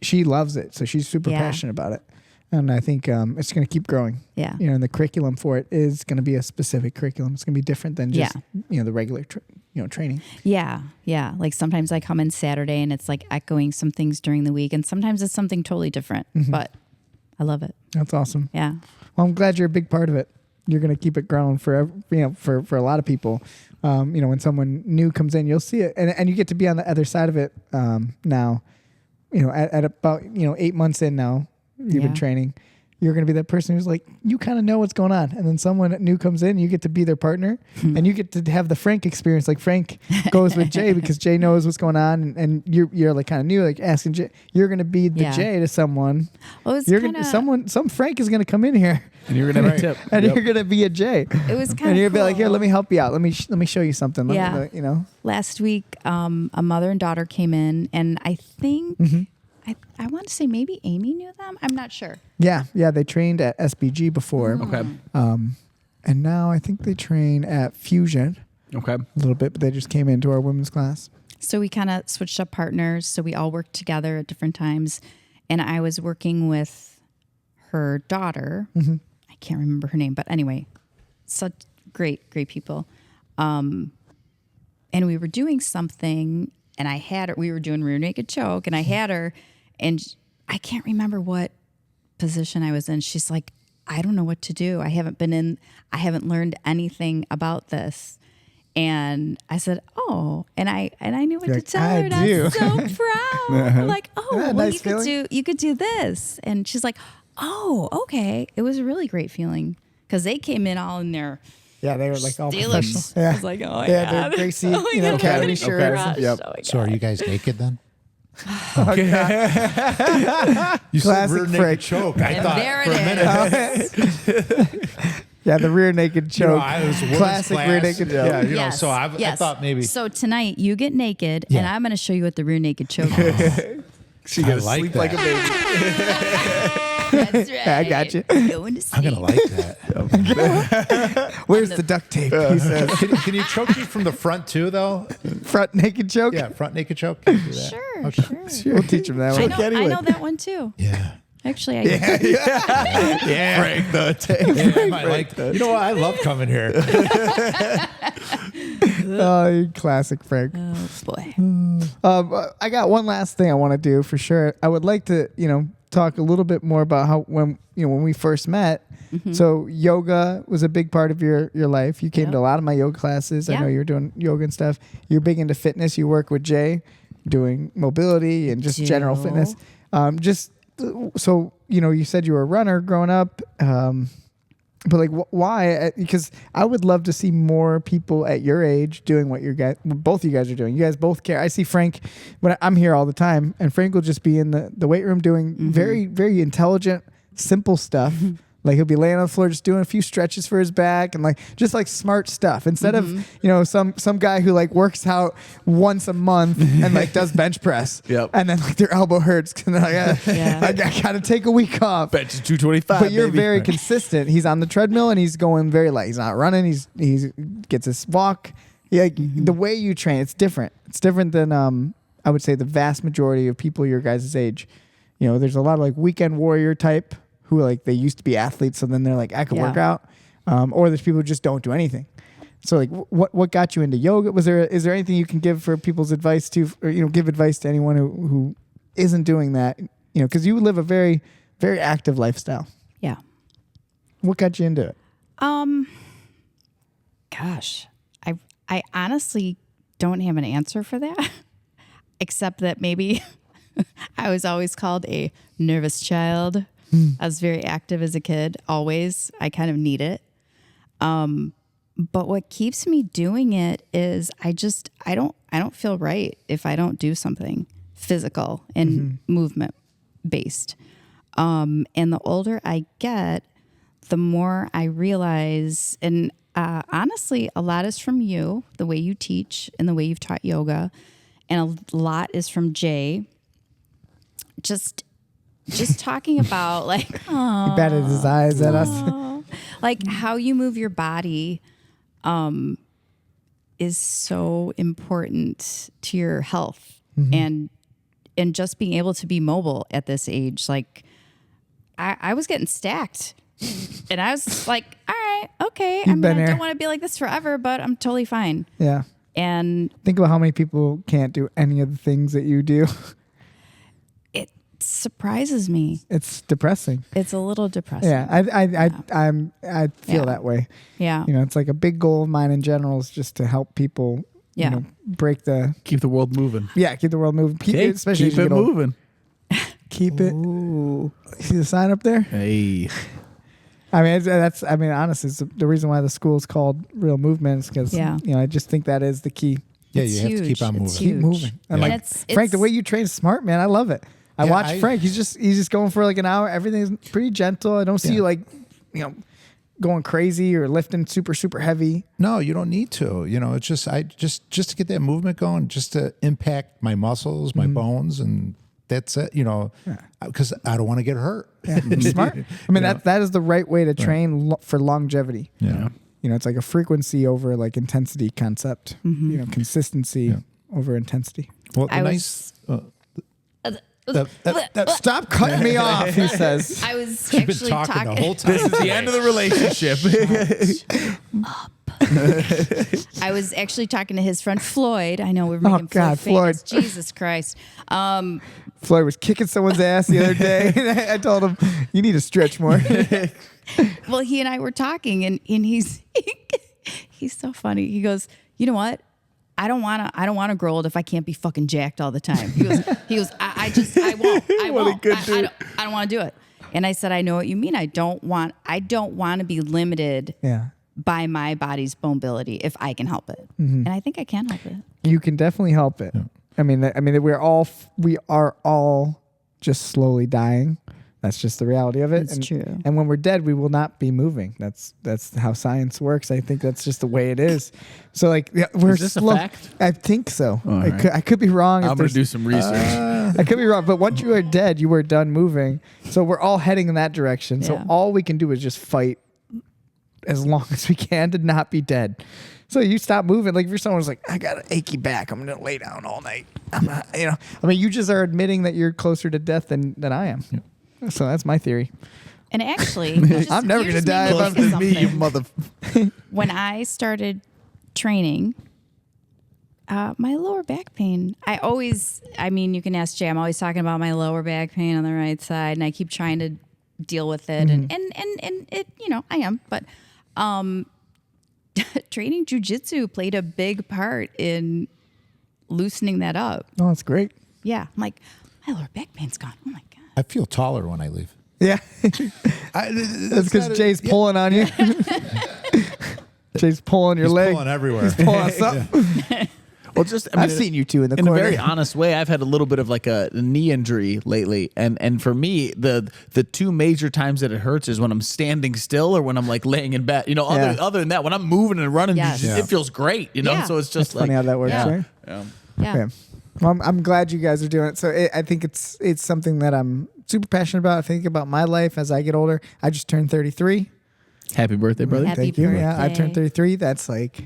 she loves it, so she's super Yeah. passionate about it, and I think it's going to keep growing. Yeah. You know, and the curriculum for it is going to be a specific curriculum. It's going to be different than just you know the regular training. Yeah. Yeah. Like sometimes I come in Saturday and it's like echoing some things during the week, and sometimes it's something totally different. Mm-hmm. But I love it. That's awesome. Yeah. Well, I'm glad you're a big part of it. You're going to keep it growing for a lot of people. You know, when someone new comes in, you'll see it, and you get to be on the other side of it now. You know, at about 8 months in now, you've been training. You're going to be that person who's like, you kind of know what's going on, and then someone new comes in, you get to be their partner, and you get to have the Frank experience. Like Frank goes with Jay because Jay knows what's going on, and you're like kind of new, like asking Jay. You're going to be the Jay to someone. Well, it's You're kinda, some Frank is going to come in here. And you're gonna have a tip. And you're gonna be a J. It was kind and of you're gonna cool. be like, here, let me help you out. Let me show you something. Let me, you know. Last week, a mother and daughter came in, and I think I want to say maybe Amy knew them. I'm not sure. Yeah. They trained at SBG before. Okay. And now I think they train at Fusion Okay. a little bit, but they just came into our women's class. So we kind of switched up partners. So we all worked together at different times, and I was working with her daughter. I can't remember her name, but anyway, such great people. And we were doing something, and I had her. We were doing rear naked choke, and I had her, and I can't remember what position I was in. She's like, I don't know what to do. I haven't learned anything about this. And I said, oh, and I knew what You're to like, tell I her. And I'm do. so proud. I'm like, oh, Yeah, well, nice feeling. you could do this. And she's like, oh, okay. It was a really great feeling because they came in all in their Yeah, they were like all Steelers. professional. Yeah. I was like, oh my Yeah, God. they're Gracie, Oh my you know, God, Academy I'm shirts. crushed. Yep. Oh my So are God. you guys naked then? Classic You said rear naked Frank. choke. I And thought there for a it minute. Yeah, the rear naked choke. You know, I was women's Classic rear class. naked choke. Yeah, you know, Yes, so I yes. thought maybe So tonight you get naked, and Yeah. I'm going to show you what the rear naked choke is. She I goes like sleep that. like a baby. That's right. Yeah, I got you. Going to I'm sleep. gonna like that. Where's the duct tape? He says. Can you choke me from the front too, though? Front naked choke. Yeah, front naked choke. Can you do that? Sure, Okay. sure. We'll teach him that I one. know, I know that one too. Yeah. Actually, I Yeah. Frank the tape. Yeah, I might like that. You know what? I love coming here. Oh, you classic Frank. Oh boy. I got one last thing I want to do for sure. I would like to, talk a little bit more about how when we first met. So yoga was a big part of your life. You came Yep. to a lot of my yoga classes. I Yeah. know you're doing yoga and stuff. You're big into fitness. You work with Jay, doing mobility and just general Do. fitness. So you said you were a runner growing up. But like, why? Because I would love to see more people at your age doing what both you guys are doing. You guys both care. I see Frank when I'm here all the time, and Frank will just be in the weight room doing very, very intelligent, simple stuff, Like he'll be laying on the floor just doing a few stretches for his back and like just like smart stuff instead of some guy who like works out once a month and like does bench press. Yep. And then like their elbow hurts and they're like, I gotta take a week off. bench is 225. But you're baby. very consistent. He's on the treadmill and he's going very light. He's not running. He gets his walk. Yeah, the way you train, it's different. It's different than I would say the vast majority of people your guys' age. You know, there's a lot of like weekend warrior type who like they used to be athletes, so then they're like I could work out. Or there's people who just don't do anything. So like, what got you into yoga? Is there anything you can give for people's advice to, or give advice to anyone who isn't doing that? Because you live a very, very active lifestyle. Yeah. What got you into it? Gosh, I honestly don't have an answer for that, except that maybe I was always called a nervous child. I was very active as a kid, always. I kind of need it. But what keeps me doing it is I don't feel right if I don't do something physical and movement based. And the older I get, the more I realize, and honestly, a lot is from you, the way you teach and the way you've taught yoga, and a lot is from Jay. Just talking about like, He batted his eyes at us. like how you move your body is so important to your health and just being able to be mobile at this age. Like I was getting stacked and I was like, all right, okay. I don't want to be like this forever, but I'm totally fine. Yeah. And think about how many people can't do any of the things that you do. it surprises me. It's depressing. It's a little depressing. Yeah, I feel that way. Yeah. It's like a big goal of mine in general is just to help people. Break the Keep the world moving. Yeah, keep the world moving. Especially keep it moving. Keep it. Ooh. See the sign up there? Hey. Honestly, it's the reason why the school is called Real Movement is because I just think that is the key. Yeah, It's you have to huge. keep on moving. It's Keep huge. moving. And And like it's Frank, the way you train is smart, man. I love it. I watch Frank. He's just going for like an hour. Everything's pretty gentle. I don't see you like, going crazy or lifting super, super heavy. No, you don't need to. It's just to get that movement going, just to impact my muscles, my bones, and that's it. Because I don't want to get hurt. Yeah. Smart. That is the right way to train for longevity. Yeah. It's like a frequency over like intensity concept. Consistency over intensity. Well, Stop cutting me off, he says. I was She's actually been talking the whole time. This is the end of the relationship. I was actually talking to his friend Floyd. I know we're making God, Floyd famous. Jesus Christ. Floyd was kicking someone's ass the other day. And I told him, you need to stretch more. Well, he and I were talking, and he's so funny. He goes, you know what? I don't want to grow old if I can't be fucking jacked all the time. He goes, I won't. What a good dude. I don't want to do it. And I said, I know what you mean. I don't want to be limited by my body's mobility if I can help it. And I think I can help it. You can definitely help it. Yeah. We are all just slowly dying. That's just the reality of it. It's true. And when we're dead, we will not be moving. That's how science works. I think that's just the way it is. So we're Is this a fact? I think so. Right. I could be wrong. I'm going to do some research. I could be wrong, but once you are dead, you are done moving. So we're all heading in that direction. So all we can do is just fight as long as we can to not be dead. So you stop moving. Like if you're someone's like, I got an achy back, I'm going to lay down all night. I'm not, you just are admitting that you're closer to death than I am. Yeah. So that's my theory. And actually, I'm never going to die if I'm than me, you mother. When I started training, my lower back pain, you can ask Jay, I'm always talking about my lower back pain on the right side, and I keep trying to deal with it. And it, I am. But training jujitsu played a big part in loosening that up. Oh, that's great. Yeah. I'm like, my lower back pain's gone. Oh, my God. I feel taller when I leave. Yeah. That's because Jay's pulling on you. Jay's pulling your leg. Pulling everywhere. He's pulling us up. Well, just I mean, I've seen you two in the in corner. a very honest way. I've had a little bit of like a knee injury lately, and for me, the two major times that it hurts is when I'm standing still or when I'm like laying in bed. Other than that, when I'm moving and running, Yes. it feels great. Yeah. So it's just That's funny how that works, Yeah. right? Yeah. Okay. Well, I'm glad you guys are doing it. So I think it's something that I'm super passionate about. I think about my life as I get older. I just turned 33. Happy birthday, brother! Happy Thank you. Yeah, I birthday. turned 33. That's like,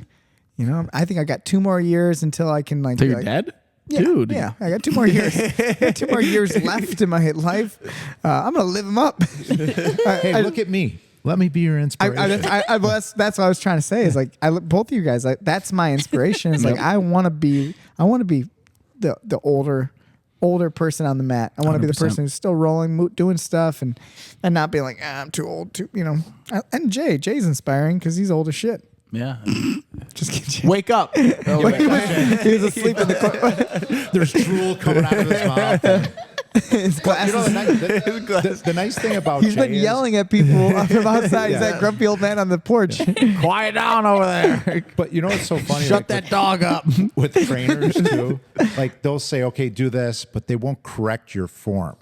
I think I got 2 more years until I can like. Till be you're like, dead, Yeah, dude. Yeah, I got 2 more years. I got 2 more years left in my life. I'm gonna live them up. Hey, look at me. Let me be your inspiration. That's what I was trying to say. Is like both of you guys. That's my inspiration. It's like I want to be the older person on the mat. I want to be the 100%. person who's still rolling, doing stuff, and not being like I'm too old to. And Jay's inspiring because he's old as shit. Yeah. Just kidding. Wake up. He was asleep in the corner. There's drool coming out of his mouth. His glasses. The nice thing about He's been Jay is- yelling at people from outside. He's that grumpy old man on the porch. Quiet down over there. But you know what's so funny? Shut like, that dog up. with trainers too. Like they'll say, okay, do this, but they won't correct your form.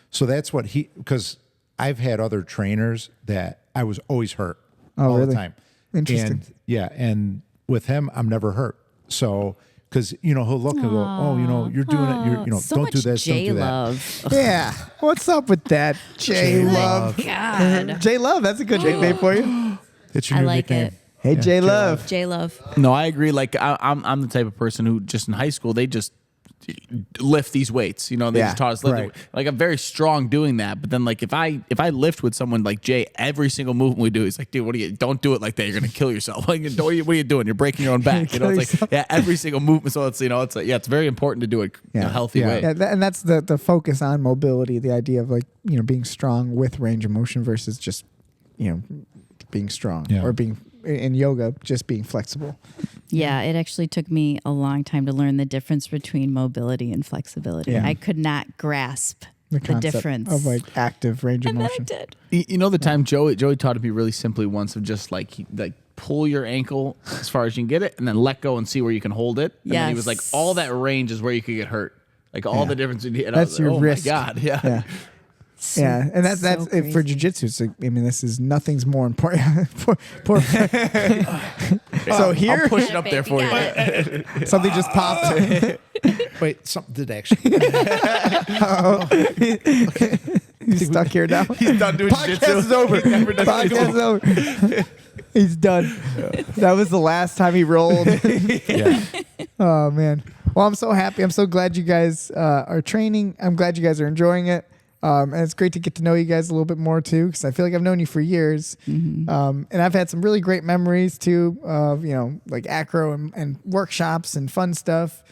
So that's what because I've had other trainers that I was always hurt all really? the time. Interesting. And with him, I'm never hurt. So because he'll look and go, oh, you're doing it. You're So don't much do this, J don't do that. love. Yeah. What's up with that? J Love. God. J Love. That's a good nickname for you. It's your I new like nickname. it. Hey, J Love. J love. No, I agree. Like I'm the type of person who just in high school they just lift these weights. They Yeah, just taught us lift. right. Like I'm very strong doing that. But then like if I lift with someone like Jay, every single movement we do, he's like, dude, don't do it like that. You're gonna kill yourself. Like, what are you doing? You're breaking your own back. Kill It's like every single movement. So it's it's like it's very important to do it in a healthy way. Yeah, and that's the focus on mobility, the idea of like, being strong with range of motion versus just, being strong or being in yoga, just being flexible. Yeah, it actually took me a long time to learn the difference between mobility and flexibility. Yeah. I could not grasp the concept difference. of like active range of and then I motion. did. The time Joey taught it me really simply once of just like pull your ankle as far as you can get it and then let go and see where you can hold it. And then he was like, Yes. all that range is where you could get hurt. Like all the difference. And I That's was like, your oh risk. my God. Yeah. So, Yeah, and that's so it for crazy. jujitsu. It's like, this is nothing's more important. poor so here, I'll push it up there for Got you. it. something just popped. Wait, something did actually. He's stuck here now. He's done doing Podcast is over. Podcast is over. He's done. That was the last time he rolled. Yeah. Oh man. Well, I'm so happy. I'm so glad you guys are training. I'm glad you guys are enjoying it. And it's great to get to know you guys a little bit more too, because I feel like I've known you for years. And I've had some really great memories too of, like acro and workshops and fun stuff.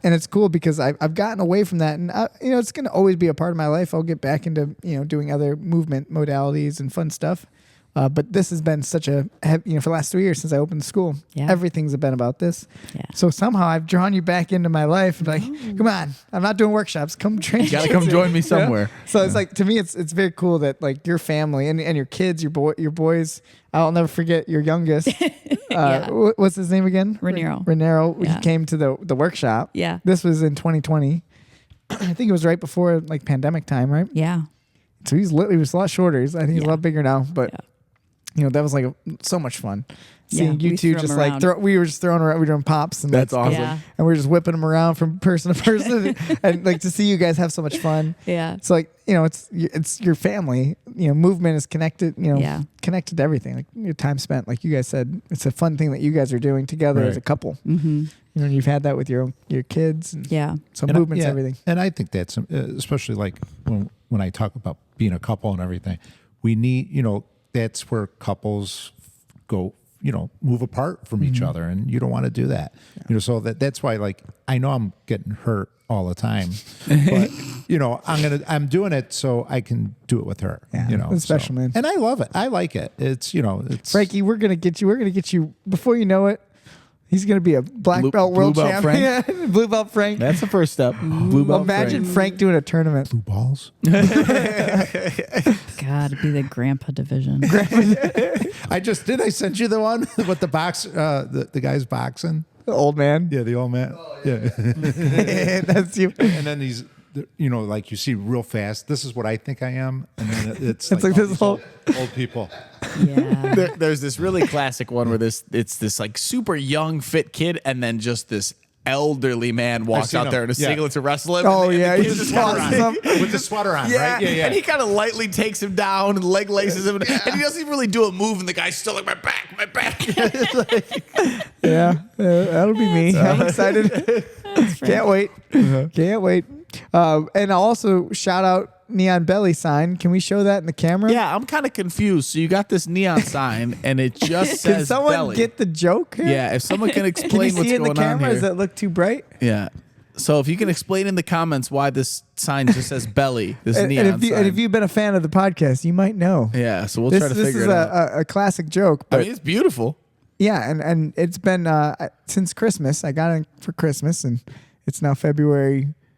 And it's cool because I've gotten away from that, and it's going to always be a part of my life. I'll get back into, doing other movement modalities and fun stuff. But this has been such for the last 3 years since I opened the school, Yeah. everything's been about this. Yeah. So somehow I've drawn you back into my life and like, come on, I'm not doing workshops. Come train. You gotta come join me somewhere. So it's like, to me, it's very cool that like your family and your kids, your boys, I'll never forget your youngest. Yeah. What's his name again? Raniero. Raniero. Yeah. He came to the workshop. Yeah. This was in 2020. I think it was right before like pandemic time, right? Yeah. So he was a lot shorter. I think he's a Yeah. lot bigger now, but that was like so much fun. Seeing you we two threw just him like around. we were just throwing around, we were doing pops and That's awesome. Yeah. and we are just whipping them around from person to person, and like to see you guys have so much fun. Yeah. It's like it's your family. Movement is connected. Yeah. Connected to everything. Like your time spent, like you guys said, it's a fun thing that you guys are doing together as a Right. couple. Mm-hmm. And you've had that with your kids. And Yeah. So And movement's everything. And I think that's especially like when I talk about being a couple and everything, we need, that's where couples go, move apart from each other, and you don't want to do that. So that's why, like, I know I'm getting hurt all the time, but I'm doing it so I can do it with her. Yeah, it's special, man. And I love it. I like it. It's it's Frankie, we're gonna get you before you know it. He's gonna be a black belt world Blue belt champion. Blue belt Frank. That's the first step. Blue belt Imagine Frank. Frank doing a tournament. blue balls. God. God, it'd be the grandpa division. I sent you the one with the box, the guy's boxing. The old man. Yeah, the old man. Yeah. That's you. And then these, like you see real fast, this is what I think I am. And then it's like like all this these whole- old people. Yeah. There's this really classic one where it's this like super young fit kid, and then just this elderly man walks seen out him. there in a Yeah. singlet to wrestle him. Oh, and the yeah, kid he just just kinda tosses runs. him. With the sweater on, Yeah, right? Yeah. and he kind of lightly takes him down and leg laces him, and he doesn't even really do a move, and the guy's still like, my back. Yeah, that'll be me. I'm excited. Can't wait. Can't wait. And I'll also shout out Neon Belly sign. Can we show that in the camera? Yeah, I'm kind of confused. So you got this neon sign, and it just says Can someone belly. get the joke here? Yeah, if someone can Can you explain what's see it in the going on camera? here. Does that look too bright? Yeah. So if you can explain in the comments why this sign just says belly, this neon And sign. if you've been a fan of the podcast, you might know. Yeah, so we'll This try to figure is it out. a classic joke. I But mean, it's beautiful. yeah, and it's been since Christmas. I got it for Christmas, and it's now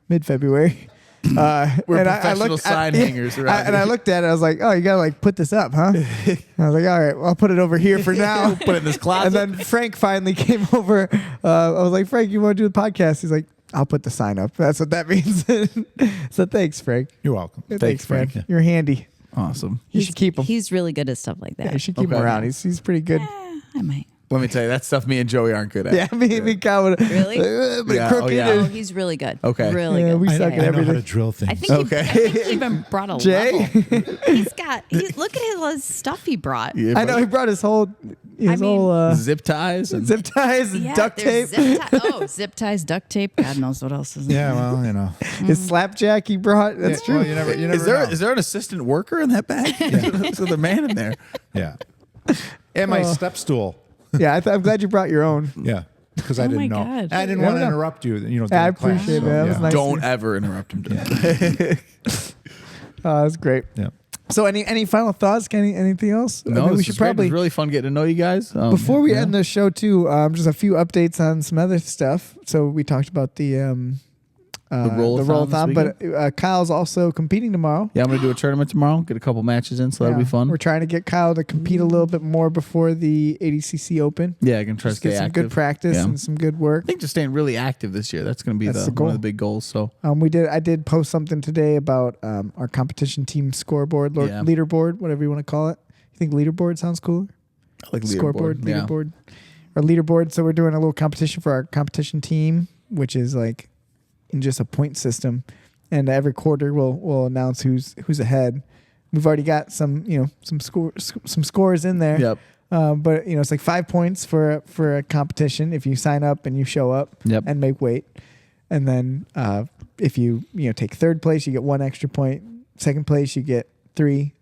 mid-February. We're and professional sign hangers around and I here. looked at it. I was like, "Oh, you gotta like put this up, huh?" I was like, "All right, well, I'll put it over here for now." Put it in this closet. And then Frank finally came over. I was like, "Frank, you want to do the podcast?" He's like, "I'll put the sign up." That's what that means. So thanks, Frank. You're welcome. Thanks, Frank. Frank. You're handy. Awesome. You should keep him. He's really good at stuff like that. You should keep him Okay. around. He's pretty good. I might. Let me tell you, that stuff me and Joey aren't good at. Yeah, me Kyle would Really? Yeah, crooked. oh, yeah. Oh, he's really good. Okay. Really Yeah, good. we suck at I know how everything. to drill things. I think, I think he even brought a Jay? level. Look at his stuff he brought. Yeah, I know he brought his whole zip ties and zip ties and Yeah, duct tape. there's zip ties, duct tape. God knows what else is in Yeah, there. well, His slapjack he brought. That's Yeah, true. well, you never is know. there an assistant worker in that bag? There's a man in there. Yeah. And my step stool. Yeah, I'm glad you brought your own. Yeah. Because I Oh didn't my know. God. I didn't Yeah, want to no. interrupt you. I during class, appreciate so, it. That was yeah. nice. Don't ever interrupt him. Oh, that's great. Yeah. So, any final thoughts? Anything else? I No, mean, we this should is great. It probably was really fun getting to know you guys. before we yeah. end the show too. Just a few updates on some other stuff. So we talked about the roll-a-thon, this but Kyle's also competing tomorrow. Yeah, I'm gonna do a tournament tomorrow. Get a couple matches in, so that'll be Yeah. fun. We're trying to get Kyle to compete a little bit more before the ADCC Open. Yeah, I can try to Just stay get some active. good practice Yeah. and some good work. I think just staying really active this year. That's going to be That's the one goal. of the big goals. So I did post something today about our competition team scoreboard, Yeah. leaderboard, whatever you want to call it. You think leaderboard sounds cooler? I like Scoreboard, Yeah. leaderboard, or leaderboard. So we're doing a little competition for our competition team, which is like in just a point system, and every quarter we'll announce who's ahead. We've already got some scores in there. Yep. But it's like 5 points for a competition if you sign up and you show up Yep. and make weight, and then if you take third place, you get 1 extra point. Second place, you get 3.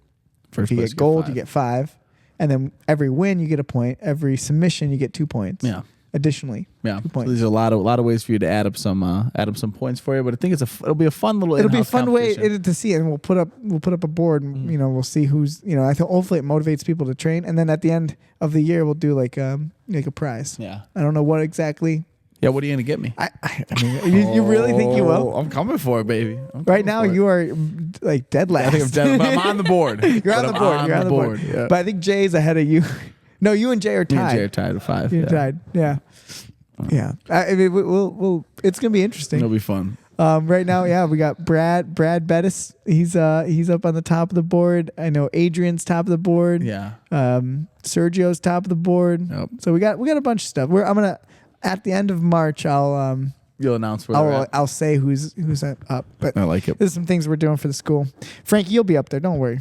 First If you place, get gold, 5. you get 5, and then every win you get a point. Every submission you get 2 points. Yeah. Additionally, Yeah. 2 So points. there's a lot of ways for you to add up some points for you, but I think it'll be a fun little. It'll be a in-house fun way competition. to see it, and we'll put up a board. And, we'll see who's. I think hopefully it motivates people to train, and then at the end of the year we'll do like a prize. Yeah. I don't know what exactly. Yeah. What are you gonna get me? I mean, you really think you will? Oh, I'm coming for it, baby. I'm Right coming now, for it. you are like dead last. I think I'm dead, but I'm on the board. You're on But the I'm board. You're on the board. Yeah. But I think Jay's ahead of you. No, you and Jay are Me and tied. Jay are tied at 5. You're Yeah. tied. Yeah. Yeah. I mean, we'll. It's gonna be interesting. It'll be fun. Right now, yeah, we got Brad Bettis. He's up on the top of the board. I know Adrian's top of the board. Yeah. Sergio's top of the board. Yep. So we got a bunch of stuff. I'm gonna at the end of March. You'll announce where they're at. I'll say who's up. But I like it. there's some things we're doing for the school. Frank, you'll be up there. Don't worry.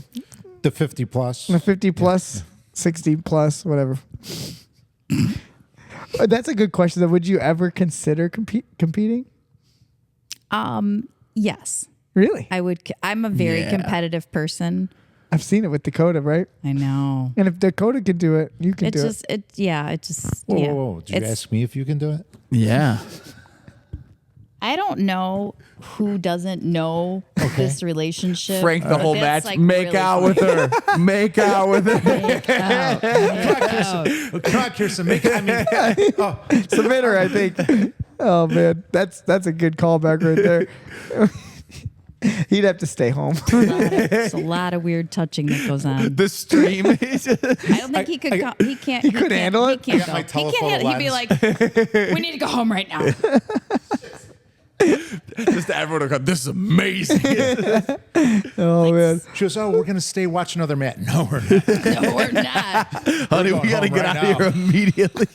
The 50 plus. 50 plus, 60 plus, whatever. That's a good question. Though. Would you ever consider competing? Yes, Really? I would. I'm a very Yeah. competitive person. I've seen it with Dakota, right? I know. And if Dakota can do it, you can It do just, it. Whoa, yeah. whoa, whoa. Did you It's- ask me if you can do it? Yeah. I don't know who doesn't know this relationship. Frank, the but whole that's, match. like, Make really out with her. Make out with her. Make out. Come on, Kirsten. Make it. I mean, Submit her, I think. Oh man, that's a good callback right there. He'd have to stay home. There's a lot of weird touching that goes on. The stream. I don't think he could. He can't. He couldn't handle it? He can't I go. got my He can't handle. He'd be telephoto like, "We need to go home right now." Just everyone will go, this is amazing. Oh man. She goes, "Oh, we're gonna stay watch another match." No, we're not. No, we're not. Honey, we going got to home get right out of here now. immediately.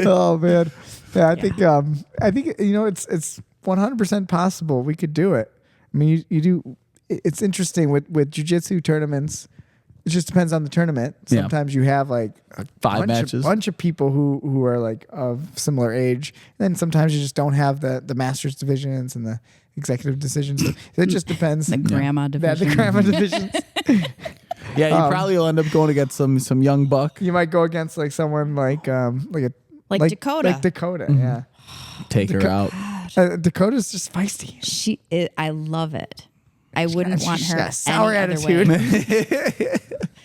Oh man. Yeah, I think it's 100% possible we could do it. I mean, you do. It's interesting with jiu-jitsu tournaments. It just depends on the tournament. Yeah. Sometimes you have like a 5 matches. bunch of people who are like of similar age. And then sometimes you just don't have the masters divisions and the executive decisions. It just depends. The grandma division. The grandma divisions. Yeah, you probably will end up going against some young buck. You might go against like someone like Dakota. Like Dakota, yeah. Take her out. Dakota's just feisty. I love it. I wouldn't want She's her got a sour any attitude. Other way.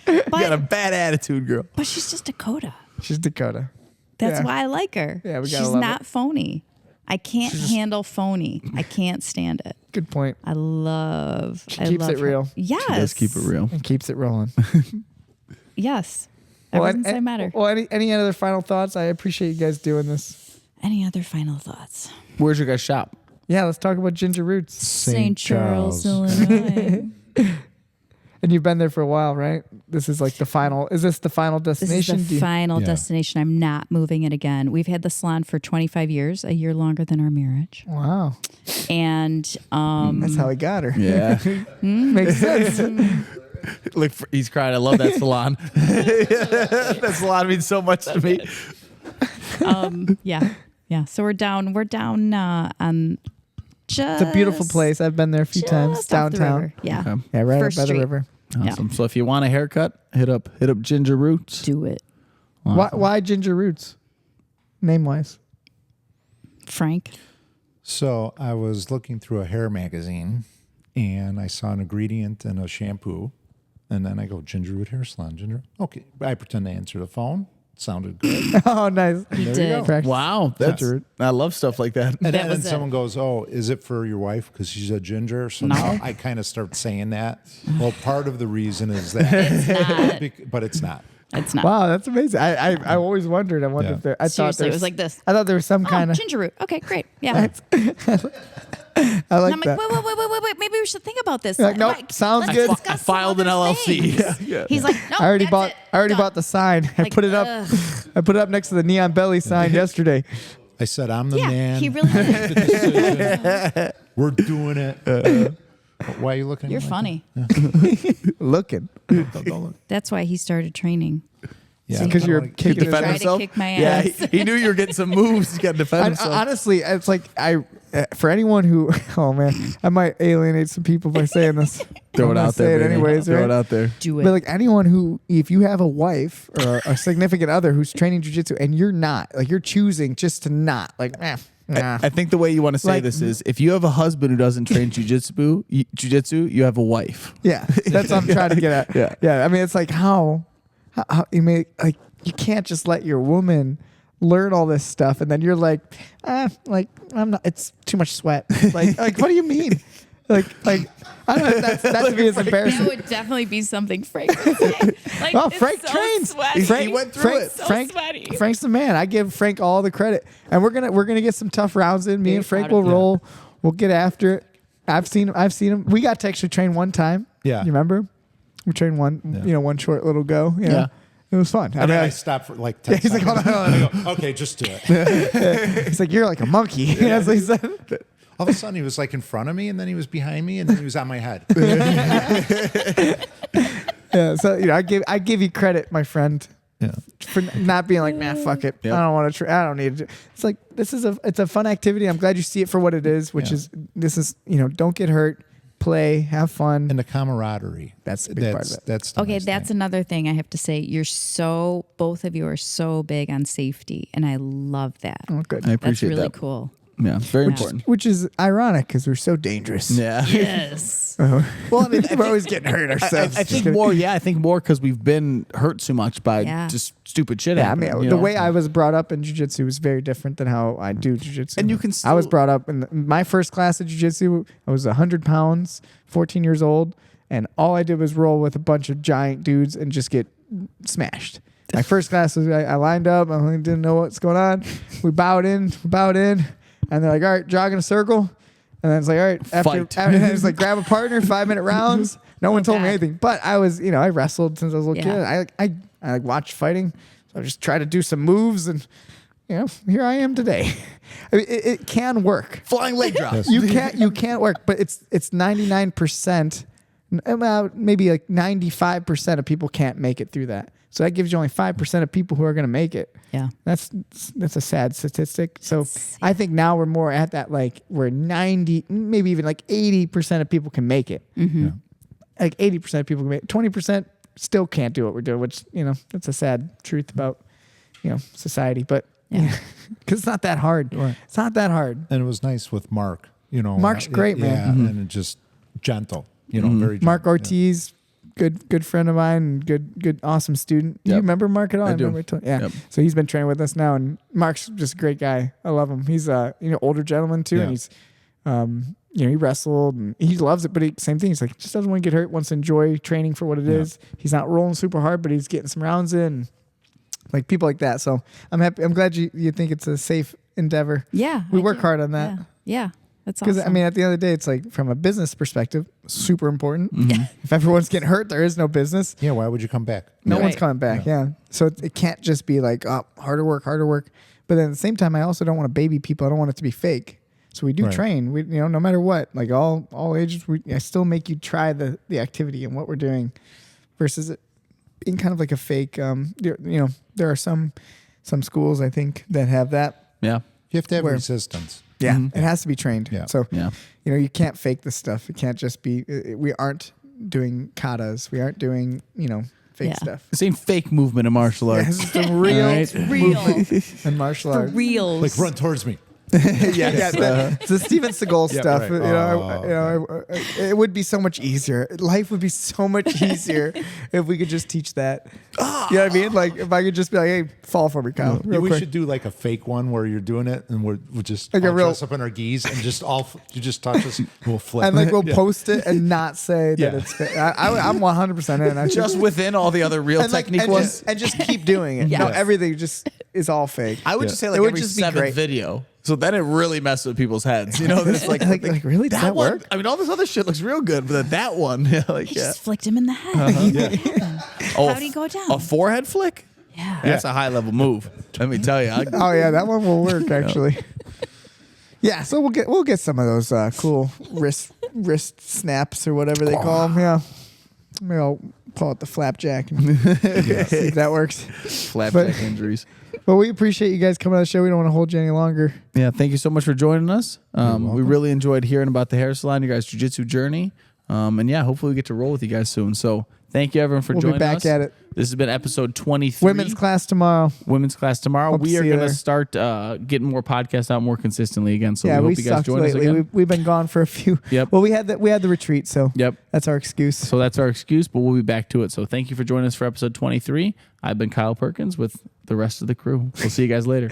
You got a bad attitude, girl. But she's just Dakota. She's Dakota. That's Yeah. why I like her. Yeah, we gotta she's love not phony. I can't handle phony. I can't stand it. Good point. I love. She keeps it her. real. Yes. She does keep it real. And keeps it rolling. Yes. Everything say matter. Well, any other final thoughts? I appreciate you guys doing this. Any other final thoughts? Where's your guys' shop? Yeah, let's talk about Ginger Roots. St. Charles, Illinois. And you've been there for a while, right? This is like the final. Is this the final This destination? is the final Yeah. destination. I'm not moving it again. We've had the salon for 25 years, a year longer than our marriage. Wow, And that's how I got her. Yeah. Makes sense. Look, he's crying. I love that salon. That salon means so much to me. yeah. So we're down on just It's a beautiful place. I've been there a few times just off the downtown. river. Yeah. Okay. Yeah, right First up by the Street. river. Awesome. So if you want a haircut, hit up Ginger Roots. Do it. Why Ginger Roots? Name wise. Frank. So I was looking through a hair magazine, and I saw an ingredient in a shampoo, and then I go, "Ginger Root Hair Salon, Ginger." Okay, I pretend to answer the phone. Sounded good. Oh, nice. He There you did. go. Practice. Wow, that's Ginger Root. I love stuff like that. And then was it. someone goes, "Oh, is it for your wife because she's a ginger?" So No. now I kind of start saying that. Well, part of the reason is that, but it's not. It's not. Wow, that's amazing. I always wondered. I wondered Yeah. if there. I thought Seriously, there it was like this. I thought there was some Oh, kind of. ginger root. Okay, great. Yeah. I And like I'm that. like, wait. Maybe we should think about this. You're like, nope, Like, sounds let's good. discuss I some filed an other LLC. things. Yeah. He's like, no, I already that's bought. it. I already Done. bought the sign. I Like, put it up. I put it up next to the neon belly sign yesterday. I said, "I'm the Yeah, man." he really did. The decision. We're doing it. Why are you looking? You're like funny. Looking. that? Don't look. That's why he started training. Yeah, So Because I you're don't wanna- kicking his Try to ass. himself? kick my Yeah, ass. he knew you were getting some moves. He's got to defend himself. Honestly, it's like for anyone who. Oh man, I might alienate some people by saying this. Throw I'm it gonna out say there, it baby. anyways, Throw right? it out there. Do it. But like anyone who, if you have a wife or a significant other who's training jujitsu and you're not, like you're choosing just to not, like, nah. I think the way you want to say Like- this is if you have a husband who doesn't train jujitsu, you have a wife. Yeah, that's what I'm trying to get at. Yeah. yeah. I mean, it's like how you may like you can't just let your woman learn all this stuff and then you're like I'm not. It's too much sweat. Like what do you mean? Like I don't know. That's to me is that embarrassing. would definitely be something Frank would say. Like, Oh, it's Frank so trains. sweaty. Frank, He went through Frank, it. So Frank, sweaty. Frank's the man. I give Frank all the credit, and we're gonna get some tough rounds in. Me Very and Frank proud will of you. roll. We'll get after it. I've seen him. We got to actually train one time. Yeah. You remember? We trained one. Yeah. One short little go. Yeah. Yeah. It was fun. And then I stopped for like 10 he's like, seconds. hold on, And I go, "Okay, just do it." he's like, you're like a monkey. That's what he said. All of a sudden, he was like in front of me, and then he was behind me, and then he was on my head. Yeah. So I give you credit, my friend. Yeah. For not being like, man, fuck it. Yep. I don't want to. I don't need to. It's like it's a fun activity. I'm glad you see it for what it is, which Yeah. is don't get hurt, play, have fun. And the camaraderie. That's a big part of it. That's the Okay, nice that's thing. another thing I have to say. Both of you are so big on safety, and I love that. Oh, good. I That's appreciate really that. cool. Yeah, it's very important. Which is ironic because we're so dangerous. Yeah. Yes. Well, I mean, We're always getting hurt ourselves. I think more. Yeah, I think more because we've been hurt so much by Yeah. just stupid shit. Yeah, I mean, happening, the way I was brought up in jiu-jitsu was very different than how I do jiu-jitsu. And you can I was still- brought up in my first class of jiu-jitsu. I was 100 pounds, 14 years old, and all I did was roll with a bunch of giant dudes and just get smashed. My first class was I lined up. I didn't know what's going on. We bowed in, and they're like, all right, jog in a circle. And then it's like, all right, Fight. after it was like, grab a partner, 5-minute rounds. No one told me anything, but I was, I wrestled since I was a little Yeah. kid. I like watched fighting, so I just tried to do some moves, and here I am today. I mean, it can work. flying leg drops. You can't work, but it's 99%, maybe like 95% of people can't make it through that. So that gives you only 5% of people who are going to make it. Yeah. That's a sad statistic. So I think now we're more at that, like where 90, maybe even like 80% of people can make it. Mm-hmm. Yeah. Like 80% of people can make it. 20% still can't do what we're doing, which, that's a sad truth about, society. But Yeah. because it's not that hard. Right. It's not that hard. And it was nice with Mark. Mark's great, man. Yeah, and just gentle. Very gentle. Mark Ortiz, good friend of mine, good awesome student. Do you Yep. remember Mark at all? I do. Remember yeah. Yep. So he's been training with us now, and Mark's just a great guy. I love him. He's older gentleman too, Yeah. and he's he wrestled and he loves it, but same thing. He's like just doesn't want to get hurt. Wants to enjoy training for what it is. He's not rolling super hard, but he's getting some rounds in. Like people like that. So I'm happy. I'm glad you think it's a safe endeavor. Yeah. We I work do. hard on that. Yeah. That's Because awesome. I mean, at the end of the day, it's like from a business perspective, super important. Mm-hmm. If everyone's getting hurt, there is no business. Yeah, why would you come back? No Right. one's coming back. Yeah. So it can't just be like, oh, harder work. But then at the same time, I also don't want to baby people. I don't want it to be fake. So we do Right. train. We, no matter what, like all ages, I still make you try the activity and what we're doing, versus it being kind of like a fake. There are some schools I think that have that. Yeah. You have to have Where- resistance. Yeah, Mhm. it has to be trained. Yeah. So Yeah. you can't fake this stuff. It can't just be. We aren't doing katas. We aren't doing fake Yeah. stuff. This ain't fake movement in martial Yeah, arts. this is the real All right. real. in martial For arts. reals. Like, run towards me. Yeah, the Steven Seagal Yeah, stuff. right. It would be so much easier. Life would be so much easier if we could just teach that. You know what I mean? Like if I could just be like, "Hey, fall for me, Kyle." Real we quick. should do like a fake one where you're doing it and we're just Like a all real- dress up in our gis and just you just touch us, we'll flip. And like we'll Yeah. post it and not say that Yeah. it's fake. I'm 100% in. I Just within all the other real and like, technique and ones. just, and just keep doing it. Yeah. No, everything just is all fake. I would Yeah. just say It like would every just be 7th great. video. So then it really messes with people's heads. That it's like, like really? Does that one, work? I mean, all this other shit looks real good, but that one, He yeah. just flicked him in the head. Oh, How'd he go down? A forehead flick? Yeah. That's a high level move. Let me tell you. Oh yeah, that one will work actually. Yeah, so we'll get some of those cool wrist snaps or whatever they call them. Yeah, maybe I'll call it the flapjack and see if that works. Flapjack injuries. But we appreciate you guys coming on the show. We don't want to hold you any longer. Yeah, thank you so much for joining us. We welcome. really enjoyed hearing about the hair salon, your guys' jiu-jitsu journey. And yeah, hopefully we get to roll with you guys soon. So thank you everyone for We'll joining be back us. at it. This has been episode 23. Women's class tomorrow. Women's class tomorrow. Hope to We are see you going to there. start getting more podcasts out more consistently again. So Yeah, we we hope you guys sucked join us lately. again. We've been gone for a few. Yep. Well, we had the retreat, so Yep. that's our excuse. So that's our excuse, but we'll be back to it. So thank you for joining us for episode 23. I've been Kyle Perkins with the rest of the crew. We'll see you guys later.